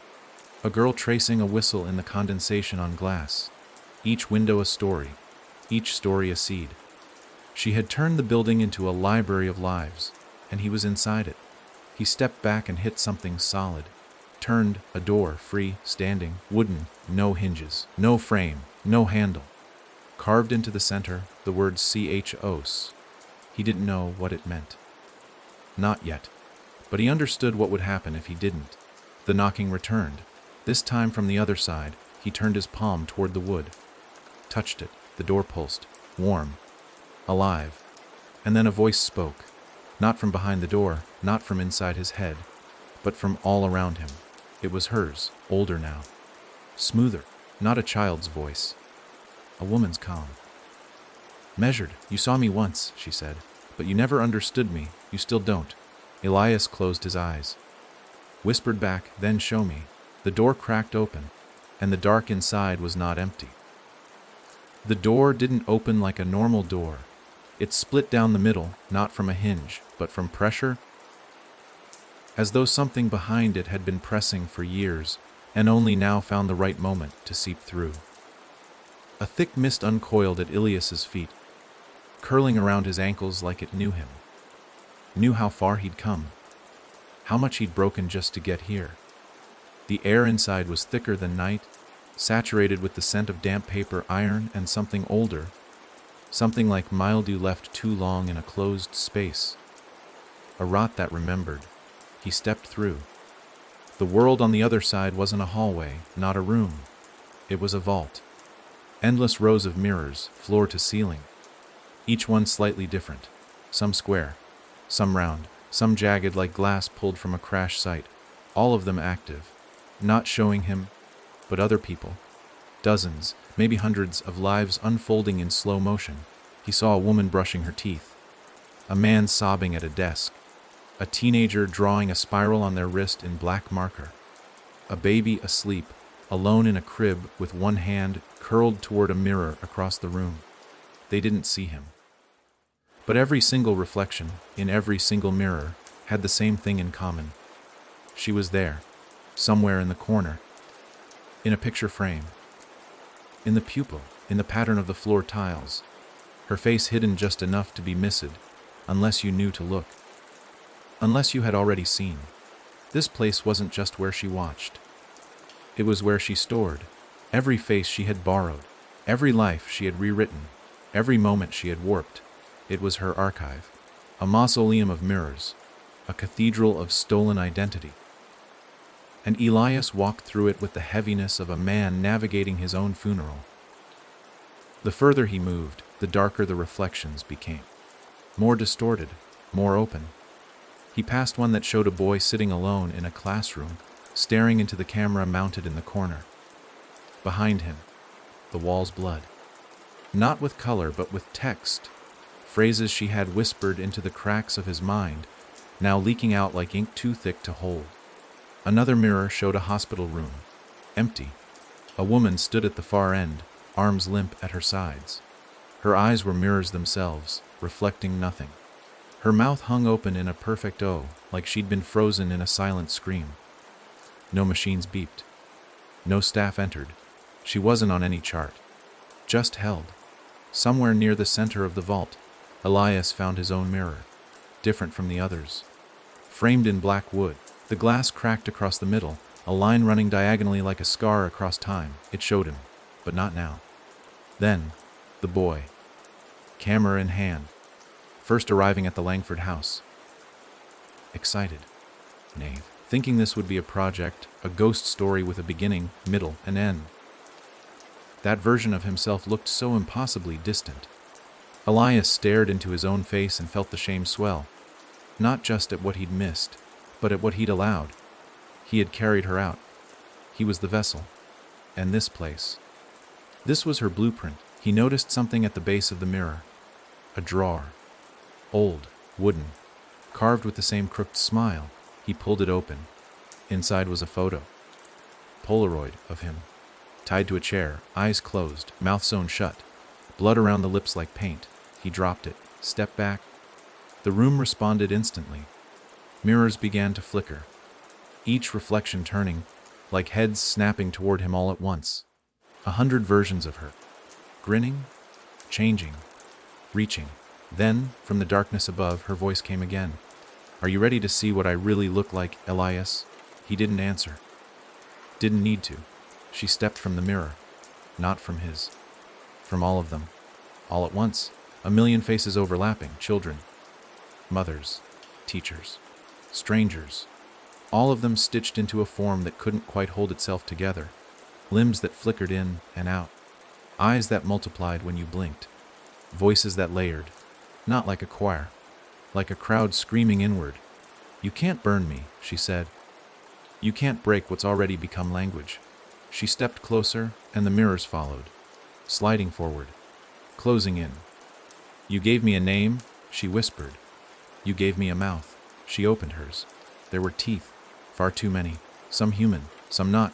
A girl tracing a whistle in the condensation on glass. Each window a story. Each story a seed. She had turned the building into a library of lives, and he was inside it. He stepped back and hit something solid. Turned, a door, free, standing, wooden, no hinges, no frame, no handle. Carved into the center, the word CHOS. He didn't know what it meant. Not yet. But he understood what would happen if he didn't. The knocking returned. This time from the other side, he turned his palm toward the wood. Touched it. The door pulsed. Warm. Alive. And then a voice spoke. Not from behind the door, not from inside his head, but from all around him. It was hers, older now. Smoother. Not a child's voice. A woman's calm. Measured. You saw me once, she said, but you never understood me. You still don't. Elias closed his eyes. Whispered back, then show me. The door cracked open, and the dark inside was not empty. The door didn't open like a normal door. It split down the middle, not from a hinge, but from pressure, as though something behind it had been pressing for years, and only now found the right moment to seep through. A thick mist uncoiled at Elias's feet, curling around his ankles like it knew him. Knew how far he'd come, how much he'd broken just to get here. The air inside was thicker than night, saturated with the scent of damp paper, iron, and something older, something like mildew left too long in a closed space. A rot that remembered. He stepped through. The world on the other side wasn't a hallway, not a room. It was a vault. Endless rows of mirrors, floor to ceiling. Each one slightly different. Some square, some round, some jagged like glass pulled from a crash site. All of them active. Not showing him, but other people. Dozens, maybe hundreds of lives unfolding in slow motion. He saw a woman brushing her teeth. A man sobbing at a desk. A teenager drawing a spiral on their wrist in black marker. A baby asleep, alone in a crib with one hand curled toward a mirror across the room. They didn't see him. But every single reflection, in every single mirror, had the same thing in common. She was there, somewhere in the corner, in a picture frame, in the pupil, in the pattern of the floor tiles, her face hidden just enough to be missed, unless you knew to look. Unless you had already seen. This place wasn't just where she watched. It was where she stored. Every face she had borrowed. Every life she had rewritten. Every moment she had warped. It was her archive. A mausoleum of mirrors. A cathedral of stolen identity. And Elias walked through it with the heaviness of a man navigating his own funeral. The further he moved, the darker the reflections became. More distorted, more open. He passed one that showed a boy sitting alone in a classroom, staring into the camera mounted in the corner. Behind him, the wall's blood. Not with color, but with text. Phrases she had whispered into the cracks of his mind, now leaking out like ink too thick to hold. Another mirror showed a hospital room, empty. A woman stood at the far end, arms limp at her sides. Her eyes were mirrors themselves, reflecting nothing. Her mouth hung open in a perfect O, like she'd been frozen in a silent scream. No machines beeped. No staff entered. She wasn't on any chart. Just held. Somewhere near the center of the vault, Elias found his own mirror, different from the others. Framed in black wood, the glass cracked across the middle, a line running diagonally like a scar across time. It showed him, but not now. Then, the boy. camera in hand, first arriving at the Langford house. Excited. Knave. Thinking this would be a project, a ghost story with a beginning, middle, and end. That version of himself looked so impossibly distant. Elias stared into his own face and felt the shame swell, not just at what he'd missed, but at what he'd allowed. He had carried her out. He was the vessel. And this place. This was her blueprint. He noticed something at the base of the mirror. A drawer. Old, wooden, carved with the same crooked smile. He pulled it open. Inside was a photo. Polaroid of him, tied to a chair, eyes closed, mouth sewn shut, blood around the lips like paint. He dropped it, stepped back. The room responded instantly. Mirrors began to flicker, each reflection turning, like heads snapping toward him all at once. 100 versions of her, grinning, changing, reaching. Then, from the darkness above, her voice came again. "Are you ready to see what I really look like, Elias?" He didn't answer. Didn't need to. She stepped from the mirror, not from his. From all of them. All at once. A million faces overlapping. Children, mothers, teachers, strangers. All of them stitched into a form that couldn't quite hold itself together. Limbs that flickered in and out. Eyes that multiplied when you blinked. Voices that layered. Not like a choir. Like a crowd screaming inward. "You can't burn me," she said. "You can't break what's already become language." She stepped closer, and the mirrors followed, sliding forward, closing in. "You gave me a name," she whispered. "You gave me a mouth." She opened hers. There were teeth, far too many, some human, some not.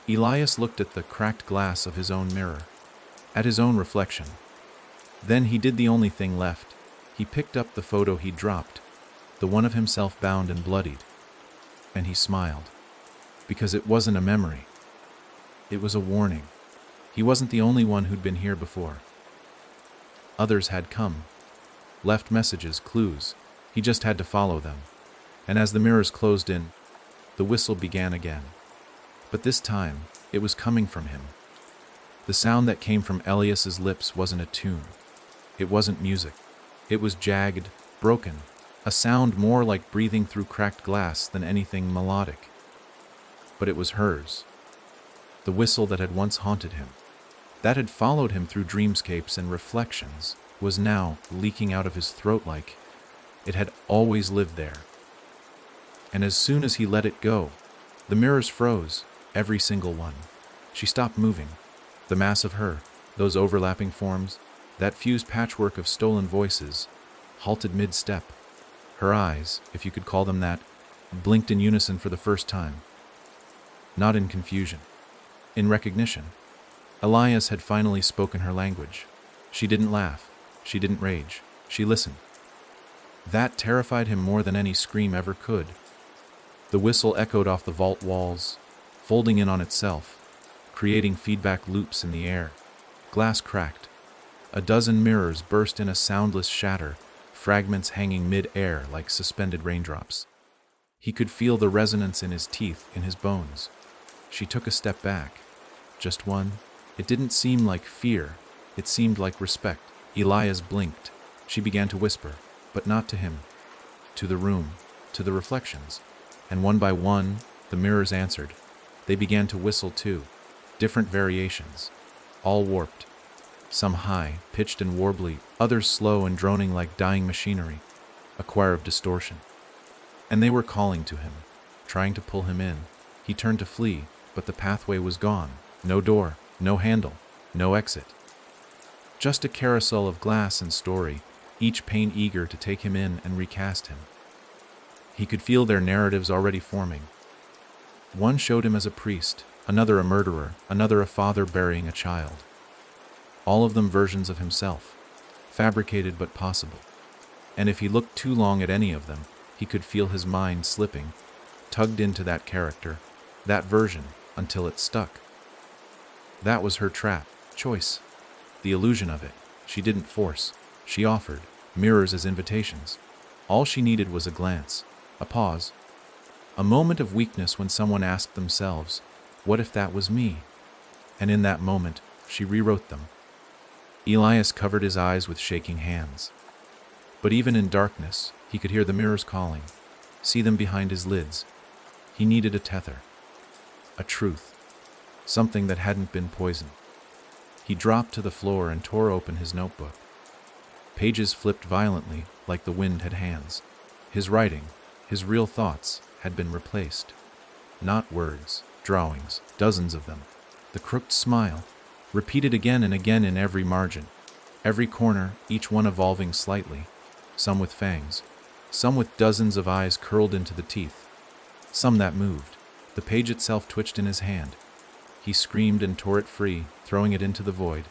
Elias looked at the cracked glass of his own mirror, at his own reflection. Then he did the only thing left. He picked up the photo he'd dropped, the one of himself bound and bloodied, and he smiled. Because it wasn't a memory. It was a warning. He wasn't the only one who'd been here before. Others had come, left messages, clues. He just had to follow them. And as the mirrors closed in, the whistle began again. But this time, it was coming from him. The sound that came from Elias's lips wasn't a tune. It wasn't music. It was jagged, broken, a sound more like breathing through cracked glass than anything melodic. But it was hers. The whistle that had once haunted him, that had followed him through dreamscapes and reflections, was now leaking out of his throat like it had always lived there. And as soon as he let it go, the mirrors froze, every single one. She stopped moving. The mass of her, those overlapping forms, that fused patchwork of stolen voices, halted mid-step. Her eyes, if you could call them that, blinked in unison for the first time. Not in confusion. In recognition. Elias had finally spoken her language. She didn't laugh. She didn't rage. She listened. That terrified him more than any scream ever could. The whistle echoed off the vault walls, folding in on itself, creating feedback loops in the air. Glass cracked. A dozen mirrors burst in a soundless shatter, fragments hanging mid-air like suspended raindrops. He could feel the resonance in his teeth, in his bones. She took a step back. Just one. It didn't seem like fear. It seemed like respect. Elias blinked. She began to whisper, but not to him. To the room, to the reflections. And one by one, the mirrors answered. They began to whistle too. Different variations. All warped. Some high, pitched and warbly, others slow and droning like dying machinery. A choir of distortion. And they were calling to him, trying to pull him in. He turned to flee, but the pathway was gone. No door, no handle, no exit. Just a carousel of glass and story, each pain eager to take him in and recast him. He could feel their narratives already forming. One showed him as a priest, another a murderer, another a father burying a child. All of them versions of himself, fabricated but possible. And if he looked too long at any of them, he could feel his mind slipping, tugged into that character, that version, until it stuck. That was her trap, choice. The illusion of it. She didn't force. She offered, mirrors as invitations. All she needed was a glance, a pause, a moment of weakness when someone asked themselves, what if that was me? And in that moment, she rewrote them. Elias covered his eyes with shaking hands. But even in darkness, he could hear the mirrors calling, see them behind his lids. He needed a tether, a truth, something that hadn't been poisoned. He dropped to the floor and tore open his notebook. Pages flipped violently, like the wind had hands. His writing, his real thoughts, had been replaced. Not words, drawings, dozens of them. The crooked smile, repeated again and again in every margin. Every corner, each one evolving slightly, some with fangs, some with dozens of eyes curled into the teeth, some that moved. The page itself twitched in his hand. He screamed and tore it free, throwing it into the void.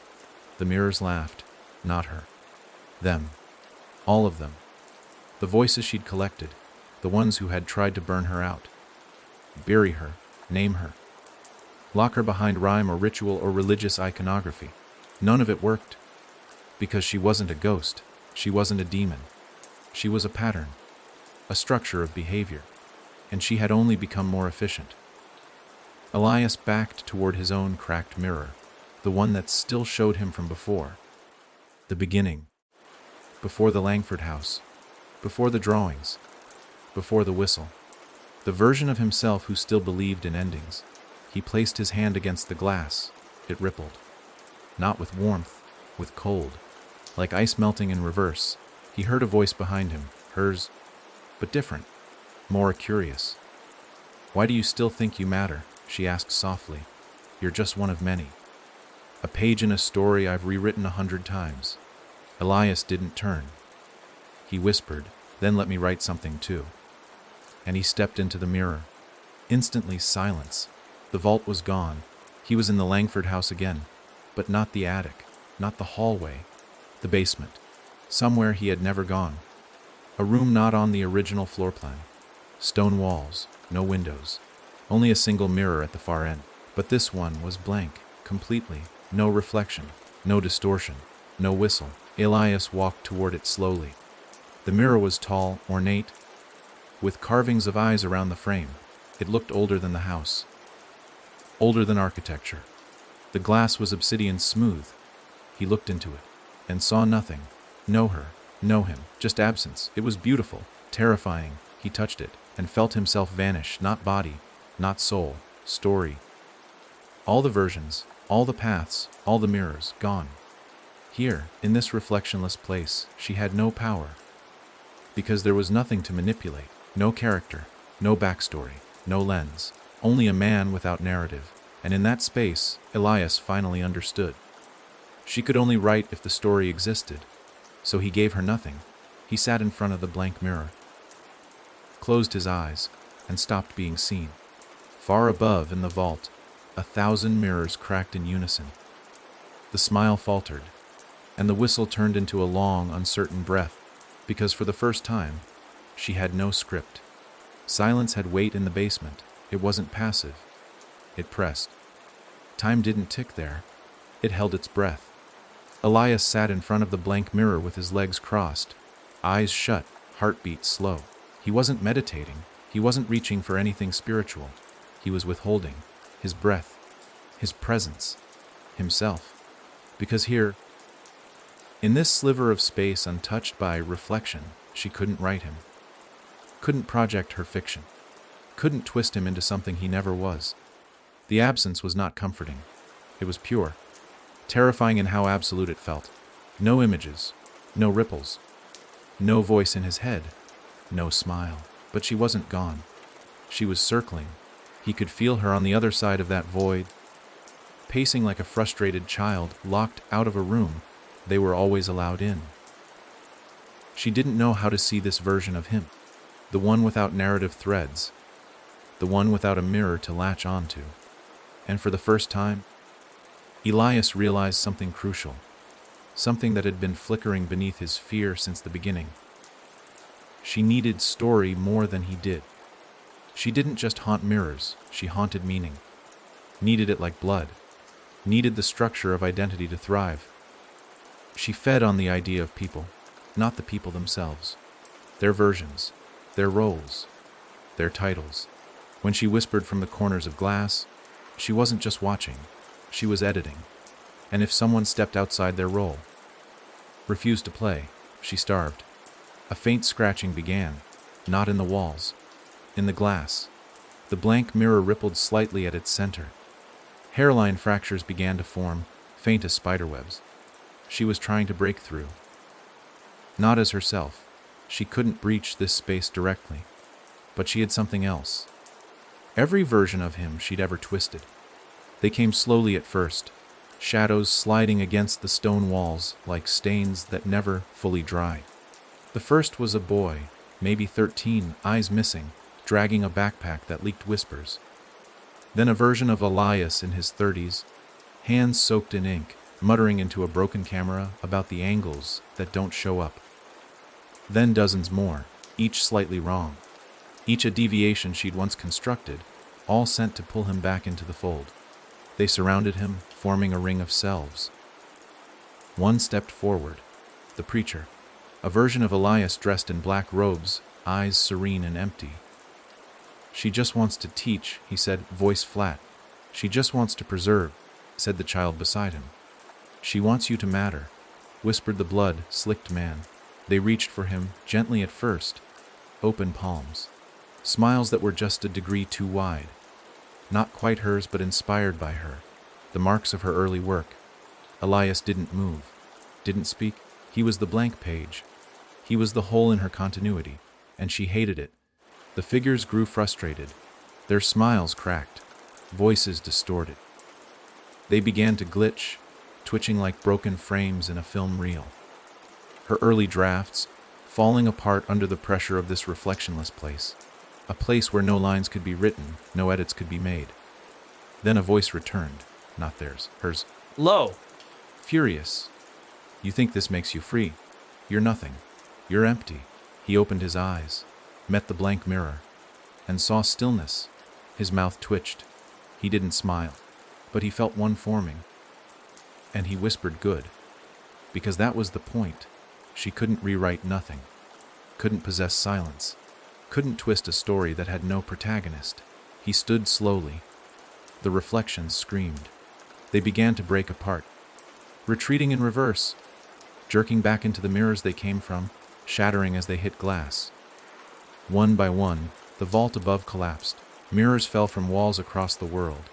The mirrors laughed, not her. Them. All of them. The voices she'd collected, the ones who had tried to burn her out. Bury her, name her. Lock her behind rhyme or ritual or religious iconography. None of it worked. Because she wasn't a ghost, she wasn't a demon. She was a pattern, a structure of behavior, and she had only become more efficient. Elias backed toward his own cracked mirror, the one that still showed him from before. The beginning. Before the Langford house. Before the drawings. Before the whistle. The version of himself who still believed in endings. He placed his hand against the glass. It rippled. Not with warmth, with cold. Like ice melting in reverse. He heard a voice behind him, hers, but different, more curious. "Why do you still think you matter?" she asked softly. "You're just one of many. A page in a story I've rewritten 100 times." Elias didn't turn. He whispered, "Then let me write something too." And he stepped into the mirror. Instantly silence. The vault was gone. He was in the Langford house again, but not the attic, not the hallway, the basement. Somewhere he had never gone. A room not on the original floor plan. Stone walls, no windows, only a single mirror at the far end. But this one was blank, completely. No reflection, no distortion, no whistle. Elias walked toward it slowly. The mirror was tall, ornate, with carvings of eyes around the frame. It looked older than the house, older than architecture. The glass was obsidian smooth. He looked into it and saw nothing. Know her, know him, just absence. It was beautiful, terrifying. He touched it and felt himself vanish, not body, not soul, story. All the versions, all the paths, all the mirrors, gone. Here, in this reflectionless place, she had no power. Because there was nothing to manipulate, no character, no backstory, no lens, only a man without narrative. And in that space, Elias finally understood. She could only write if the story existed. So he gave her nothing. He sat in front of the blank mirror, closed his eyes, and stopped being seen. Far above, in the vault, 1,000 mirrors cracked in unison. The smile faltered, and the whistle turned into a long, uncertain breath, because for the first time, she had no script. Silence had weight in the basement. It wasn't passive. It pressed. Time didn't tick there. It held its breath. Elias sat in front of the blank mirror with his legs crossed, eyes shut, heartbeat slow. He wasn't meditating. He wasn't reaching for anything spiritual. He was withholding his breath, his presence, himself. Because here, in this sliver of space untouched by reflection, she couldn't write him, couldn't project her fiction, couldn't twist him into something he never was. The absence was not comforting. It was pure, terrifying in how absolute it felt. No images, no ripples, no voice in his head, no smile. But she wasn't gone. She was circling. He could feel her on the other side of that void, pacing like a frustrated child locked out of a room they were always allowed in. She didn't know how to see this version of him, the one without narrative threads, the one without a mirror to latch onto. And for the first time, Elias realized something crucial, something that had been flickering beneath his fear since the beginning. She needed story more than he did. She didn't just haunt mirrors, she haunted meaning. Needed it like blood. Needed the structure of identity to thrive. She fed on the idea of people, not the people themselves. Their versions, their roles, their titles. When she whispered from the corners of glass, she wasn't just watching, she was editing. And if someone stepped outside their role, refused to play, she starved. A faint scratching began, not in the walls, in the glass. The blank mirror rippled slightly at its center. Hairline fractures began to form, faint as spiderwebs. She was trying to break through. Not as herself. She couldn't breach this space directly. But she had something else. Every version of him she'd ever twisted. They came slowly at first, shadows sliding against the stone walls like stains that never fully dry. The first was a boy, maybe 13, eyes missing, dragging a backpack that leaked whispers. Then a version of Elias in his 30s, hands soaked in ink, muttering into a broken camera about the angles that don't show up. Then dozens more, each slightly wrong, each a deviation she'd once constructed, all sent to pull him back into the fold. They surrounded him, forming a ring of selves. One stepped forward, the preacher, a version of Elias dressed in black robes, eyes serene and empty. "She just wants to teach," he said, voice flat. "She just wants to preserve," said the child beside him. "She wants you to matter," whispered the blood-slicked man. They reached for him, gently at first, open palms, smiles that were just a degree too wide. Not quite hers, but inspired by her, the marks of her early work. Elias didn't move, didn't speak. He was the blank page. He was the hole in her continuity, and she hated it. The figures grew frustrated. Their smiles cracked, voices distorted. They began to glitch, twitching like broken frames in a film reel. Her early drafts, falling apart under the pressure of this reflectionless place. A place where no lines could be written, no edits could be made. Then a voice returned, not theirs, hers. Lo! Furious. "You think this makes you free? You're nothing. You're empty." He opened his eyes, met the blank mirror, and saw stillness. His mouth twitched. He didn't smile, but he felt one forming. And he whispered, "Good." Because that was the point. She couldn't rewrite nothing, couldn't possess silence, couldn't twist a story that had no protagonist. He stood slowly. The reflections screamed. They began to break apart, retreating in reverse, jerking back into the mirrors they came from, shattering as they hit glass. One by one, the vault above collapsed. Mirrors fell from walls across the world.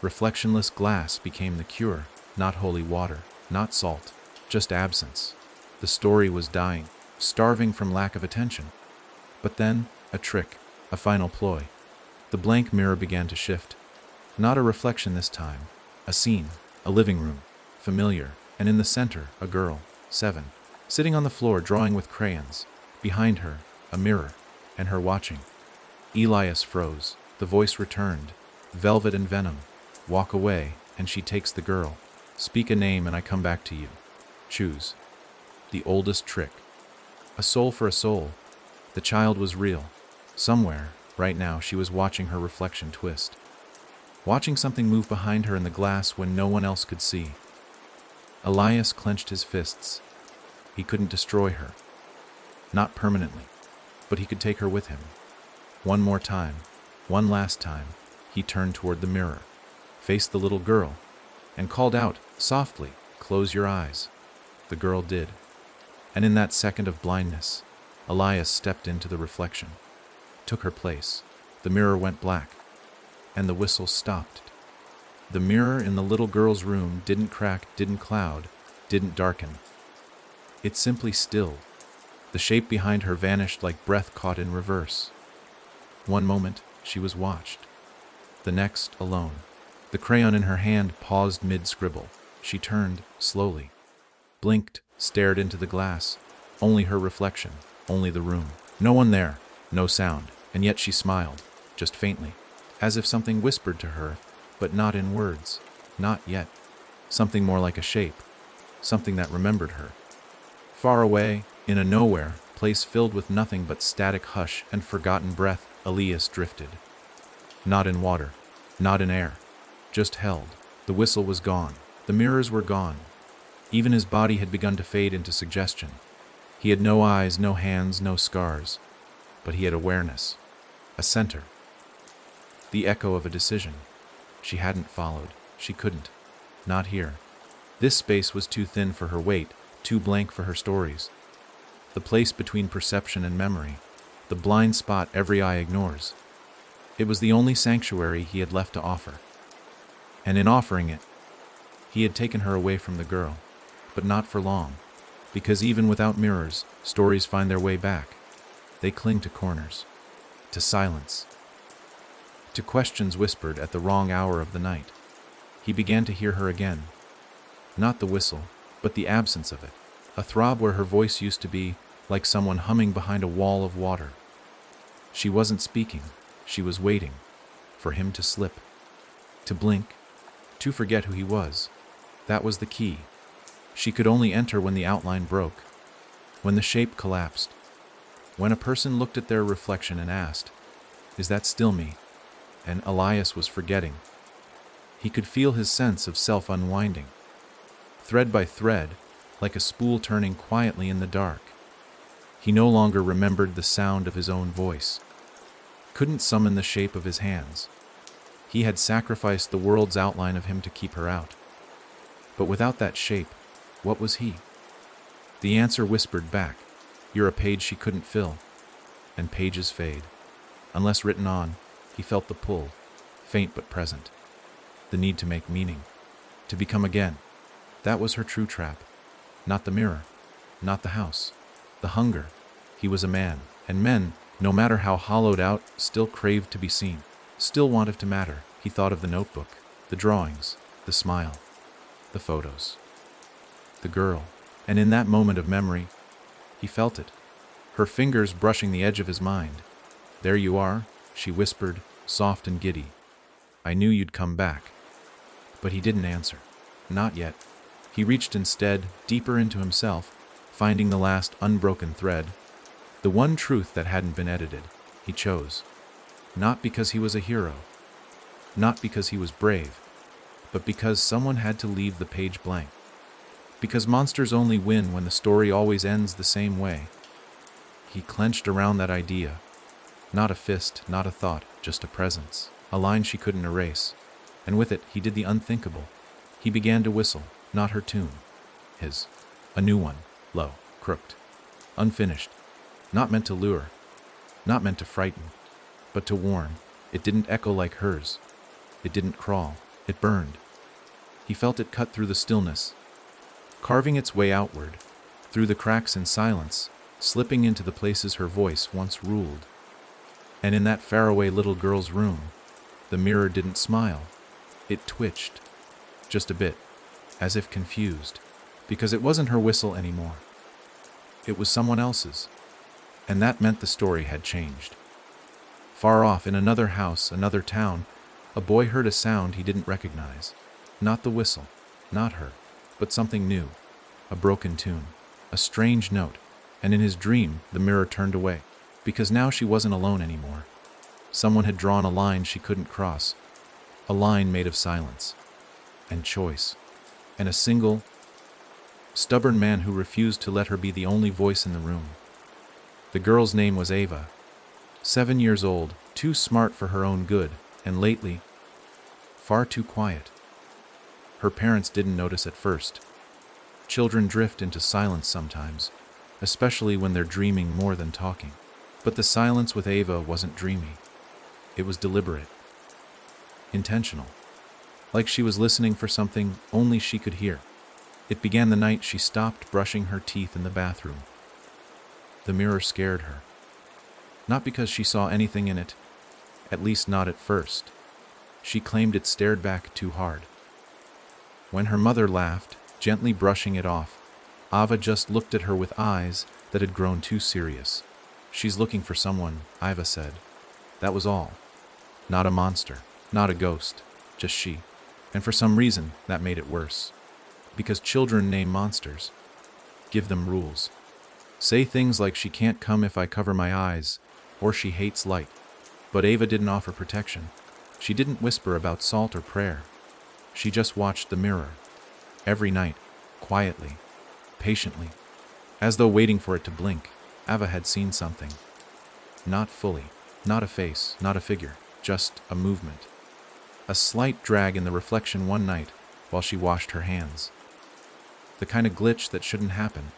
Reflectionless glass became the cure, not holy water, not salt, just absence. The story was dying, starving from lack of attention. But then, a trick, a final ploy. The blank mirror began to shift. Not a reflection this time. A scene, a living room, familiar, and in the center, a girl, 7, sitting on the floor drawing with crayons. Behind her, a mirror, and her watching. Elias froze. The voice returned, velvet and venom. "Walk away, and she takes the girl. Speak a name and I come back to you. Choose." The oldest trick. A soul for a soul. The child was real. Somewhere, right now, she was watching her reflection twist. Watching something move behind her in the glass when no one else could see. Elias clenched his fists. He couldn't destroy her. Not permanently, but he could take her with him. One more time, one last time, he turned toward the mirror, faced the little girl, and called out, softly, "Close your eyes." The girl did. And in that second of blindness, Elias stepped into the reflection, took her place. The mirror went black, and the whistle stopped. The mirror in the little girl's room didn't crack, didn't cloud, didn't darken. It simply stilled. The shape behind her vanished like breath caught in reverse. One moment, she was watched. The next, alone. The crayon in her hand paused mid-scribble. She turned, slowly, blinked, stared into the glass. Only her reflection, only the room. No one there, no sound, and yet she smiled, just faintly, as if something whispered to her, but not in words, not yet. Something more like a shape, something that remembered her. Far away, in a nowhere, place filled with nothing but static hush and forgotten breath, Elias drifted. Not in water, not in air, just held. The whistle was gone. The mirrors were gone. Even his body had begun to fade into suggestion. He had no eyes, no hands, no scars, but he had awareness, a center. The echo of a decision. She hadn't followed. She couldn't. Not here. This space was too thin for her weight, too blank for her stories. The place between perception and memory, the blind spot every eye ignores. It was the only sanctuary he had left to offer. And in offering it, he had taken her away from the girl, but not for long, because even without mirrors, stories find their way back. They cling to corners, to silence, to questions whispered at the wrong hour of the night. He began to hear her again. Not the whistle, but the absence of it. A throb where her voice used to be, like someone humming behind a wall of water. She wasn't speaking. She was waiting for him to slip, to blink, to forget who he was. That was the key. She could only enter when the outline broke, when the shape collapsed, when a person looked at their reflection and asked, "Is that still me?" And Elias was forgetting. He could feel his sense of self unwinding, thread by thread, like a spool turning quietly in the dark. He no longer remembered the sound of his own voice, couldn't summon the shape of his hands. He had sacrificed the world's outline of him to keep her out. But without that shape, what was he? The answer whispered back, "You're a page she couldn't fill." And pages fade. Unless written on, he felt the pull, faint but present. The need to make meaning, to become again. That was her true trap. Not the mirror, not the house, the hunger. He was a man, and men, no matter how hollowed out, still craved to be seen, still wanted to matter. He thought of the notebook, the drawings, the smile, the photos, the girl, and in that moment of memory, he felt it, her fingers brushing the edge of his mind. "There you are," she whispered, soft and giddy. "I knew you'd come back." But he didn't answer. Not yet. He reached instead, deeper into himself, finding the last unbroken thread, the one truth that hadn't been edited. He chose. Not because he was a hero, not because he was brave, but because someone had to leave the page blank. Because monsters only win when the story always ends the same way. He clenched around that idea. Not a fist, not a thought, just a presence, a line she couldn't erase. And with it, he did the unthinkable. He began to whistle, not her tune, his. A new one, low, crooked, unfinished, not meant to lure, not meant to frighten, but to warn. It didn't echo like hers. It didn't crawl. It burned. He felt it cut through the stillness, carving its way outward, through the cracks in silence, slipping into the places her voice once ruled. And in that faraway little girl's room, the mirror didn't smile. It twitched, just a bit, as if confused, because it wasn't her whistle anymore. It was someone else's, and that meant the story had changed. Far off in another house, another town, a boy heard a sound he didn't recognize. Not the whistle, not her, but something new, a broken tune, a strange note, and in his dream the mirror turned away, because now she wasn't alone anymore. Someone had drawn a line she couldn't cross, a line made of silence, and choice, and a single, stubborn man who refused to let her be the only voice in the room. The girl's name was Ava, 7 years old, too smart for her own good, and lately, far too quiet. Her parents didn't notice at first. Children drift into silence sometimes, especially when they're dreaming more than talking. But the silence with Ava wasn't dreamy. It was deliberate, intentional, like she was listening for something only she could hear. It began the night she stopped brushing her teeth in the bathroom. The mirror scared her. Not because she saw anything in it, at least not at first. She claimed it stared back too hard. When her mother laughed, gently brushing it off, Ava just looked at her with eyes that had grown too serious. "She's looking for someone," Ava said. That was all. Not a monster, not a ghost, just she. And for some reason, that made it worse. Because children name monsters. Give them rules. Say things like "she can't come if I cover my eyes," or "she hates light." But Ava didn't offer protection. She didn't whisper about salt or prayer. She just watched the mirror. Every night, quietly, patiently, as though waiting for it to blink. Ava had seen something. Not fully. Not a face, not a figure, just a movement. A slight drag in the reflection one night while she washed her hands. the kind of glitch that shouldn't happen,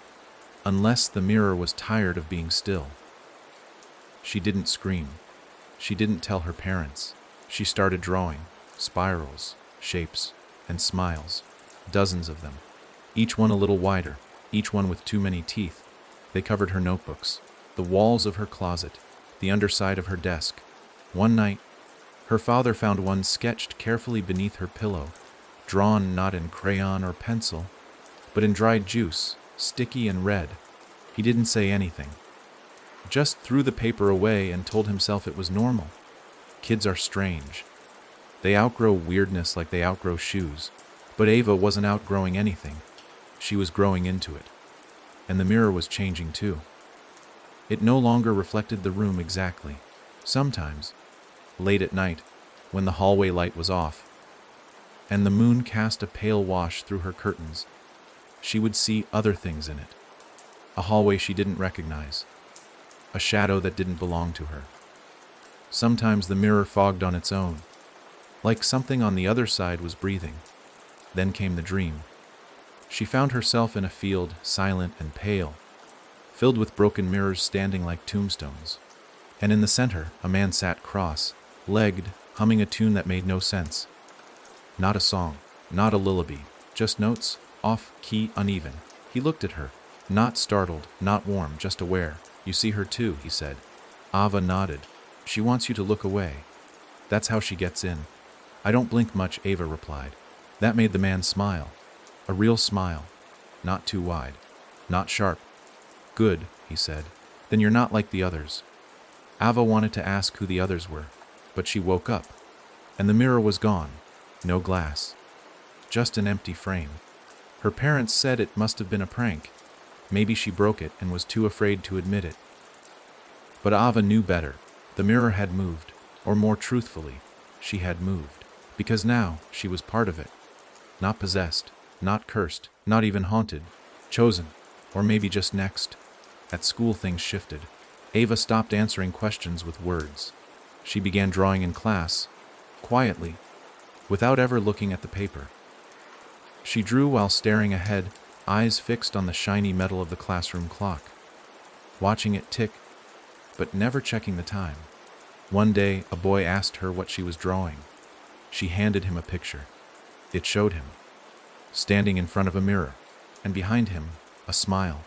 unless the mirror was tired of being still. She didn't scream. She didn't tell her parents. She started drawing spirals, shapes, and smiles, dozens of them, each one a little wider, each one with too many teeth. They covered her notebooks, the walls of her closet, the underside of her desk. One night, her father found one sketched carefully beneath her pillow, drawn not in crayon or pencil, but in dried juice, sticky and red. He didn't say anything, just threw the paper away and told himself it was normal. Kids are strange. They outgrow weirdness like they outgrow shoes. But Ava wasn't outgrowing anything. She was growing into it. And the mirror was changing too. It no longer reflected the room exactly. Sometimes, late at night, when the hallway light was off, and the moon cast a pale wash through her curtains, she would see other things in it. A hallway she didn't recognize. A shadow that didn't belong to her. Sometimes the mirror fogged on its own, like something on the other side was breathing. Then came the dream. She found herself in a field, silent and pale, filled with broken mirrors standing like tombstones. And in the center, a man sat cross-legged, humming a tune that made no sense. Not a song, not a lullaby, just notes, off-key, uneven. He looked at her, not startled, not warm, just aware. "You see her too," he said. Ava nodded. "She wants you to look away. That's how she gets in." "I don't blink much," Ava replied. That made the man smile. A real smile. Not too wide. Not sharp. "Good," he said. "Then you're not like the others." Ava wanted to ask who the others were, but she woke up, and the mirror was gone. No glass. Just an empty frame. Her parents said it must have been a prank. Maybe she broke it and was too afraid to admit it. But Ava knew better. The mirror had moved, or more truthfully, she had moved, because now she was part of it. Not possessed, not cursed, not even haunted. Chosen, or maybe just next. At school things shifted. Ava stopped answering questions with words. She began drawing in class, quietly, without ever looking at the paper. She drew while staring ahead, eyes fixed on the shiny metal of the classroom clock, watching it tick, but never checking the time. One day, a boy asked her what she was drawing. She handed him a picture. It showed him, standing in front of a mirror, and behind him, a smile,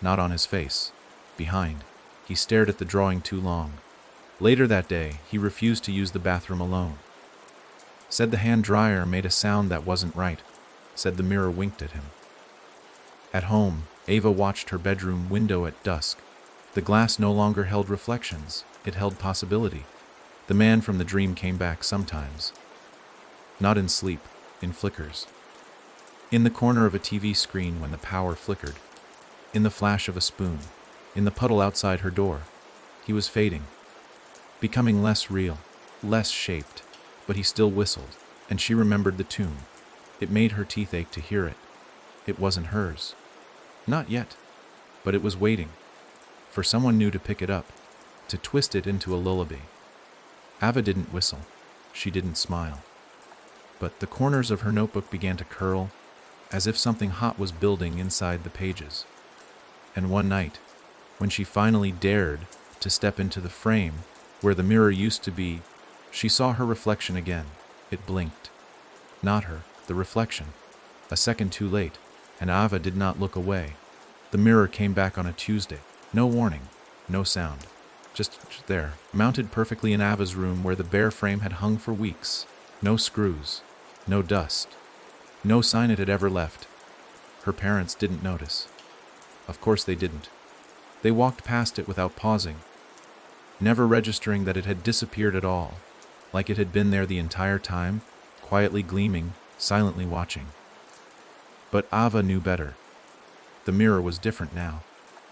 not on his face, behind. He stared at the drawing too long. Later that day, he refused to use the bathroom alone. Said the hand dryer made a sound that wasn't right. Said the mirror winked at him. At home, Ava watched her bedroom window at dusk. The glass no longer held reflections, it held possibility. The man from the dream came back sometimes. Not in sleep, in flickers. In the corner of a TV screen when the power flickered. In the flash of a spoon. In the puddle outside her door. He was fading. Becoming less real, less shaped, but he still whistled, and she remembered the tune. It made her teeth ache to hear it. It wasn't hers. Not yet, but it was waiting for someone new to pick it up, to twist it into a lullaby. Ava didn't whistle. She didn't smile. But the corners of her notebook began to curl, as if something hot was building inside the pages. And one night, when she finally dared to step into the frame where the mirror used to be, she saw her reflection again. It blinked. Not her, the reflection. A second too late, and Ava did not look away. The mirror came back on a Tuesday. No warning, no sound. Just there, mounted perfectly in Ava's room where the bare frame had hung for weeks. No screws, no dust, no sign it had ever left. Her parents didn't notice. Of course they didn't. They walked past it without pausing, never registering that it had disappeared at all, like it had been there the entire time, quietly gleaming, silently watching. But Ava knew better. The mirror was different now.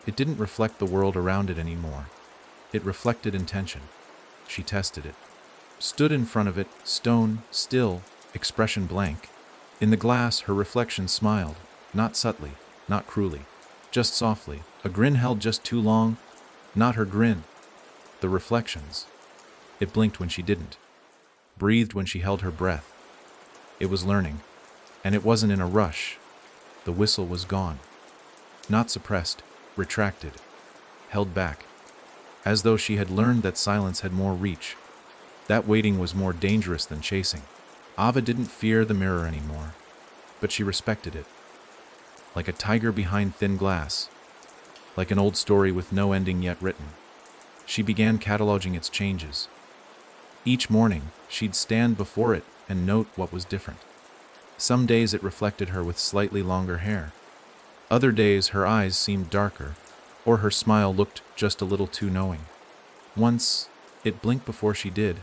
It didn't reflect the world around it anymore. It reflected intention. She tested it. Stood in front of it, stone, still, expression blank. In the glass, her reflection smiled, not subtly, not cruelly, just softly. A grin held just too long. Not her grin. The reflections. It blinked when she didn't. Breathed when she held her breath. It was learning. And it wasn't in a rush. The whistle was gone. Not suppressed, retracted, held back, as though she had learned that silence had more reach. That waiting was more dangerous than chasing. Ava didn't fear the mirror anymore, but she respected it. Like a tiger behind thin glass, like an old story with no ending yet written. She began cataloging its changes. Each morning, she'd stand before it and note what was different. Some days it reflected her with slightly longer hair. Other days her eyes seemed darker, or her smile looked just a little too knowing. Once, it blinked before she did,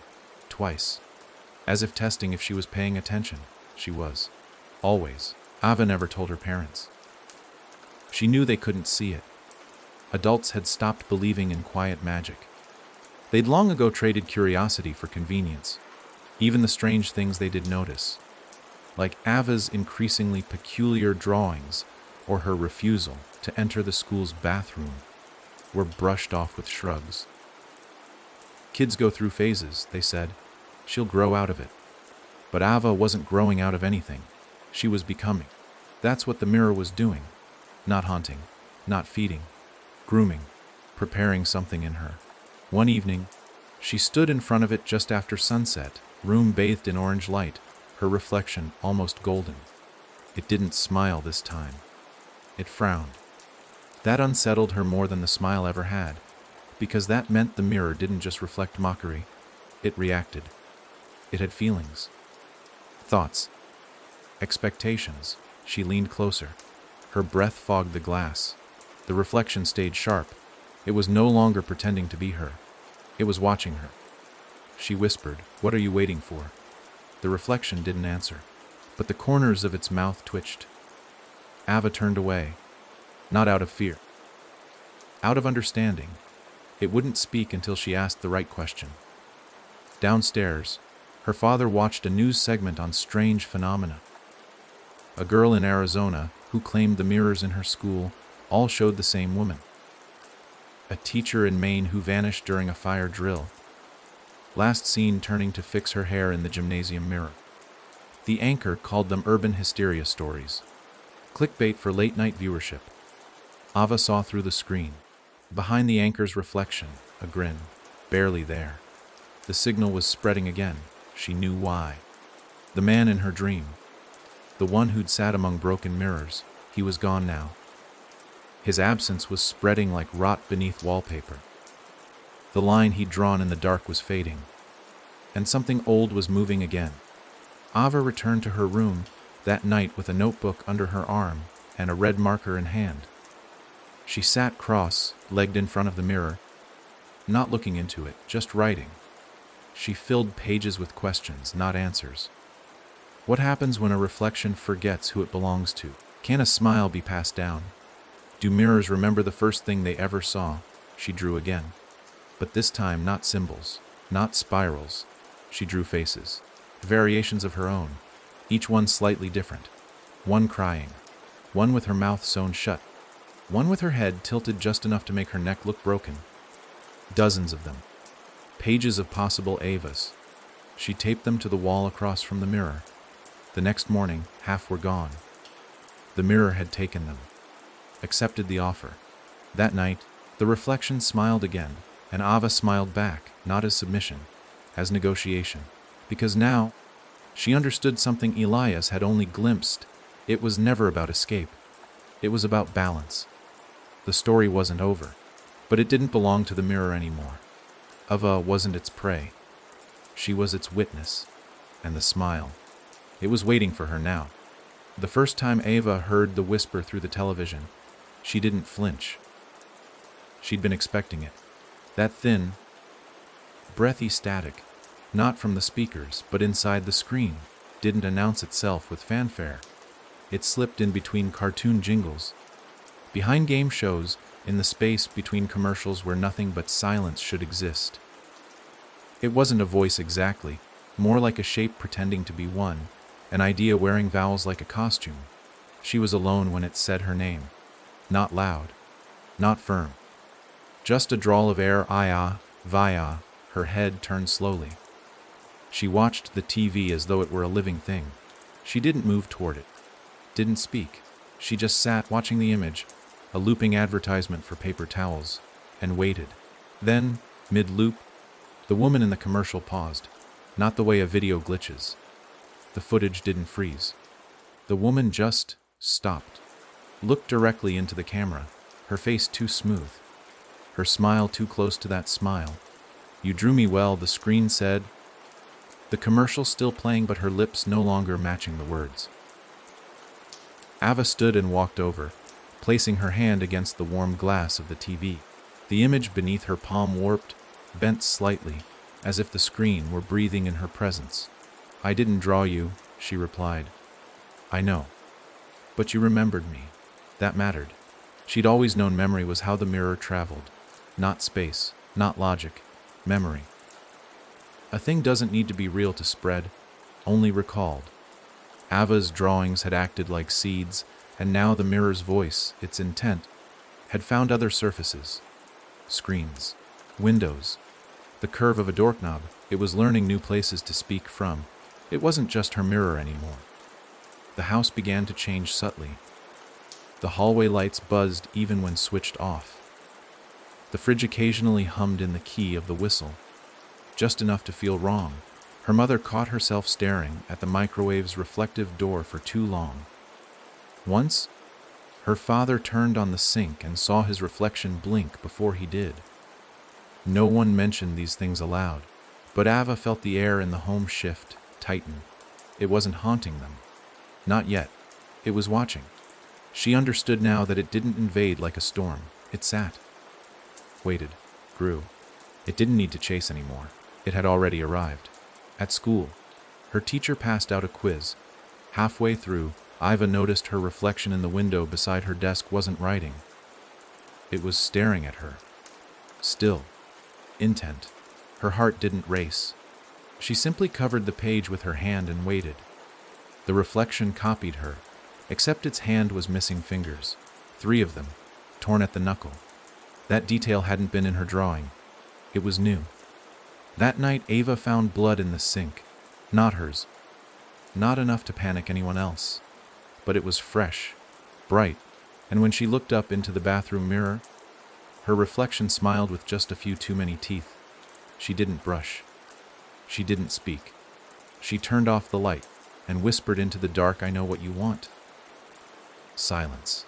twice, as if testing if she was paying attention. She was. Always. Ava never told her parents. She knew they couldn't see it. Adults had stopped believing in quiet magic. They'd long ago traded curiosity for convenience, even the strange things they did notice, like Ava's increasingly peculiar drawings or her refusal to enter the school's bathroom, were brushed off with shrugs. Kids go through phases, they said. She'll grow out of it. But Ava wasn't growing out of anything. She was becoming. That's what the mirror was doing. Not haunting, not feeding, grooming, preparing something in her. One evening, she stood in front of it just after sunset, room bathed in orange light, her reflection almost golden. It didn't smile this time. It frowned. That unsettled her more than the smile ever had, because that meant the mirror didn't just reflect mockery. It reacted. It had feelings. Thoughts. Expectations. She leaned closer. Her breath fogged the glass. The reflection stayed sharp. It was no longer pretending to be her. It was watching her. She whispered, "What are you waiting for?" The reflection didn't answer, but the corners of its mouth twitched. Ava turned away, not out of fear. Out of understanding. It wouldn't speak until she asked the right question. Downstairs, her father watched a news segment on strange phenomena. A girl in Arizona who claimed the mirrors in her school all showed the same woman. A teacher in Maine who vanished during a fire drill. Last seen turning to fix her hair in the gymnasium mirror. The anchor called them urban hysteria stories. Clickbait for late-night viewership. Ava saw through the screen. Behind the anchor's reflection, a grin. Barely there. The signal was spreading again. She knew why. The man in her dream. The one who'd sat among broken mirrors. He was gone now. His absence was spreading like rot beneath wallpaper. The line he'd drawn in the dark was fading. And something old was moving again. Ava returned to her room that night with a notebook under her arm and a red marker in hand. She sat cross-legged in front of the mirror, not looking into it, just writing. She filled pages with questions, not answers. What happens when a reflection forgets who it belongs to? Can a smile be passed down? Do mirrors remember the first thing they ever saw? She drew again. But this time not symbols, not spirals. She drew faces, variations of her own, each one slightly different. One crying, one with her mouth sewn shut, one with her head tilted just enough to make her neck look broken. Dozens of them. Pages of possible Avas. She taped them to the wall across from the mirror. The next morning, half were gone. The mirror had taken them, accepted the offer. That night, the reflection smiled again, and Ava smiled back, not as submission, as negotiation. Because now, she understood something Elias had only glimpsed. It was never about escape. It was about balance. The story wasn't over, but it didn't belong to the mirror anymore. Ava wasn't its prey. She was its witness, and the smile. It was waiting for her now. The first time Ava heard the whisper through the television, she didn't flinch. She'd been expecting it. That thin, breathy static, not from the speakers, but inside the screen, didn't announce itself with fanfare. It slipped in between cartoon jingles, behind game shows, in the space between commercials where nothing but silence should exist. It wasn't a voice exactly, more like a shape pretending to be one, an idea wearing vowels like a costume. She was alone when it said her name. Not loud, not firm. Just a drawl of air, "Iya, via." Her head turned slowly. She watched the TV as though it were a living thing. She didn't move toward it, didn't speak, She just sat watching the image, a looping advertisement for paper towels, and waited. Then, mid-loop, the woman in the commercial paused, not the way a video glitches. The footage didn't freeze. The woman just stopped, looked directly into the camera, her face too smooth, her smile too close to that smile. "You drew me well," the screen said. The commercial still playing, but her lips no longer matching the words. Ava stood and walked over, placing her hand against the warm glass of the TV. The image beneath her palm warped, bent slightly, as if the screen were breathing in her presence. "I didn't draw you," she replied. "I know. But you remembered me. That mattered." She'd always known memory was how the mirror traveled. Not space, not logic, memory. A thing doesn't need to be real to spread, only recalled. Ava's drawings had acted like seeds, and now the mirror's voice, its intent, had found other surfaces. Screens, windows, the curve of a doorknob. It was learning new places to speak from. It wasn't just her mirror anymore. The house began to change subtly. The hallway lights buzzed even when switched off. The fridge occasionally hummed in the key of the whistle, just enough to feel wrong. Her mother caught herself staring at the microwave's reflective door for too long. Once, her father turned on the sink and saw his reflection blink before he did. No one mentioned these things aloud, but Ava felt the air in the home shift, tighten. It wasn't haunting them. Not yet. It was watching. She understood now that it didn't invade like a storm. It sat, waited, grew. It didn't need to chase anymore. It had already arrived. At school, her teacher passed out a quiz. Halfway through, Ava noticed her reflection in the window beside her desk wasn't writing. It was staring at her. Still. Intent. Her heart didn't race. She simply covered the page with her hand and waited. The reflection copied her, except its hand was missing fingers. 3 of them, torn at the knuckle. That detail hadn't been in her drawing. It was new. That night, Ava found blood in the sink. Not hers. Not enough to panic anyone else. But it was fresh, bright, and when she looked up into the bathroom mirror, her reflection smiled with just a few too many teeth. She didn't brush. She didn't speak. She turned off the light and whispered into the dark, "I know what you want." Silence.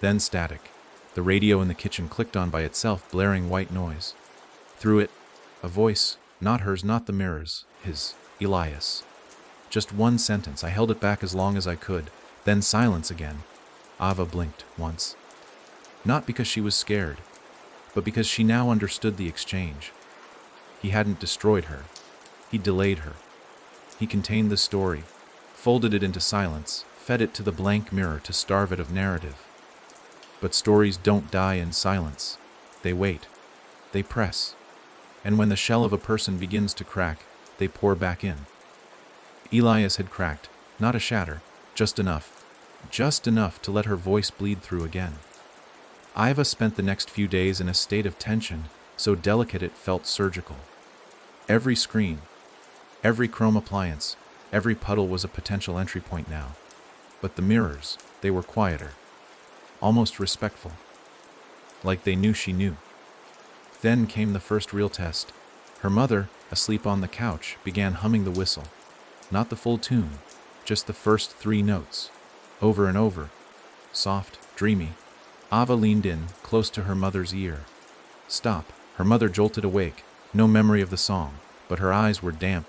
Then static. The radio in the kitchen clicked on by itself, blaring white noise. Through it, a voice, not hers, not the mirror's, his, Elias. Just one sentence. I held it back as long as I could. Then silence again. Ava blinked once. Not because she was scared, but because she now understood the exchange. He hadn't destroyed her. He delayed her. He contained the story, folded it into silence, fed it to the blank mirror to starve it of narrative. But stories don't die in silence. They wait. They press. And when the shell of a person begins to crack, they pour back in. Elias had cracked, not a shatter, just enough to let her voice bleed through again. Ava spent the next few days in a state of tension, so delicate it felt surgical. Every screen, every chrome appliance, every puddle was a potential entry point now. But the mirrors, they were quieter, almost respectful, like they knew she knew. Then came the first real test. Her mother, asleep on the couch, began humming the whistle. Not the full tune, just the first 3 notes, over and over, soft, dreamy. Ava leaned in, close to her mother's ear. "Stop." Her mother jolted awake, no memory of the song, but her eyes were damp,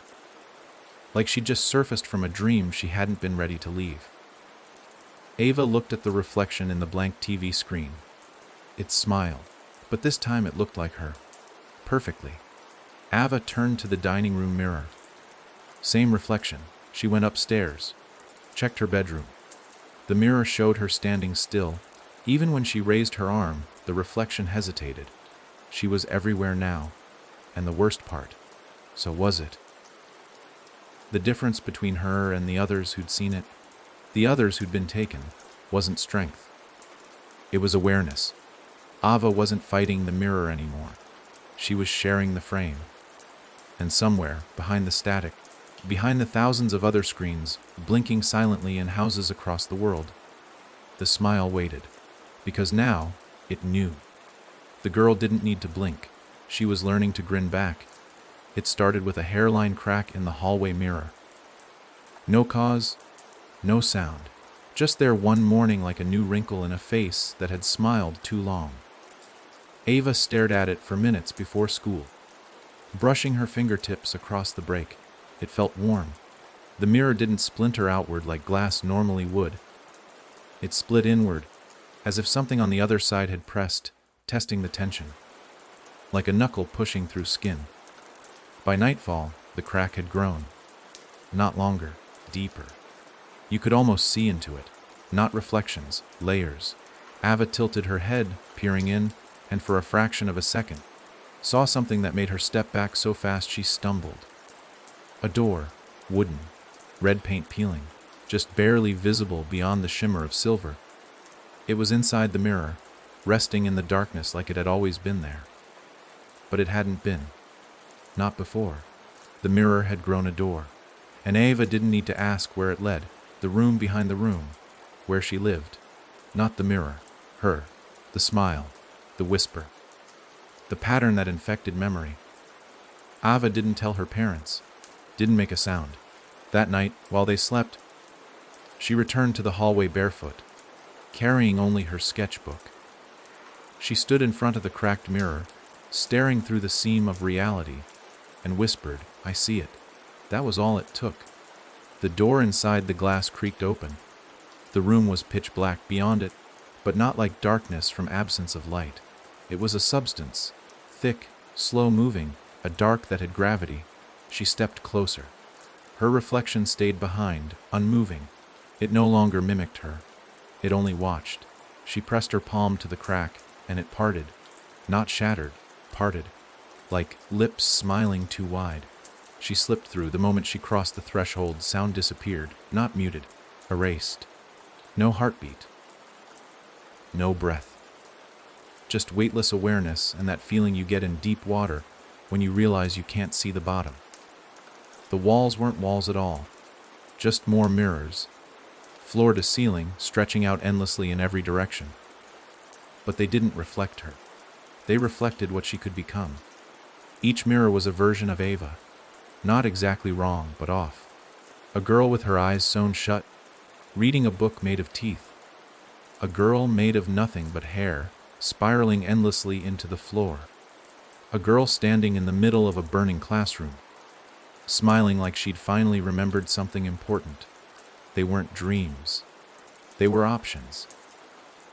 like she'd just surfaced from a dream she hadn't been ready to leave. Ava looked at the reflection in the blank TV screen. It smiled, but this time it looked like her. Perfectly. Ava turned to the dining room mirror. Same reflection. She went upstairs, checked her bedroom. The mirror showed her standing still. Even when she raised her arm, the reflection hesitated. She was everywhere now. And the worst part, so was it. The difference between her and the others who'd seen it, the others who'd been taken, wasn't strength. It was awareness. Ava wasn't fighting the mirror anymore. She was sharing the frame. And somewhere, behind the static, behind the thousands of other screens, blinking silently in houses across the world, The smile waited, because now it knew. The girl didn't need to blink. She was learning to grin back. It started with a hairline crack in the hallway mirror. No cause, no sound. Just there one morning like a new wrinkle in a face that had smiled too long. Ava stared at it for minutes before school, brushing her fingertips across the break. It felt warm. The mirror didn't splinter outward like glass normally would. It split inward, as if something on the other side had pressed, testing the tension, like a knuckle pushing through skin. By nightfall, the crack had grown. Not longer, deeper. You could almost see into it. Not reflections, layers. Ava tilted her head, peering in, and for a fraction of a second, saw something that made her step back so fast she stumbled. A door, wooden, red paint peeling, just barely visible beyond the shimmer of silver. It was inside the mirror, resting in the darkness like it had always been there. But it hadn't been. Not before. The mirror had grown a door, and Ava didn't need to ask where it led. The room behind the room, where she lived. Not the mirror, her, the smile, the whisper, the pattern that infected memory. Ava didn't tell her parents, didn't make a sound. That night, while they slept, she returned to the hallway barefoot, carrying only her sketchbook. She stood in front of the cracked mirror, staring through the seam of reality, and whispered, "I see it." That was all it took. The door inside the glass creaked open. The room was pitch black beyond it, but not like darkness from absence of light. It was a substance, thick, slow-moving, a dark that had gravity. She stepped closer. Her reflection stayed behind, unmoving. It no longer mimicked her. It only watched. She pressed her palm to the crack, and it parted. Not shattered, parted. Like lips smiling too wide. She slipped through. The moment she crossed the threshold, sound disappeared, not muted, erased. No heartbeat. No breath. Just weightless awareness and that feeling you get in deep water when you realize you can't see the bottom. The walls weren't walls at all, just more mirrors, floor to ceiling, stretching out endlessly in every direction. But they didn't reflect her. They reflected what she could become. Each mirror was a version of Ava. Not exactly wrong, but off. A girl with her eyes sewn shut, reading a book made of teeth. A girl made of nothing but hair, spiraling endlessly into the floor. A girl standing in the middle of a burning classroom, smiling like she'd finally remembered something important. They weren't dreams. They were options.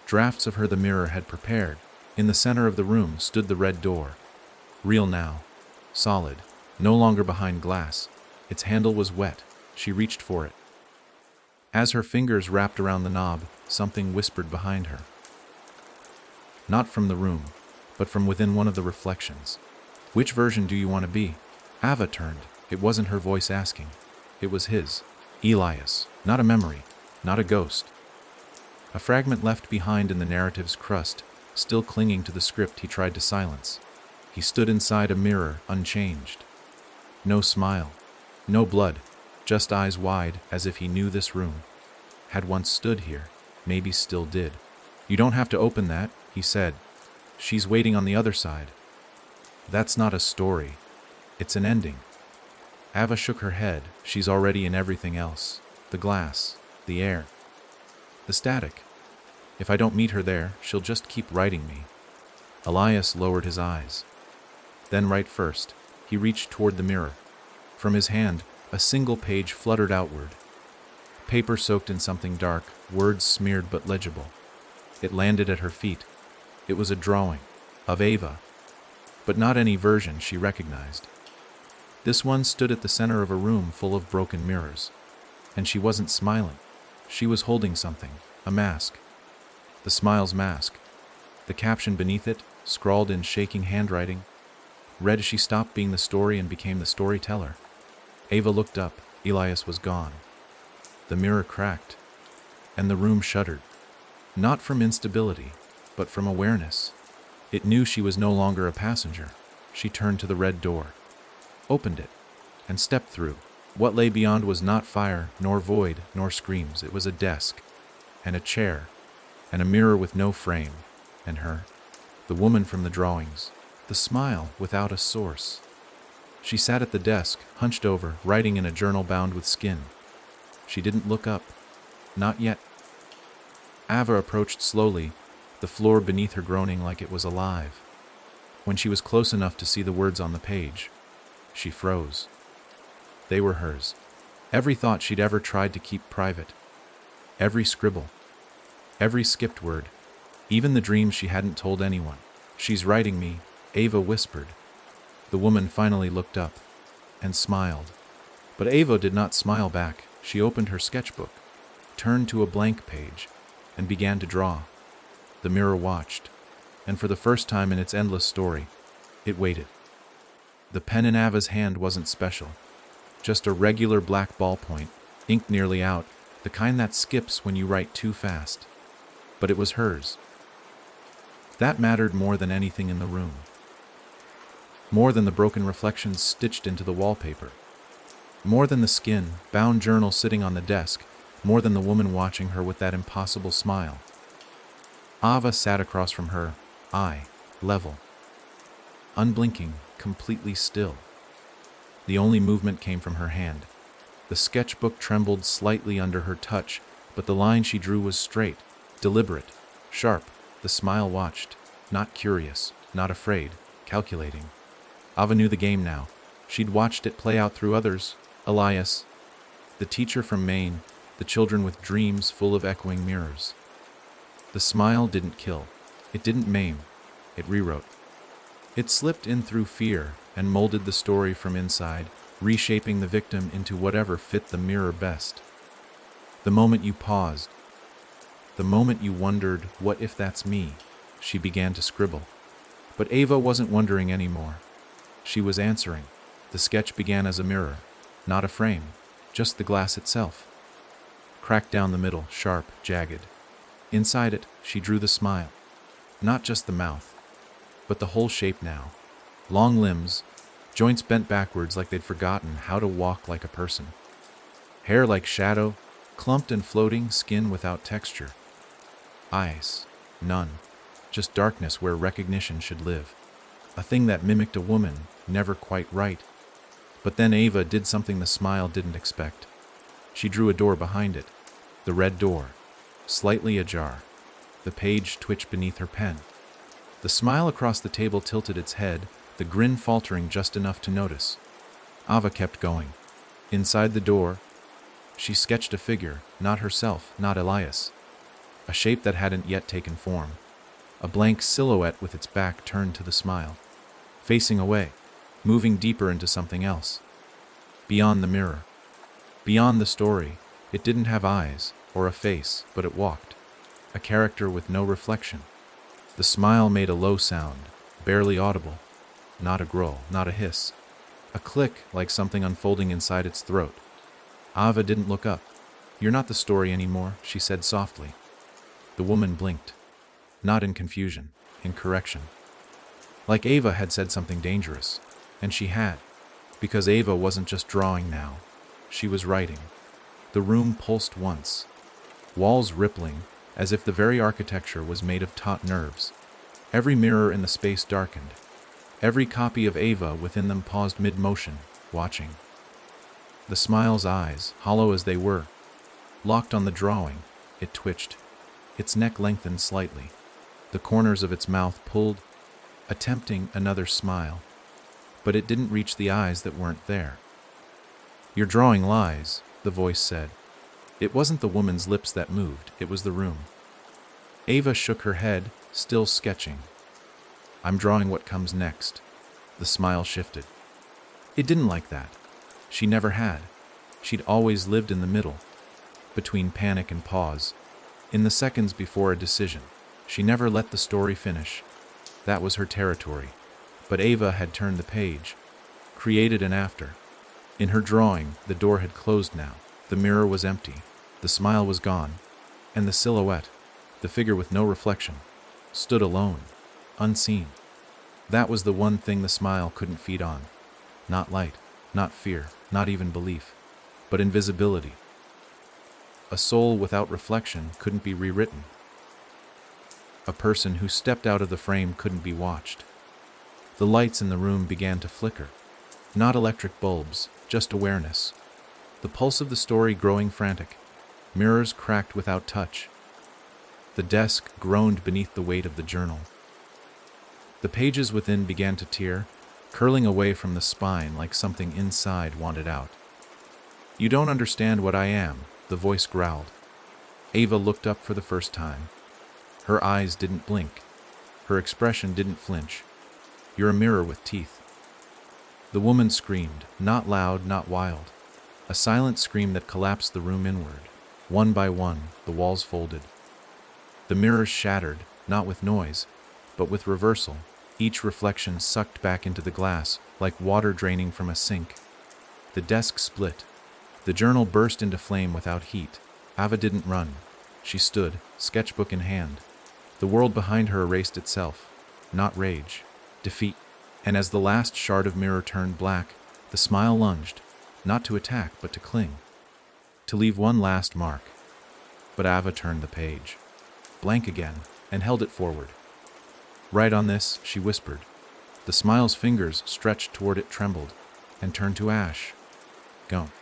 Drafts of her the mirror had prepared. In the center of the room stood the red door. Real now. Solid. No longer behind glass. Its handle was wet. She reached for it. As her fingers wrapped around the knob, something whispered behind her. Not from the room, but from within one of the reflections. "Which version do you want to be?" Ava turned. It wasn't her voice asking. It was his. Elias. Not a memory. Not a ghost. A fragment left behind in the narrative's crust, still clinging to the script he tried to silence. He stood inside a mirror, unchanged. No smile. No blood. Just eyes wide, as if he knew this room. Had once stood here. Maybe still did. "You don't have to open that," he said. "She's waiting on the other side." "That's not a story. It's an ending." Ava shook her head. "She's already in everything else. The glass. The air. The static. If I don't meet her there, she'll just keep writing me." Elias lowered his eyes. Then right first, he reached toward the mirror. From his hand, a single page fluttered outward. Paper soaked in something dark, words smeared but legible. It landed at her feet. It was a drawing. Of Ava. But not any version she recognized. This one stood at the center of a room full of broken mirrors. And she wasn't smiling. She was holding something. A mask. The smile's mask. The caption beneath it, scrawled in shaking handwriting, read as she stopped being the story and became the storyteller. Ava looked up. Elias was gone. The mirror cracked, and the room shuddered. Not from instability, but from awareness. It knew she was no longer a passenger. She turned to the red door, opened it, and stepped through. What lay beyond was not fire, nor void, nor screams. It was a desk, and a chair, and a mirror with no frame, and her, the woman from the drawings, the smile without a source. She sat at the desk, hunched over, writing in a journal bound with skin. She didn't look up. Not yet. Ava approached slowly, the floor beneath her groaning like it was alive. When she was close enough to see the words on the page, she froze. They were hers. Every thought she'd ever tried to keep private. Every scribble. Every skipped word. Even the dreams she hadn't told anyone. "She's writing me," Ava whispered. The woman finally looked up and smiled. But Ava did not smile back. She opened her sketchbook, turned to a blank page, and began to draw. The mirror watched, and for the first time in its endless story, it waited. The pen in Ava's hand wasn't special, just a regular black ballpoint, ink nearly out, the kind that skips when you write too fast. But it was hers. That mattered more than anything in the room. More than the broken reflections stitched into the wallpaper. More than the skin-bound journal sitting on the desk. More than the woman watching her with that impossible smile. Ava sat across from her, eye level. Unblinking, completely still. The only movement came from her hand. The sketchbook trembled slightly under her touch, but the line she drew was straight, deliberate, sharp. The smile watched, not curious, not afraid, calculating. Ava knew the game now. She'd watched it play out through others. Elias, the teacher from Maine, the children with dreams full of echoing mirrors. The smile didn't kill. It didn't maim. It rewrote. It slipped in through fear and molded the story from inside, reshaping the victim into whatever fit the mirror best. The moment you paused, the moment you wondered, "What if that's me?" she began to scribble. But Ava wasn't wondering anymore. She was answering. The sketch began as a mirror, not a frame, just the glass itself. Cracked down the middle, sharp, jagged. Inside it, she drew the smile. Not just the mouth, but the whole shape now. Long limbs, joints bent backwards like they'd forgotten how to walk like a person. Hair like shadow, clumped and floating, skin without texture. Eyes, none, just darkness where recognition should live. A thing that mimicked a woman, never quite right. But then Ava did something the smile didn't expect. She drew a door behind it, the red door, slightly ajar. The page twitched beneath her pen. The smile across the table tilted its head, the grin faltering just enough to notice. Ava kept going. Inside the door, she sketched a figure, not herself, not Elias. A shape that hadn't yet taken form. A blank silhouette with its back turned to the smile. Facing away, moving deeper into something else. Beyond the mirror. Beyond the story. It didn't have eyes or a face, but it walked. A character with no reflection. The smile made a low sound, barely audible. Not a growl, not a hiss. A click like something unfolding inside its throat. Ava didn't look up. "You're not the story anymore," she said softly. The woman blinked. Not in confusion, in correction. Like Ava had said something dangerous. And she had. Because Ava wasn't just drawing now. She was writing. The room pulsed once. Walls rippling, as if the very architecture was made of taut nerves. Every mirror in the space darkened. Every copy of Ava within them paused mid-motion, watching. The smile's eyes, hollow as they were, locked on the drawing. It twitched. Its neck lengthened slightly. The corners of its mouth pulled, attempting another smile. But it didn't reach the eyes that weren't there. "Your drawing lies," the voice said. It wasn't the woman's lips that moved, it was the room. Ava shook her head, still sketching. "I'm drawing what comes next." The smile shifted. It didn't like that. She never had. She'd always lived in the middle, between panic and pause, in the seconds before a decision. She never let the story finish. That was her territory. But Ava had turned the page, created an after. In her drawing, the door had closed now. The mirror was empty. The smile was gone. And the silhouette, the figure with no reflection, stood alone, unseen. That was the one thing the smile couldn't feed on. Not light, not fear, not even belief, but invisibility. A soul without reflection couldn't be rewritten. A person who stepped out of the frame couldn't be watched. The lights in the room began to flicker. Not electric bulbs, just awareness. The pulse of the story growing frantic. Mirrors cracked without touch. The desk groaned beneath the weight of the journal. The pages within began to tear, curling away from the spine like something inside wanted out. "You don't understand what I am," the voice growled. Ava looked up for the first time. Her eyes didn't blink. Her expression didn't flinch. "You're a mirror with teeth." The woman screamed, not loud, not wild. A silent scream that collapsed the room inward. One by one, the walls folded. The mirrors shattered, not with noise, but with reversal, each reflection sucked back into the glass like water draining from a sink. The desk split. The journal burst into flame without heat. Ava didn't run. She stood, sketchbook in hand. The world behind her erased itself. Not rage, defeat. And as the last shard of mirror turned black, the smile lunged, not to attack, but to cling. To leave one last mark. But Ava turned the page. Blank again, and held it forward. "Write on this," she whispered. The smile's fingers stretched toward it, trembled, and turned to ash. Gone.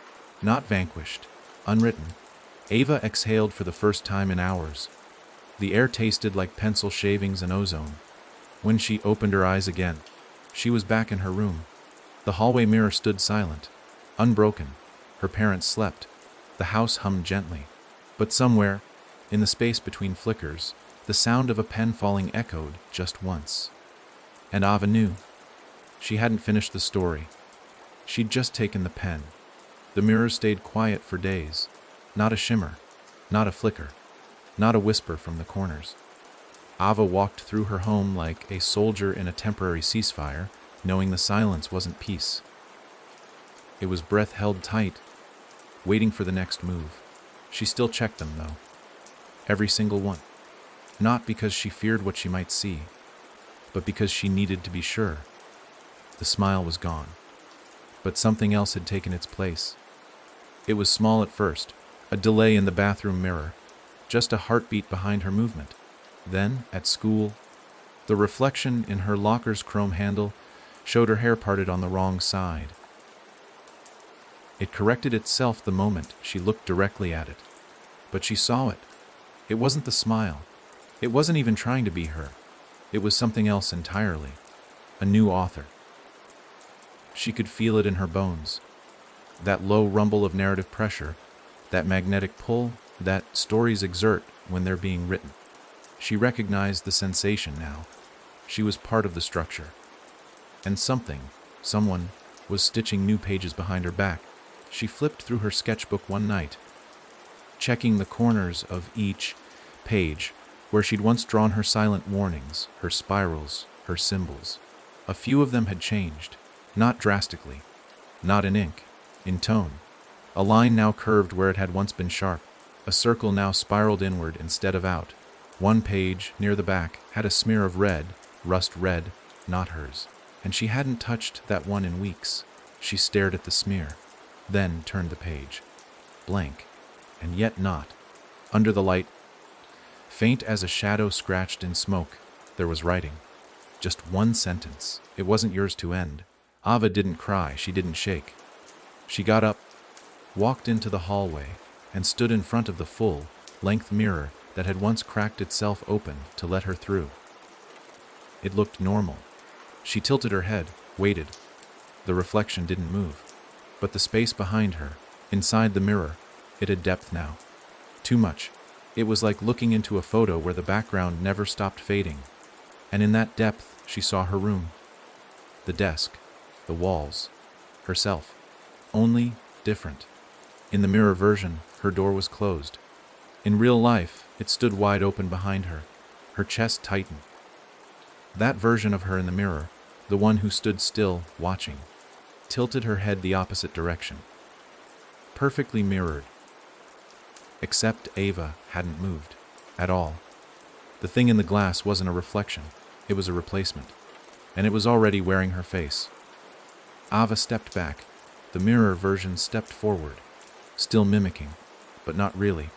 Not vanquished. Unwritten. Ava exhaled for the first time in hours. The air tasted like pencil shavings and ozone. When she opened her eyes again, she was back in her room. The hallway mirror stood silent, unbroken. Her parents slept. The house hummed gently. But somewhere, in the space between flickers, the sound of a pen falling echoed just once. And Ava knew. She hadn't finished the story. She'd just taken the pen. The mirror stayed quiet for days. Not a shimmer, not a flicker, not a whisper from the corners. Ava walked through her home like a soldier in a temporary ceasefire, knowing the silence wasn't peace. It was breath held tight, waiting for the next move. She still checked them, though. Every single one. Not because she feared what she might see, but because she needed to be sure. The smile was gone, but something else had taken its place. It was small at first, a delay in the bathroom mirror, just a heartbeat behind her movement. Then, at school, the reflection in her locker's chrome handle showed her hair parted on the wrong side. It corrected itself the moment she looked directly at it. But she saw it. It wasn't the smile. It wasn't even trying to be her. It was something else entirely. A new author. She could feel it in her bones. That low rumble of narrative pressure, that magnetic pull that stories exert when they're being written. She recognized the sensation now. She was part of the structure. And someone, was stitching new pages behind her back. She flipped through her sketchbook one night, checking the corners of each page where she'd once drawn her silent warnings, her spirals, her symbols. A few of them had changed, not drastically, not in ink, in tone. A line now curved where it had once been sharp. A circle now spiraled inward instead of out. One page, near the back, had a smear of red, rust red, not hers. And she hadn't touched that one in weeks. She stared at the smear, then turned the page. Blank, and yet not. Under the light, faint as a shadow scratched in smoke, there was writing. Just one sentence. It wasn't yours to end. Ava didn't cry, she didn't shake. She got up, walked into the hallway, and stood in front of the full-length mirror that had once cracked itself open to let her through. It looked normal. She tilted her head, waited. The reflection didn't move. But the space behind her, inside the mirror, it had depth now. Too much. It was like looking into a photo where the background never stopped fading. And in that depth, she saw her room. The desk, the walls, herself. Only different. In the mirror version, her door was closed. In real life, it stood wide open behind her. Her chest tightened. That version of her in the mirror, the one who stood still, watching, tilted her head the opposite direction. Perfectly mirrored. Except Ava hadn't moved. At all. The thing in the glass wasn't a reflection. It was a replacement. And it was already wearing her face. Ava stepped back. The mirror version stepped forward. Still mimicking, but not really.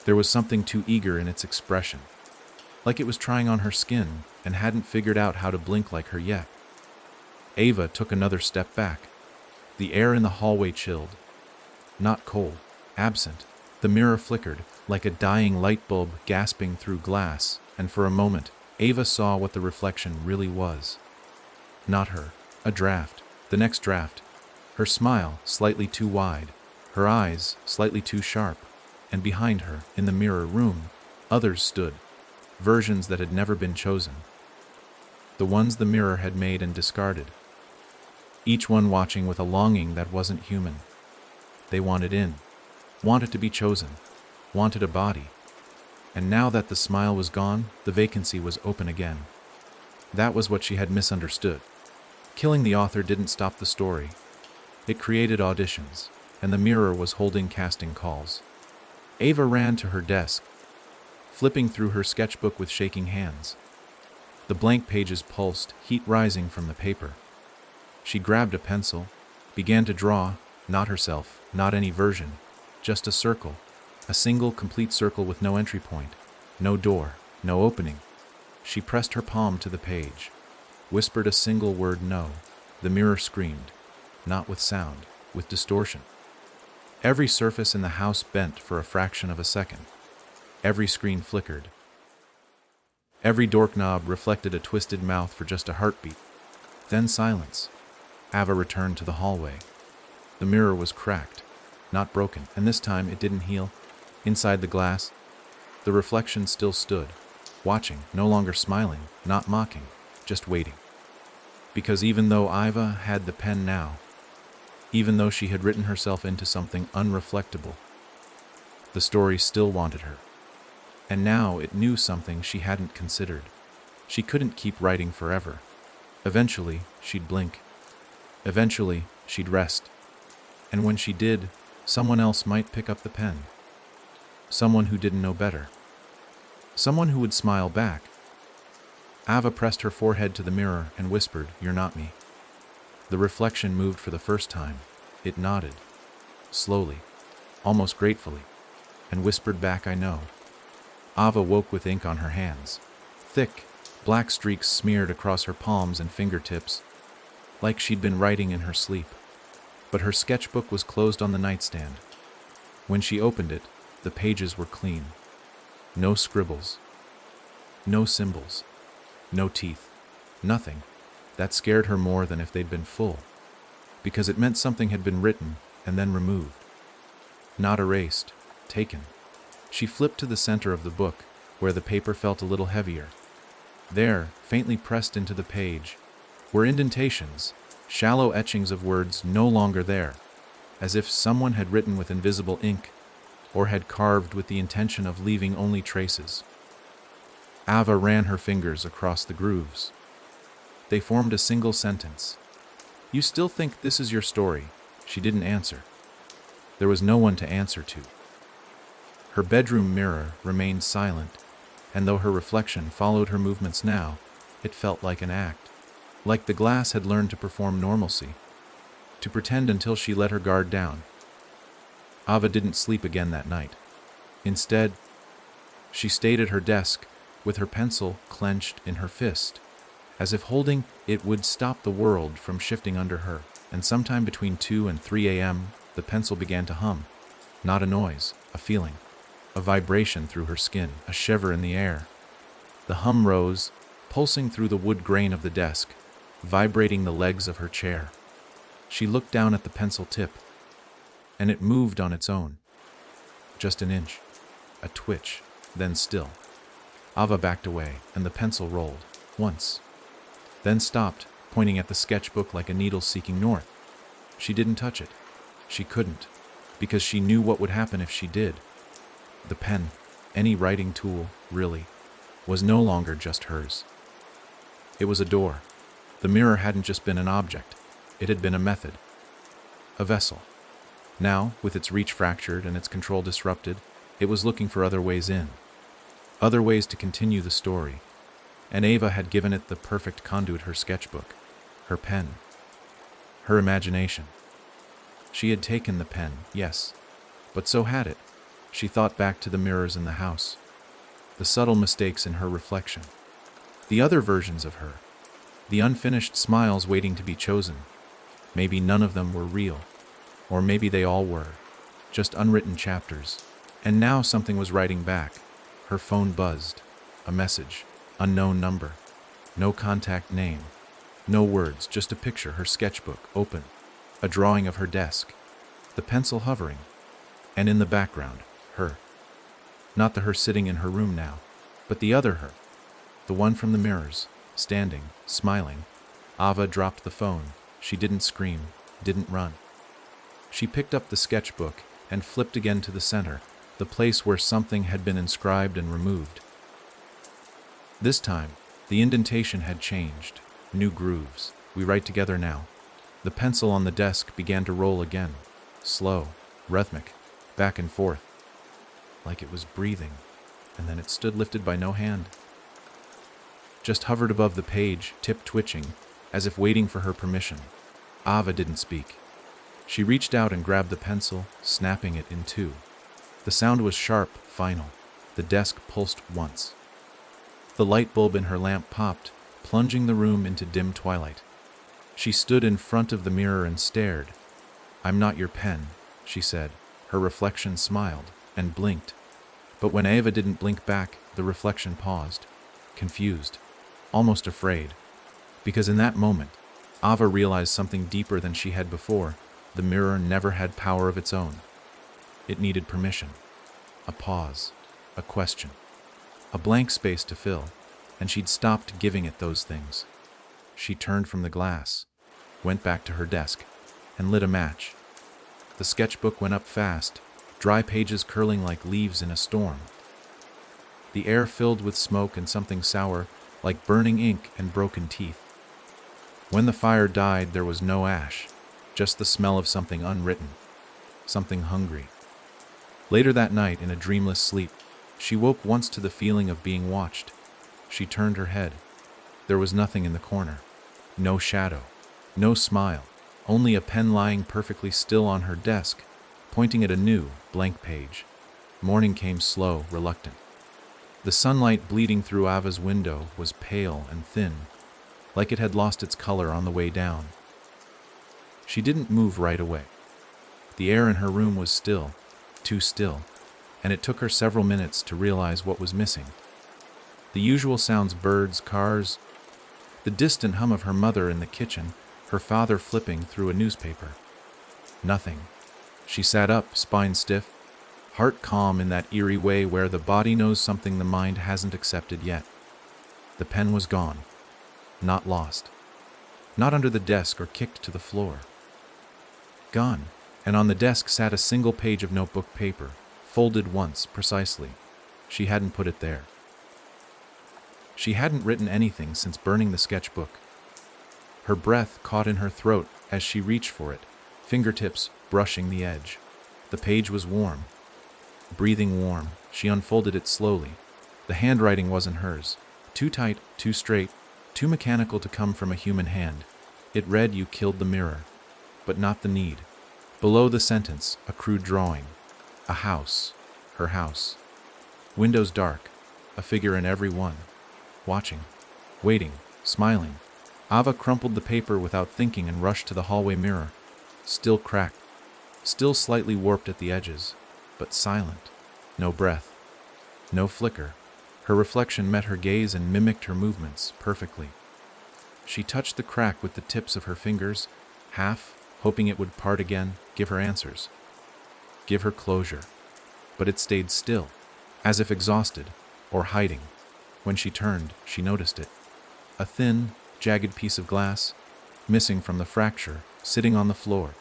There was something too eager in its expression. like it was trying on her skin and hadn't figured out how to blink like her yet. Ava took another step back. The air in the hallway chilled. Not cold, absent. The mirror flickered, like a dying light bulb gasping through glass, and for a moment, Ava saw what the reflection really was. Not her. A draft. The next draft. Her smile slightly too wide, her eyes slightly too sharp, and behind her, in the mirror room, others stood, versions that had never been chosen. The ones the mirror had made and discarded. Each one watching with a longing that wasn't human. They wanted in, wanted to be chosen, wanted a body. And now that the smile was gone, the vacancy was open again. That was what she had misunderstood. Killing the author didn't stop the story. It created auditions, and the mirror was holding casting calls. Ava ran to her desk, flipping through her sketchbook with shaking hands. The blank pages pulsed, heat rising from the paper. She grabbed a pencil, began to draw, not herself, not any version, just a circle, a single complete circle with no entry point, no door, no opening. She pressed her palm to the page, whispered a single word, no. The mirror screamed, not with sound, with distortion. Every surface in the house bent for a fraction of a second. Every screen flickered. Every doorknob reflected a twisted mouth for just a heartbeat. Then silence. Ava returned to the hallway. The mirror was cracked, not broken, and this time it didn't heal. Inside the glass, the reflection still stood, watching, no longer smiling, not mocking, just waiting. Because even though Ava had the pen now, even though she had written herself into something unreflectable, the story still wanted her. And now it knew something she hadn't considered. She couldn't keep writing forever. Eventually, she'd blink. Eventually, she'd rest. And when she did, someone else might pick up the pen. Someone who didn't know better. Someone who would smile back. Ava pressed her forehead to the mirror and whispered, "You're not me." The reflection moved for the first time. It nodded, slowly, almost gratefully, and whispered back, "I know." Ava woke with ink on her hands. Thick, black streaks smeared across her palms and fingertips, like she'd been writing in her sleep. But her sketchbook was closed on the nightstand. When she opened it, the pages were clean. No scribbles. No symbols. No teeth. Nothing. That scared her more than if they'd been full, because it meant something had been written and then removed. Not erased, taken. She flipped to the center of the book, where the paper felt a little heavier. There, faintly pressed into the page, were indentations, shallow etchings of words no longer there, as if someone had written with invisible ink, or had carved with the intention of leaving only traces. Ava ran her fingers across the grooves. They formed a single sentence. "You still think this is your story?" She didn't answer. There was no one to answer to. Her bedroom mirror remained silent, and though her reflection followed her movements now, it felt like an act. Like the glass had learned to perform normalcy, to pretend until she let her guard down. Ava didn't sleep again that night. Instead, she stayed at her desk with her pencil clenched in her fist, as if holding it would stop the world from shifting under her. And sometime between 2 and 3 a.m., the pencil began to hum. Not a noise, a feeling, a vibration through her skin, a shiver in the air. The hum rose, pulsing through the wood grain of the desk, vibrating the legs of her chair. She looked down at the pencil tip, and it moved on its own. Just an inch, a twitch, then still. Ava backed away, and the pencil rolled, once. Then stopped, pointing at the sketchbook like a needle seeking north. She didn't touch it. She couldn't, because she knew what would happen if she did. The pen, any writing tool, really, was no longer just hers. It was a door. The mirror hadn't just been an object. It had been a method. A vessel. Now, with its reach fractured and its control disrupted, it was looking for other ways in. Other ways to continue the story. And Ava had given it the perfect conduit: her sketchbook, her pen, her imagination. She had taken the pen, yes, but so had it. She thought back to the mirrors in the house. the subtle mistakes in her reflection, the other versions of her, the unfinished smiles waiting to be chosen. Maybe none of them were real, or maybe they all were, just unwritten chapters. And now something was writing back. Her phone buzzed. A message. Unknown number. No contact name. No words, just a picture, her sketchbook, open. A drawing of her desk. The pencil hovering. And in the background, her. Not the her sitting in her room now, but the other her. The one from the mirrors, standing, smiling. Ava dropped the phone. She didn't scream, didn't run. She picked up the sketchbook and flipped again to the center, the place where something had been inscribed and removed. This time, the indentation had changed. New grooves. We write together now. The pencil on the desk began to roll again. Slow, rhythmic, back and forth. Like it was breathing, and then it stood lifted by no hand. Just hovered above the page, tip twitching, as if waiting for her permission. Ava didn't speak. She reached out and grabbed the pencil, snapping it in two. The sound was sharp, final. The desk pulsed once. The light bulb in her lamp popped, plunging the room into dim twilight. She stood in front of the mirror and stared. "I'm not your pen," she said. Her reflection smiled and blinked. But when Ava didn't blink back, the reflection paused, confused, almost afraid. Because in that moment, Ava realized something deeper than she had before. The mirror never had power of its own. It needed permission. A pause. A question. A blank space to fill, and she'd stopped giving it those things. She turned from the glass, went back to her desk, and lit a match. The sketchbook went up fast, dry pages curling like leaves in a storm. The air filled with smoke and something sour, like burning ink and broken teeth. When the fire died, there was no ash, just the smell of something unwritten, something hungry. Later that night, in a dreamless sleep, she woke once to the feeling of being watched. She turned her head. There was nothing in the corner. No shadow. No smile. Only a pen lying perfectly still on her desk, pointing at a new, blank page. Morning came slow, reluctant. The sunlight bleeding through Ava's window was pale and thin, like it had lost its color on the way down. She didn't move right away. The air in her room was still, too still, and it took her several minutes to realize what was missing. The usual sounds, birds, cars, the distant hum of her mother in the kitchen, her father flipping through a newspaper. Nothing. She sat up, spine stiff, heart calm in that eerie way where the body knows something the mind hasn't accepted yet. The pen was gone. Not lost. Not under the desk or kicked to the floor. Gone. And on the desk sat a single page of notebook paper, folded once, precisely. She hadn't put it there. She hadn't written anything since burning the sketchbook. Her breath caught in her throat as she reached for it, fingertips brushing the edge. The page was warm. Breathing warm, she unfolded it slowly. The handwriting wasn't hers. Too tight, too straight, too mechanical to come from a human hand. It read, "You killed the mirror." But not the need. Below the sentence, a crude drawing. A house. Her house. Windows dark. A figure in every one. Watching. Waiting. Smiling. Ava crumpled the paper without thinking and rushed to the hallway mirror. Still cracked. Still slightly warped at the edges. But silent. No breath. No flicker. Her reflection met her gaze and mimicked her movements perfectly. She touched the crack with the tips of her fingers, half, hoping it would part again, give her answers. Give her closure. But it stayed still, as if exhausted, or hiding. When she turned, she noticed it. A thin, jagged piece of glass, missing from the fracture, sitting on the floor,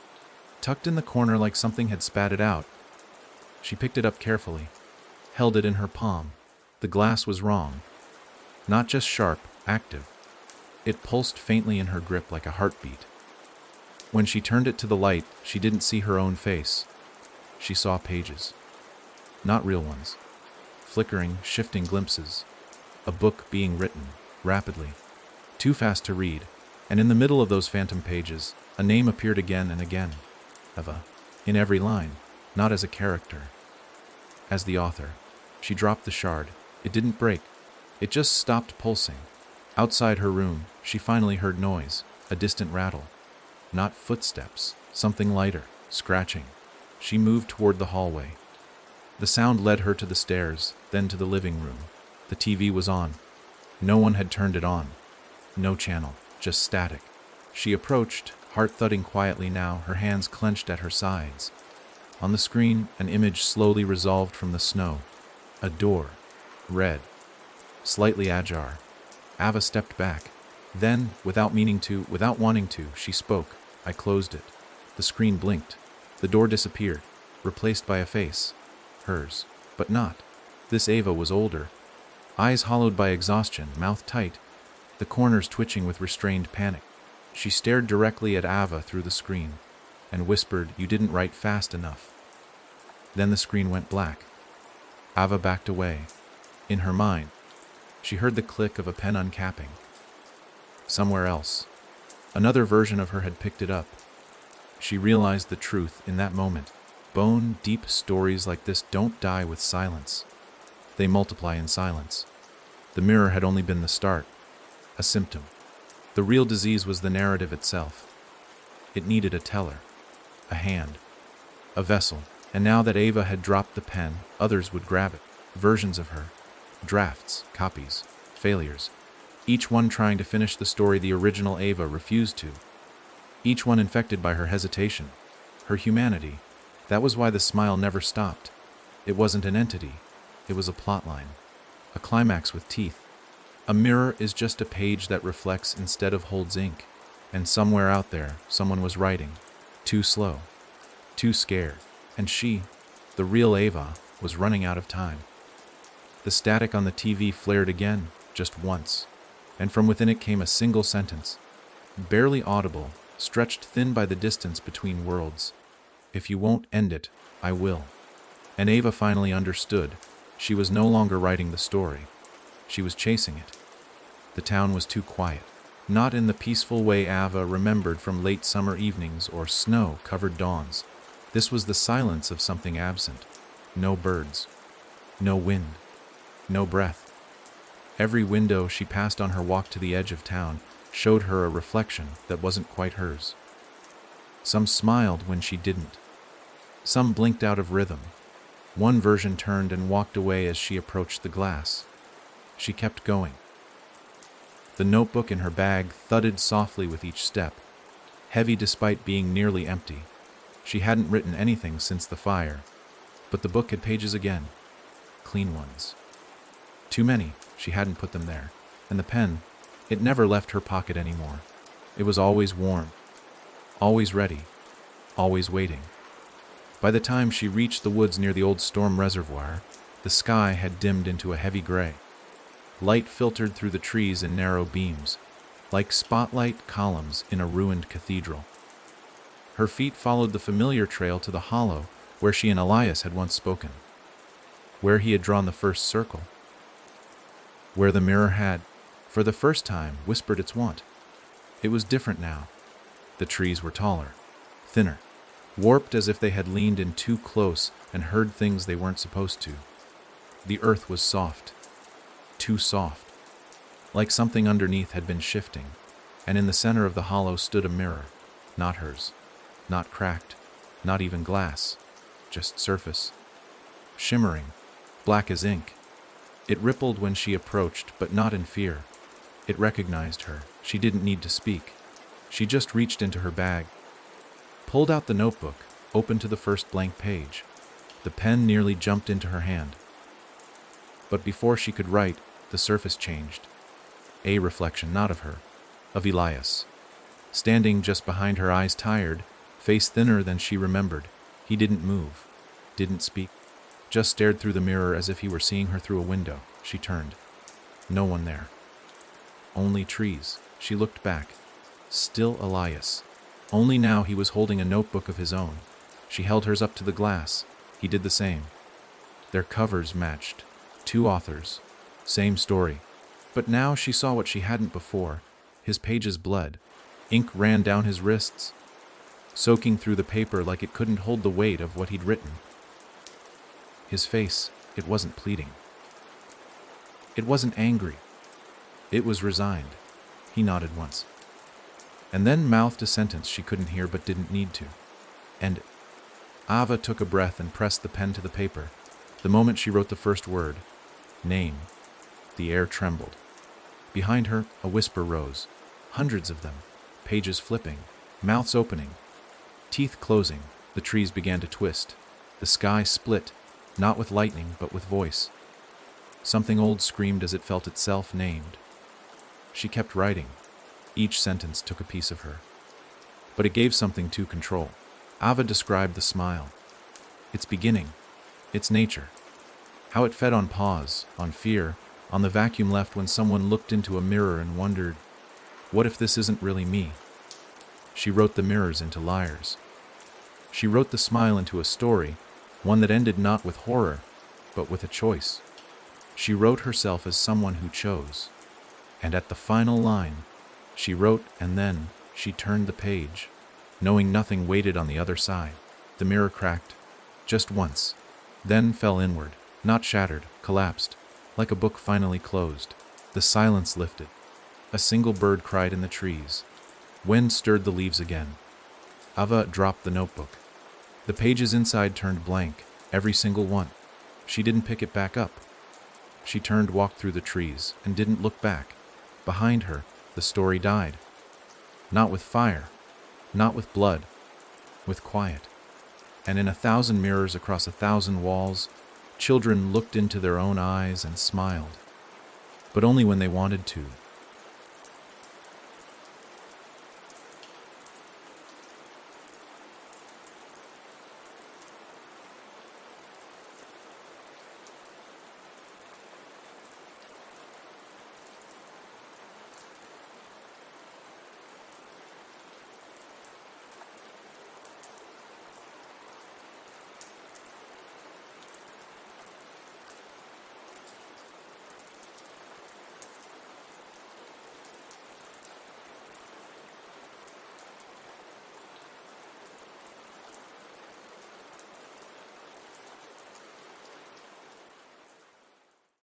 tucked in the corner like something had spat it out. She picked it up carefully, held it in her palm. The glass was wrong. Not just sharp, active. It pulsed faintly in her grip like a heartbeat. When she turned it to the light, she didn't see her own face. She saw pages. Not real ones. Flickering, shifting glimpses. A book being written, rapidly. Too fast to read, and in the middle of those phantom pages, a name appeared again and again. Ava. In every line, not as a character. As the author. She dropped the shard, It didn't break. It just stopped pulsing. Outside her room, she finally heard noise, a distant rattle. Not footsteps, something lighter, scratching. She moved toward the hallway. The sound led her to the stairs, then to the living room. The TV was on. No one had turned it on. No channel, just static. She approached, heart thudding quietly now, her hands clenched at her sides. On the screen, an image slowly resolved from the snow. A door. Red. Slightly ajar. Ava stepped back. Then, without wanting to, she spoke. I closed it. The screen blinked. The door disappeared, replaced by a face. Hers. But not. This Ava was older. Eyes hollowed by exhaustion, mouth tight, the corners twitching with restrained panic. She stared directly at Ava through the screen and whispered, "You didn't write fast enough." Then the screen went black. Ava backed away. In her mind, she heard the click of a pen uncapping. Somewhere else, another version of her had picked it up. She realized the truth in that moment. Bone-deep stories like this don't die with silence. They multiply in silence. The mirror had only been the start, a symptom. The real disease was the narrative itself. It needed a teller, a hand, a vessel, and now that Ava had dropped the pen, others would grab it. Versions of her, drafts, copies, failures, each one trying to finish the story the original Ava refused to. Each one infected by her hesitation, her humanity. That was why the smile never stopped. It wasn't an entity. It was a plotline, a climax with teeth. A mirror is just a page that reflects instead of holds ink, and somewhere out there, someone was writing. Too slow, too scared, and she, the real Ava, was running out of time. The static on the TV flared again, just once, and from within it came a single sentence, barely audible, stretched thin by the distance between worlds. "If you won't end it, I will." And Ava finally understood. She was no longer writing the story. She was chasing it. The town was too quiet. Not in the peaceful way Ava remembered from late summer evenings or snow-covered dawns. This was the silence of something absent. No birds. No wind. No breath. Every window she passed on her walk to the edge of town showed her a reflection that wasn't quite hers. Some smiled when she didn't. Some blinked out of rhythm. One version turned and walked away as she approached the glass. She kept going. The notebook in her bag thudded softly with each step, heavy despite being nearly empty. She hadn't written anything since the fire, but the book had pages again, clean ones. Too many, she hadn't put them there, and the pen, it never left her pocket anymore. It was always warm, always ready, always waiting. By the time she reached the woods near the old storm reservoir, the sky had dimmed into a heavy gray. Light filtered through the trees in narrow beams, like spotlight columns in a ruined cathedral. Her feet followed the familiar trail to the hollow where she and Elias had once spoken, where he had drawn the first circle, where the mirror had, for the first time, whispered its want. It was different now. The trees were taller, thinner, warped as if they had leaned in too close and heard things they weren't supposed to. The earth was soft, too soft, like something underneath had been shifting, and in the center of the hollow stood a mirror, not hers, not cracked, not even glass, just surface, shimmering, black as ink. It rippled when she approached, but not in fear. It recognized her. She didn't need to speak. She just reached into her bag, pulled out the notebook, opened to the first blank page. The pen nearly jumped into her hand. But before she could write, the surface changed. A reflection, not of her, of Elias. Standing just behind her, eyes tired, face thinner than she remembered. He didn't move, didn't speak, just stared through the mirror as if he were seeing her through a window. She turned. No one there. Only trees. She looked back. Still Elias. Only now he was holding a notebook of his own. She held hers up to the glass. He did the same. Their covers matched. Two authors. Same story. But now she saw what she hadn't before. His pages bled. Ink ran down his wrists, soaking through the paper like it couldn't hold the weight of what he'd written. His face, it wasn't pleading. It wasn't angry. It was resigned. He nodded once, and then mouthed a sentence she couldn't hear but didn't need to. And Ava took a breath and pressed the pen to the paper. The moment she wrote the first word, name, the air trembled. Behind her, a whisper rose. Hundreds of them, pages flipping, mouths opening, teeth closing. The trees began to twist. The sky split, not with lightning, but with voice. Something old screamed as it felt itself named. She kept writing. Each sentence took a piece of her. But it gave something to control. Ava described the smile. Its beginning. Its nature. How it fed on pause, on fear, on the vacuum left when someone looked into a mirror and wondered, what if this isn't really me? She wrote the mirrors into liars. She wrote the smile into a story, one that ended not with horror, but with a choice. She wrote herself as someone who chose. And at the final line, she wrote and then she turned the page, knowing nothing waited on the other side. The mirror cracked, just once, then fell inward, not shattered, collapsed, like a book finally closed. The silence lifted. A single bird cried in the trees. Wind stirred the leaves again. Ava dropped the notebook. The pages inside turned blank, every single one. She didn't pick it back up. She turned, walked through the trees, and didn't look back. Behind her, the story died. Not with fire, not with blood, with quiet. And in 1,000 mirrors across 1,000 walls, children looked into their own eyes and smiled. But only when they wanted to.